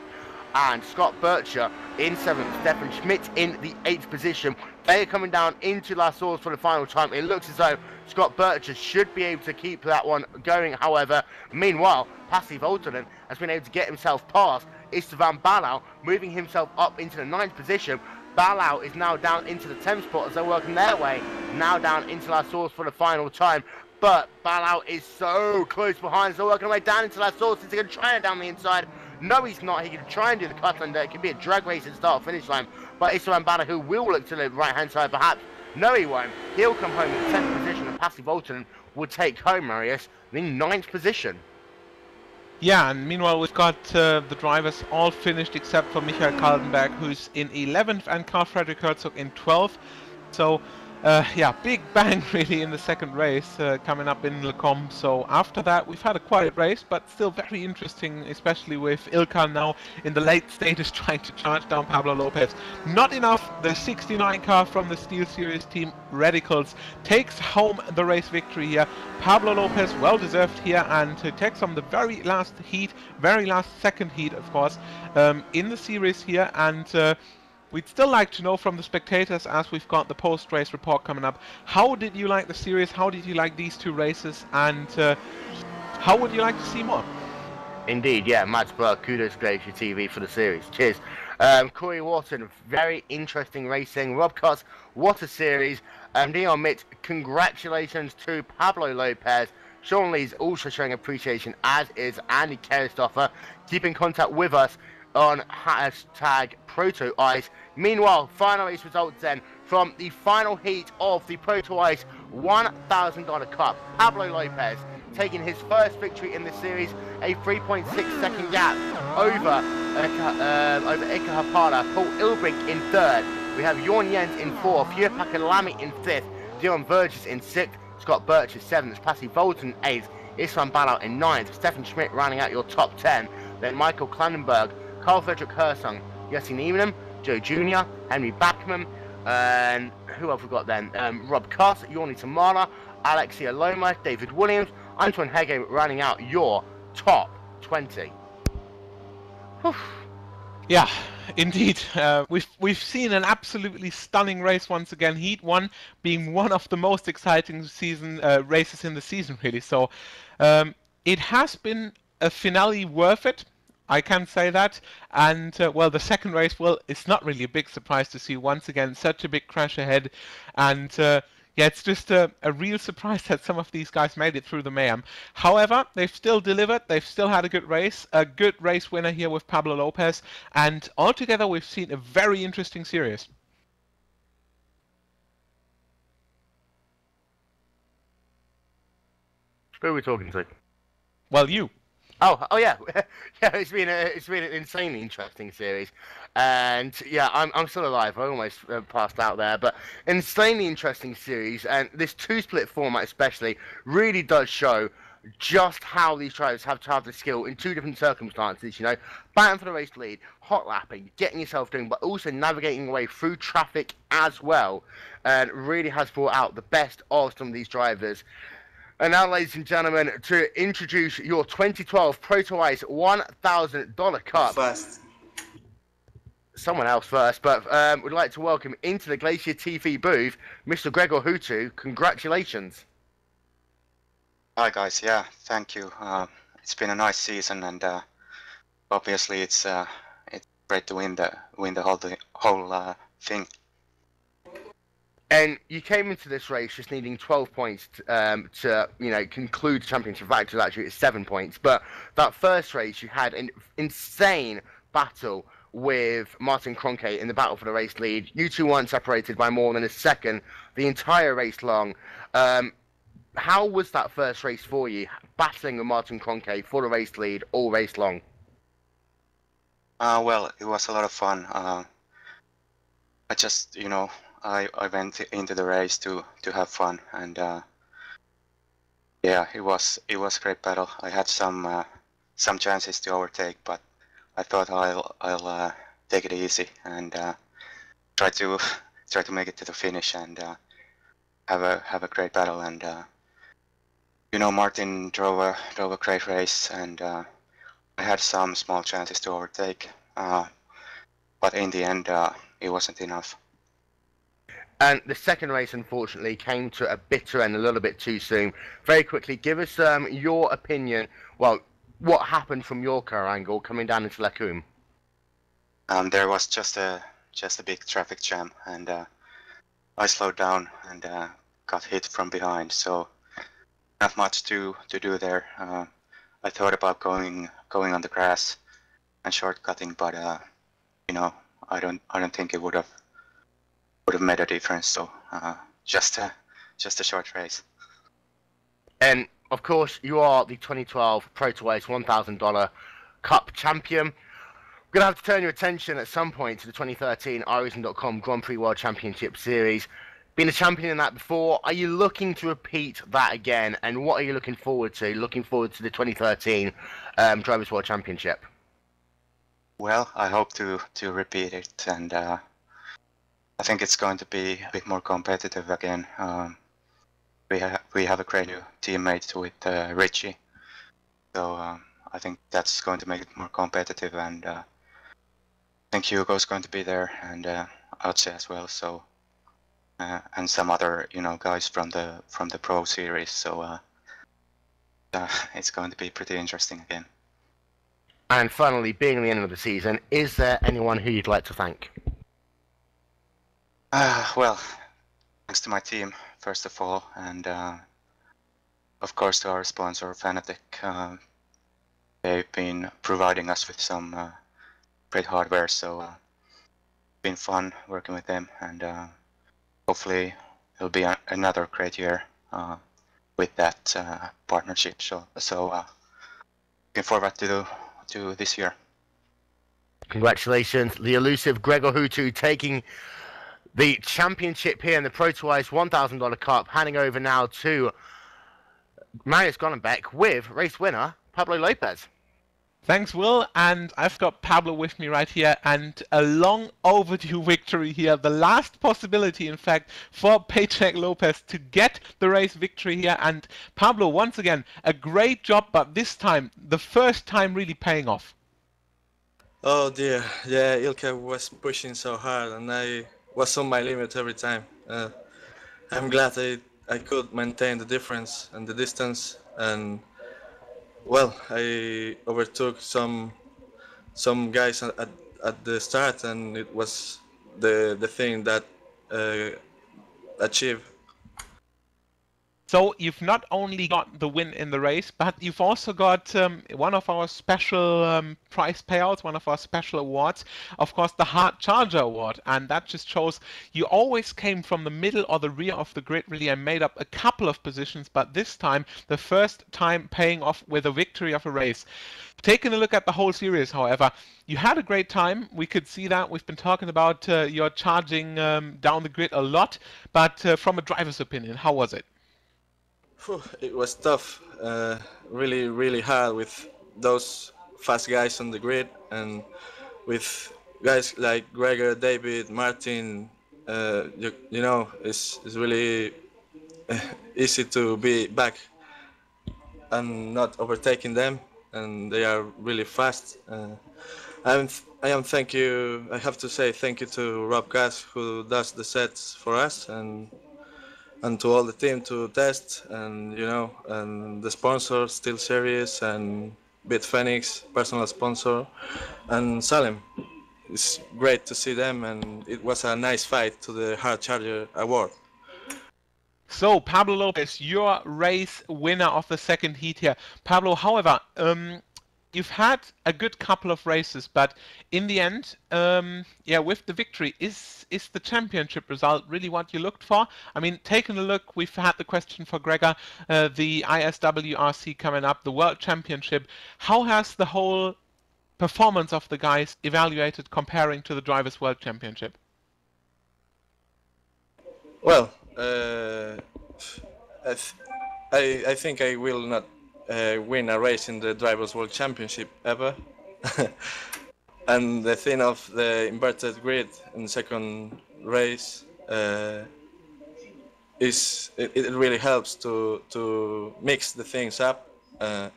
and Scott Bircher in 7th, Stefan Schmidt in the 8th position. They are coming down into La Source for the final time. It looks as though Scott Bircher should be able to keep that one going. However, meanwhile, Pasi Voltonen has been able to get himself past Istvan Balau, moving himself up into the 9th position. Balau is now down into the 10th spot as they're working their way now down into La Source for the final time. But Balau is so close behind, so working their way down into La Source. Is he going to try it down the inside? No, he's not. He can try and do the cut-under. It could be a drag race at start-finish line. But Istvan Balau, who will look to the right-hand side perhaps, no, he won't. He'll come home in the 10th position, and Pasi Voltonen will take home, Marius, the 9th position. Yeah, and meanwhile we've got the drivers all finished except for Michael Kaltenberg, who's in 11th, and Carl Fredrik Herzog in 12th. So yeah, big bang really in the second race coming up in Lecombe. So after that we've had a quiet race, but still very interesting, especially with Ilkan now in the late stages trying to charge down Pablo Lopez. Not enough. The 69 car from the Steel Series team, Radicals, takes home the race victory here. Pablo Lopez, well deserved here, and takes on the very last heat, very last second heat of course, in the series here. And we'd still like to know from the spectators, as we've got the post-race report coming up, how did you like the series, how did you like these two races, and how would you like to see more? Indeed, yeah, Matt Burke, kudos GlacierTV for the series. Cheers. Corey Wharton, very interesting racing. Rob Cutts, what a series. Leon Mitt, congratulations to Pablo Lopez. Sean Lee's also showing appreciation, as is Andy Kerstoffer. Keep in contact with us on hashtag ProtoICE. Meanwhile, final race results then from the final heat of the ProtoICE $1,000 Cup. Pablo Lopez taking his first victory in the series, a 3.6 second gap over Ika Hapala. Paul Ilbrink in 3rd. We have Jorn Jens in 4th, Hugh Pakalami in 5th, Dion Burgess in 6th, Scott Bircher 7th, Pasi Voltonen 8th, Istvan Balau in 9th, Stefan Schmidt rounding out your top 10, then Michael Klanenberg, Carl Fredrik Herzog, Yassin Evenham, Joe Jr., Henry Backman, and who have we got then? Rob Cuss, Yorni Tamara, Alexia Loma, David Williams, Antoine Hege rounding out your top 20. Whew. Yeah, indeed. We've seen an absolutely stunning race once again. Heat 1 being one of the most exciting races in the season, really. So it has been a finale worth it. I can say that. And well, the second race, well, it's not really a big surprise to see once again such a big crash ahead. And yeah, it's just a real surprise that some of these guys made it through the mayhem. However, they've still delivered. They've still had a good race winner here with Pablo Lopez. And altogether, we've seen a very interesting series. Who are we talking to? Well, you. Oh yeah, yeah. It's been an insanely interesting series, and yeah, I'm still alive. I almost passed out there, but insanely interesting series, and this two-split format especially really does show just how these drivers have to have the skill in two different circumstances. You know, batting for the race lead, hot lapping, getting yourself doing, but also navigating away through traffic as well, and really has brought out the best of some of these drivers. And now, ladies and gentlemen, to introduce your 2012 ProtoICE $1,000 Cup. First. Someone else first, but we'd like to welcome into the GlacierTV booth, Mr. Gregor Hutu. Congratulations. Hi guys, yeah, thank you. It's been a nice season, and obviously it's great to win the whole thing. And you came into this race just needing 12 points to conclude the championship. Actually, it's 7 points. But that first race, you had an insane battle with Martin Kroenke in the battle for the race lead. You two weren't separated by more than a second the entire race long. How was that first race for you, battling with Martin Kroenke for the race lead all race long? Well, it was a lot of fun. I just, I went into the race to have fun, and yeah, it was a great battle. I had some chances to overtake, but I thought I'll take it easy and try to make it to the finish and have a great battle. And Martin drove a great race, and I had some small chances to overtake, but in the end, it wasn't enough. And the second race, unfortunately, came to a bitter end a little bit too soon. Very quickly, give us your opinion. Well, what happened from your car angle coming down into Lacombe? There was just a big traffic jam, and I slowed down and got hit from behind. So not much to do there. I thought about going on the grass and shortcutting, but you know, I don't think it would have made a difference. So just a short race. And of course, you are the 2012 ProtoICE $1,000 Cup champion. We're going to have to turn your attention at some point to the 2013 iRacing.com Grand Prix World Championship Series. Been a champion in that before. Are you looking to repeat that again? And what are you looking forward to? Looking forward to the 2013 Drivers' World Championship? Well, I hope to repeat it, and I think it's going to be a bit more competitive again. We have a great new teammate with Richie, so I think that's going to make it more competitive, and I think Hugo's going to be there, and Otse as well. So and some other guys from the Pro Series. So it's going to be pretty interesting again. And finally, being the end of the season, is there anyone who you'd like to thank? Well, thanks to my team, first of all, and of course to our sponsor, Fanatec. They've been providing us with some great hardware, so it's been fun working with them, and hopefully it'll be another great year with that partnership. So looking forward to this year. Congratulations, the elusive Gregor Hutu taking the championship here in the ProtoICE $1,000 Cup, handing over now to Marius Gonnenbeck with race winner Pablo Lopez. Thanks, Will, and I've got Pablo with me right here, and a long overdue victory here. The last possibility, in fact, for Paycheck Lopez to get the race victory here. And Pablo, once again, a great job, but this time, the first time really paying off. Oh dear, yeah, Ilka was pushing so hard, and I was on my limit every time. I'm glad I could maintain the difference and the distance, and well, I overtook some guys at the start, and it was the thing that achieved. So you've not only got the win in the race, but you've also got one of our special prize payouts, one of our special awards, of course the Hard Charger Award, and that just shows you always came from the middle or the rear of the grid really and made up a couple of positions, but this time the first time paying off with a victory of a race. Taking a look at the whole series, however, you had a great time. We could see that. We've been talking about your charging down the grid a lot, but from a driver's opinion, how was it? It was tough, really, really hard with those fast guys on the grid, and with guys like Gregor, David, Martin. You know, it's really easy to be back and not overtaking them, and they are really fast. I have to say thank you to Rob Gas, who does the sets for us, and to all the team to test, and and the sponsors, Steel Series and Bitphoenix, personal sponsor, and Salem. It's great to see them, and it was a nice fight to the Hard Charger Award. So Pablo Lopez, your race winner of the second heat here. Pablo, however, you've had a good couple of races, but in the end, yeah, with the victory, is the championship result really what you looked for? I mean, taking a look, we've had the question for Gregor, the ISWRC coming up, the World Championship. How has the whole performance of the guys evaluated comparing to the Drivers' World Championship? Well, I think I will not win a race in the Drivers' World Championship ever. And the thing of the inverted grid in the second race it really helps to mix the things up. And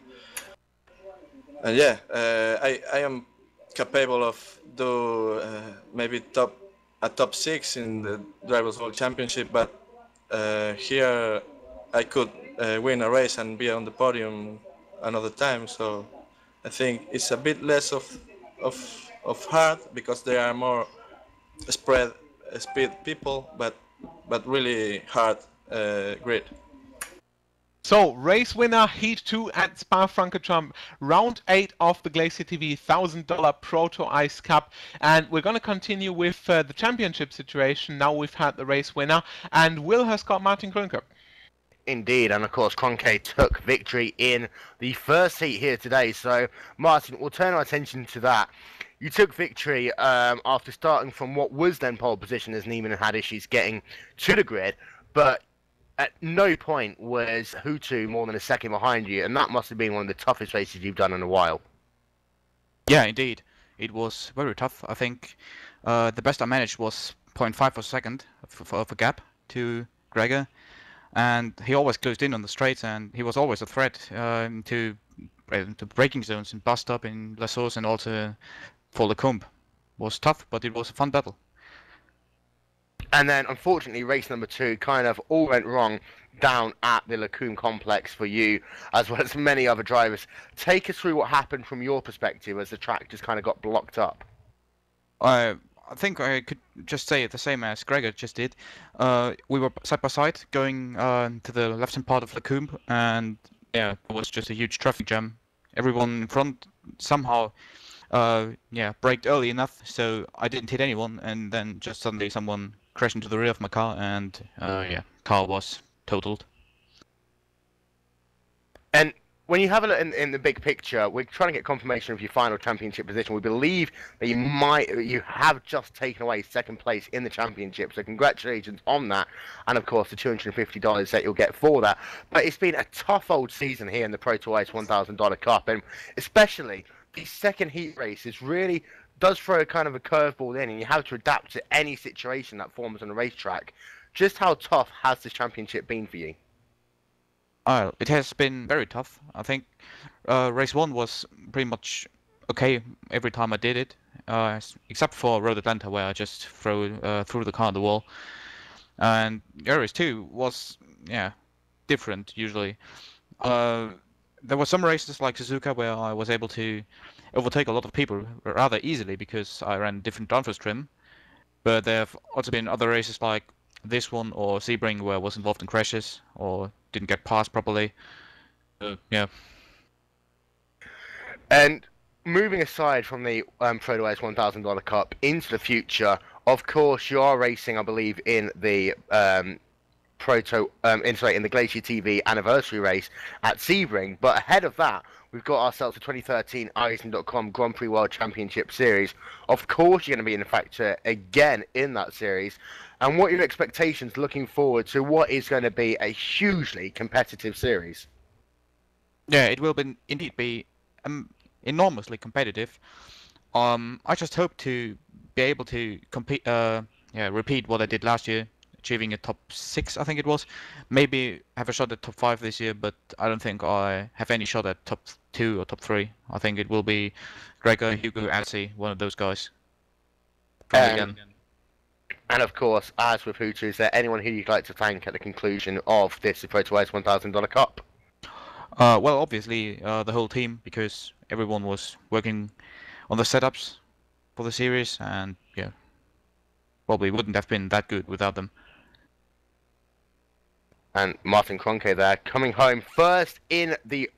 yeah, I am capable of do maybe a top 6 in the Drivers' World Championship, but here I could win a race and be on the podium another time. So I think it's a bit less of hard because there are more spread speed people, but really hard grid. So, race winner, Heat 2 at Spa-Francorchamps, round 8 of the GlacierTV $1,000 ProtoICE Cup. And we're going to continue with the championship situation. Now we've had the race winner, and Will has got Martin Kroenke. Indeed, and of course, Kroenke took victory in the first heat here today. So, Martin, we'll turn our attention to that. You took victory after starting from what was then pole position, as Neiman had issues getting to the grid, but at no point was Hutu more than a second behind you, and that must have been one of the toughest races you've done in a while. Yeah, indeed. It was very tough. I think the best I managed was 0.5 for a second of a gap to Gregor, and he always closed in on the straights, and he was always a threat to braking zones in bus stop, in La Source, and also for the Combe. Was tough, but it was a fun battle. And then, unfortunately, race number 2 kind of all went wrong down at the Lacombe complex for you, as well as many other drivers. Take us through what happened from your perspective as the track just kind of got blocked up. I think I could just say it the same as Gregor just did. We were side by side going to the left-hand part of Lacombe, and yeah, it was just a huge traffic jam. Everyone in front somehow braked early enough, so I didn't hit anyone, and then just suddenly someone crashed into the rear of my car, and car was totaled. And when you have a look in the big picture, we're trying to get confirmation of your final championship position. We believe that you have just taken away second place in the championship, so congratulations on that, and of course the $250 that you'll get for that. But it's been a tough old season here in the ProtoICE $1,000 Cup, and especially the second heat races really does throw a kind of a curveball in, and you have to adapt to any situation that forms on the racetrack. Just how tough has this championship been for you? It has been very tough. I think race 1 was pretty much okay every time I did it, except for Road Atlanta, where I just threw the car at the wall. And race 2 was different usually. There were some races like Suzuka where I was able to overtake a lot of people rather easily because I ran different downforce trim. But there have also been other races like this one or Sebring where I was involved in crashes or didn't get past properly. Yeah. And moving aside from the ProtoICE $1,000 Cup into the future, of course you are racing, I believe, in the in the GlacierTV anniversary race at Sebring, but ahead of that, we've got ourselves the 2013 iRacing.com Grand Prix World Championship Series. Of course, you're going to be in a factor again in that series. And what are your expectations looking forward to what is going to be a hugely competitive series? Yeah, it will indeed be enormously competitive. I just hope to be able to compete, repeat what I did last year, achieving a top 6, I think it was. Maybe have a shot at top 5 this year, but I don't think I have any shot at top 2 or top 3. I think it will be Gregor, Hugo, Assi, one of those guys. And of course, as with Hutu, is there anyone who you'd like to thank at the conclusion of this ProtoICE $1,000 Cup? Well, obviously the whole team, because everyone was working on the setups for the series, and yeah, probably wouldn't have been that good without them. And Martin Kroenke there, coming home first in the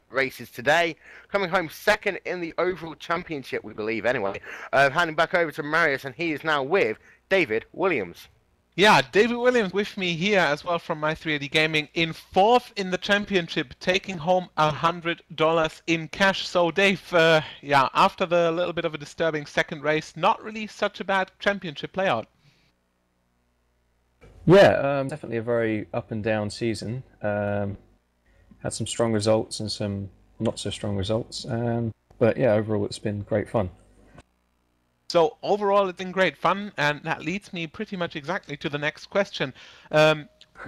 races today, coming home second in the overall championship, we believe anyway. Handing back over to Marius, and he is now with David Williams. Yeah, David Williams with me here as well from My380 Gaming in 4th in the championship, taking home $100 in cash. So Dave, after the little bit of a disturbing second race, not really such a bad championship playout. Yeah, definitely a very up and down season. Had some strong results and some not so strong results. But yeah, overall it's been great fun. So overall, it's been great fun, and that leads me pretty much exactly to the next question.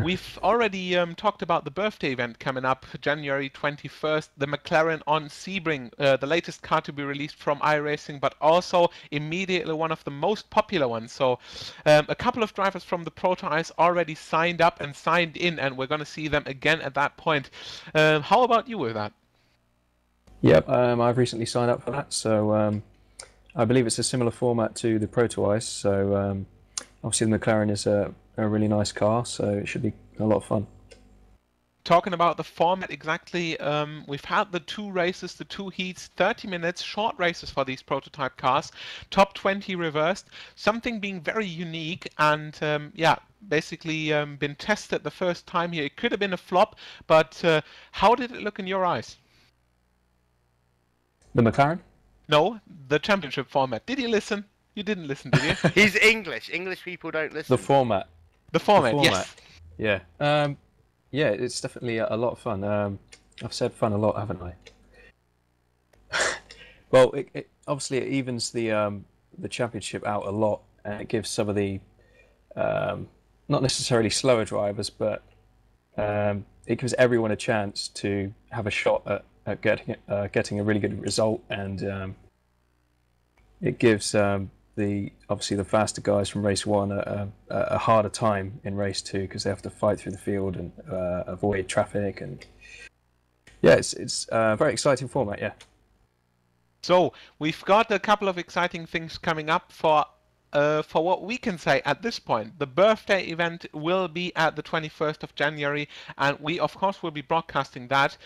We've already talked about the birthday event coming up, January 21st, the McLaren on Sebring, the latest car to be released from iRacing, but also immediately one of the most popular ones. So a couple of drivers from the ProtoICE already signed up and signed in, and we're going to see them again at that point. How about you with that? Yep, I've recently signed up for that, so I believe it's a similar format to the ProtoICE, so obviously the McLaren is a really nice car, so it should be a lot of fun. Talking about the format exactly, we've had the two races, the two heats, 30 minutes, short races for these prototype cars, top 20 reversed, something being very unique and yeah, basically been tested the first time here. It could have been a flop, but how did it look in your eyes? The McLaren? No, the championship format. Did you listen? You didn't listen, did you? He's English. English people don't listen. The format. The format, yes. Yeah. Yeah, it's definitely a lot of fun. I've said fun a lot, haven't I? Well, it obviously it evens the championship out a lot, and it gives some of the not necessarily slower drivers, but it gives everyone a chance to have a shot at getting a really good result, and it gives obviously the faster guys from race 1 a harder time in race 2 because they have to fight through the field and avoid traffic, and yeah, it's a very exciting format. Yeah. So we've got a couple of exciting things coming up for what we can say at this point. The birthday event will be at the 21st of January, and we of course will be broadcasting that.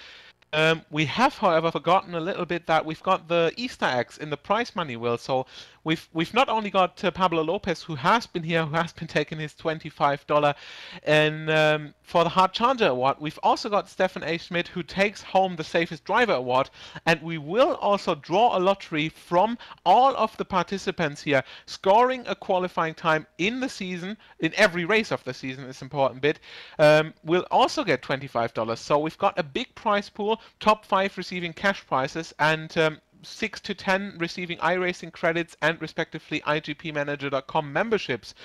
We have, however, forgotten a little bit that we've got the Easter eggs in the prize money wheel. So we've not only got Pablo Lopez, who has been here, who has been taking his $25 and for the Hard Charger Award. We've also got Stefan A. Schmidt, who takes home the Safest Driver Award, and we will also draw a lottery from all of the participants here, scoring a qualifying time in the season, in every race of the season, is an important bit. We'll also get $25. So we've got a big prize pool, top 5 receiving cash prizes, and 6 to 10 receiving iRacing credits and respectively IGPmanager.com memberships.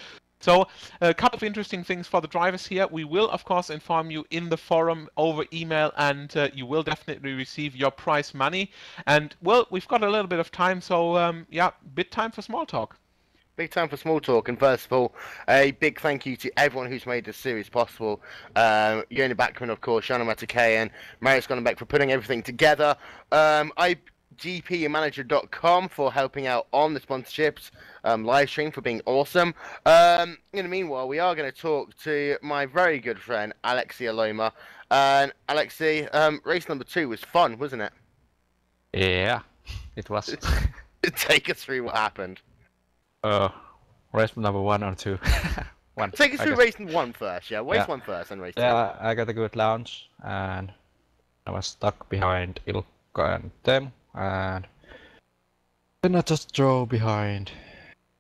So a couple of interesting things for the drivers here. We will of course inform you in the forum over email, and you will definitely receive your prize money. And well, we've got a little bit of time, so yeah, bit time for small talk. Big time for small talk, and first of all, a big thank you to everyone who's made this series possible. Yoni Backman, of course, Shana Matakay, and Marius Gonnebeck for putting everything together. IGPmanager.com for helping out on the sponsorships, live stream for being awesome. In the meanwhile, we are going to talk to my very good friend Alexi Aloma. And Alexi, race number 2 was fun, wasn't it? Yeah, it was. Take us through what happened. Race number 1 or 2? One. Take us through race 1 first, yeah? Race 1 first and race 2. Yeah, I got a good launch, and I was stuck behind Ilkka and them, and then I just drove behind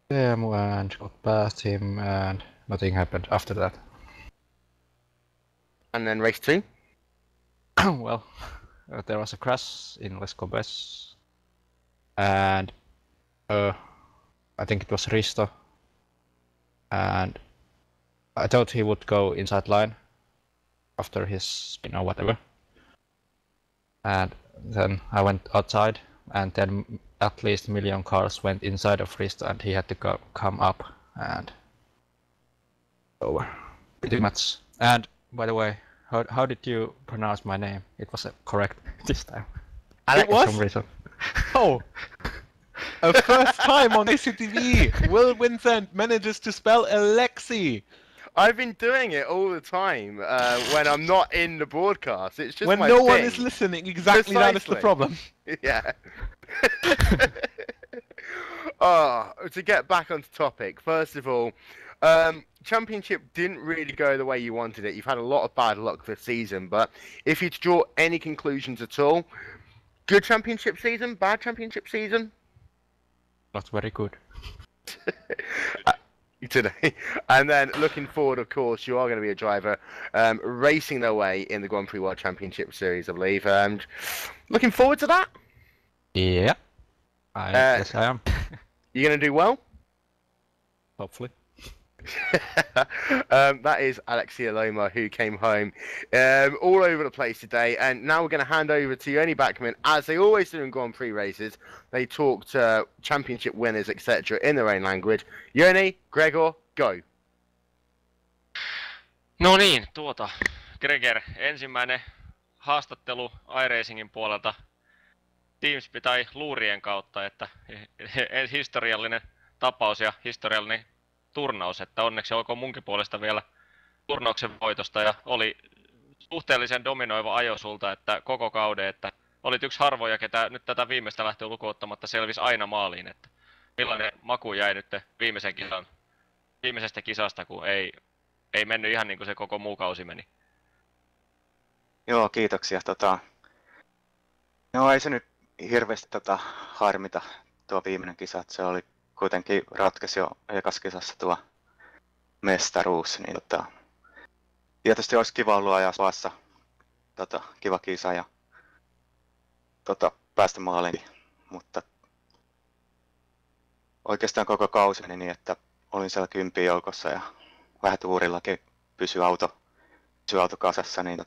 them and got past him, and nothing happened after that. And then race 2? Well, there was a crash in Les Combes, and I think it was Risto, and I thought he would go inside line after his spin or whatever, and then I went outside, and then at least a million cars went inside of Risto, and he had to come up, and over pretty much. And by the way, how did you pronounce my name? It was correct this time. It was? For some reason. Oh! A first time on GlacierTV! Will Vincent manages to spell Alexi! I've been doing it all the time when I'm not in the broadcast. It's just when my no thing. one is listening, exactly. That is the problem. Yeah. Oh, to get back onto topic, first of all, Championship didn't really go the way you wanted it. You've had a lot of bad luck this season, but if you draw any conclusions at all, good Championship season, bad Championship season? Not very good. Today. And then looking forward, of course, you are going to be a driver racing their way in the Grand Prix World Championship Series, I believe. Looking forward to that? Yeah, yes I am. You're going to do well? Hopefully. That is Alexia Loma, who came home all over the place today. And now we're going to hand over to Yoni Backman, as they always do in Grand Prix races. They talk to championship winners, etc., in their own language. Yoni, Gregor, go. No niin, Gregor, ensimmäinen haastattelu iRacingin puolelta Teamspeed tai luurien kautta, että historiallinen tapaus ja historiallinen turnaus, että onneksi olkoon munkin puolesta vielä turnauksen voitosta ja oli suhteellisen dominoiva ajo sulta, että koko kauden, että olit yksi harvoja, ketä nyt tätä viimeistä lähtöä lukuun ottamatta selvisi aina maaliin, että millainen maku jäi nyt viimeisestä kisasta, kun ei mennyt ihan niin kuin se koko muu kausi meni. Joo, kiitoksia. No ei se nyt hirveästi harmita tuo viimeinen kisa, että se oli kuitenkin ratkesi jo ekas kisassa tuo mestaruus, niin tietysti olisi kiva ollut ajaa Spassa kiva kisa ja päästä maaliin, mutta oikeastaan koko kausi niin, että olin siellä 10 joukossa ja vähän tuurillakin pysyi auto kasassa, niin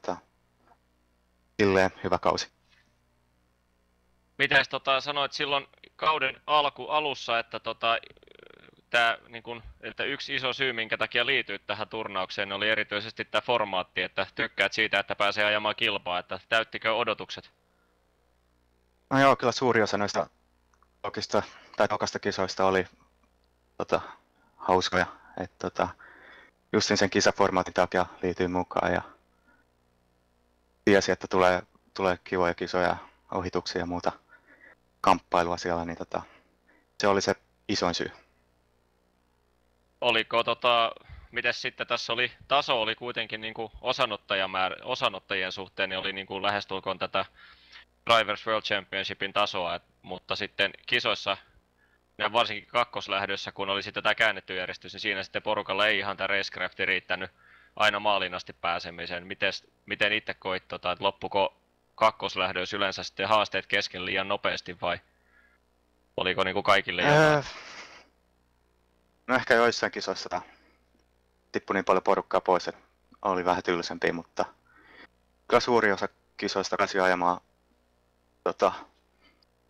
silleen hyvä kausi. Mites sanoit silloin kauden alussa, että että yksi iso syy, minkä takia liityit tähän turnaukseen, oli erityisesti tämä formaatti, että tykkäät siitä, että pääsee ajamaan kilpaa, että täyttikö odotukset? No joo, kyllä suuri osa noista tokasta kisoista oli hauskoja, että justin sen kisaformaatin takia liityin mukaan ja tiesi, että tulee kivoja kisoja, ohituksia ja muuta kamppailua siellä, niin se oli se isoin syy. Oliko mites sitten tässä taso oli kuitenkin niinku osanottajien suhteen, niin oli niinku lähestulkoon tätä Drivers World Championshipin tasoa, mutta sitten kisoissa ja varsinkin kakkoslähdössä, kun oli sitten tämä käännetty järjestys, niin siinä sitten porukalla ei ihan tämä racecrafti riittänyt aina maaliin asti pääsemiseen. Miten itse koit, että loppuko kakkoslähdössä yleensä sitten haasteet kesken liian nopeasti vai oliko niinku kaikille jotain? No ehkä joissain kisoissa tippui niin paljon porukkaa pois, että oli vähän tylsempi, mutta kyllä suuri osa kisoista pääsi ajamaan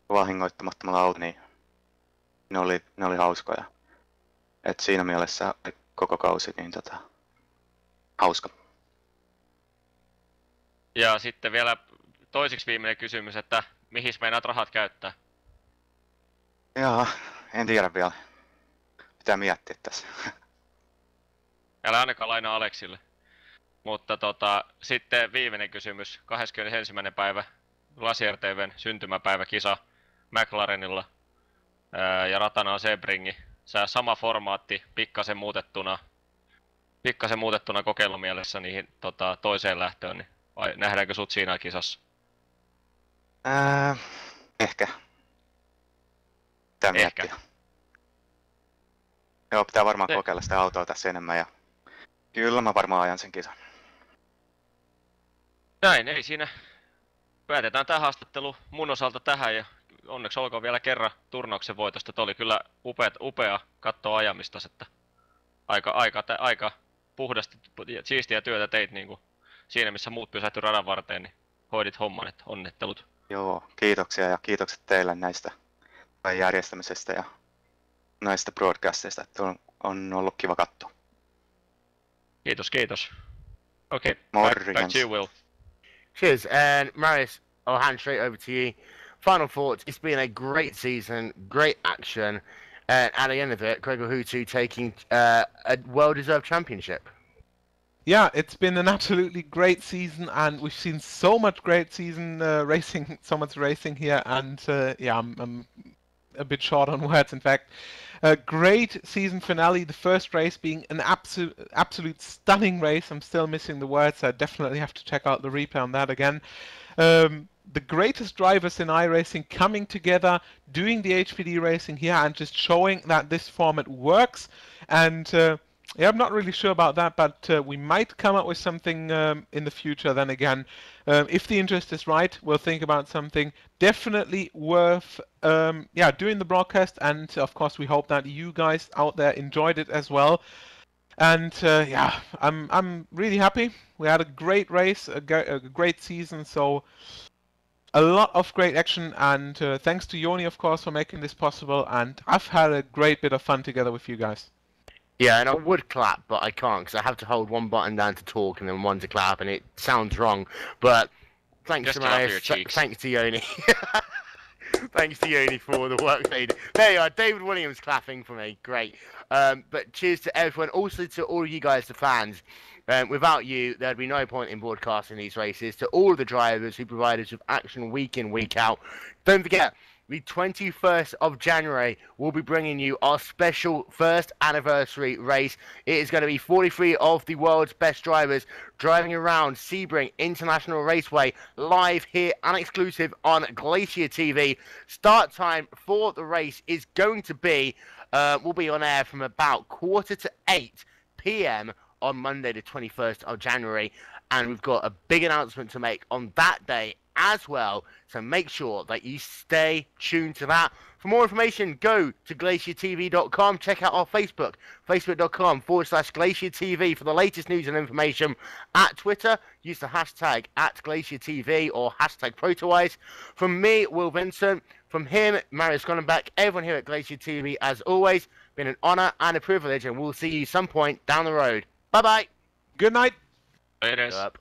vahingoittamattomalla autolla, niin ne oli hauskoja. Et siinä mielessä koko kausi niin hauska. Ja sitten vielä toiseksi viimeinen kysymys, että mihin meinaat rahat käyttää? Jaa, en tiedä vielä. Pitää miettiä tässä. Älä ainakaan lainaa Aleksille. Mutta sitten viimeinen kysymys. 21. päivä GlacierTVn syntymäpäiväkisa McLarenilla ja ratana on Sebringi. Sama formaatti, pikkasen muutettuna kokeilumielessä niihin toiseen lähtöön, niin vai nähdäänkö sut siinä kisassa? Ehkä. Pitää miettiä. Joo, pitää varmaan kokeilla sitä autoa tässä enemmän ja kyllä mä varmaan ajan sen kisan. Näin, ei siinä. Päätetään tämä haastattelu mun osalta tähän ja onneksi olkoon vielä kerran turnauksen voitosta. Tämä oli kyllä upea katsoa ajamista, että aika puhdasti ja siistiä työtä teit niin kuin siinä, missä muut pysähtyi radan varteen, niin hoidit homman, että onnittelut. Joo, kiitoksia ja kiitokset teille näistä järjestämisestä ja näistä broadcasteista, että on ollut kiva katsoa. Kiitos. Okay, back to you, Will. Cheers, and Marius, I'll hand straight over to you. Final thoughts, it's been a great season, great action, and at the end of it, Gregor Hutu taking a well-deserved championship. Yeah, it's been an absolutely great season, and we've seen so much great season racing, so much racing here, and yeah, I'm a bit short on words, in fact. A great season finale, the first race being an absolute stunning race. I'm still missing the words, I definitely have to check out the replay on that again. The greatest drivers in iRacing coming together, doing the HPD racing here and just showing that this format works. And Yeah, I'm not really sure about that, but we might come up with something in the future. Then again, if the interest is right, we'll think about something definitely worth doing the broadcast. And of course, we hope that you guys out there enjoyed it as well. And yeah, I'm really happy. We had a great race, a great season. So a lot of great action, and thanks to Yoni, of course, for making this possible. And I've had a great bit of fun together with you guys. Yeah, and I would clap, but I can't because I have to hold one button down to talk and then one to clap, and it sounds wrong. But thanks Just to clap Marius, your cheeks. thanks to Yoni. Thanks to Yoni for the work they did. There you are, David Williams clapping for me. Great. But cheers to everyone, also to all of you guys, the fans. Without you, there'd be no point in broadcasting these races. To all of the drivers who provide us with action week in, week out. Don't forget, the 21st of January, we'll be bringing you our special first anniversary race. It is going to be 43 of the world's best drivers driving around Sebring International Raceway live here and exclusive on Glacier TV. Start time for the race is going to be, we'll be on air from about 7:45 p.m. on Monday the 21st of January. And we've got a big announcement to make on that day as well, so make sure that you stay tuned to that. For more information, go to GlacierTV.com. Check out our Facebook, facebook.com/GlacierTV for the latest news and information. At Twitter, use the hashtag @GlacierTV or hashtag ProtoICE. From me, Will Vincent, from him, Marius Cronenbeck, everyone here at Glacier TV, as always, been an honour and a privilege, and we'll see you some point down the road. Bye-bye. Good night. Later. Up.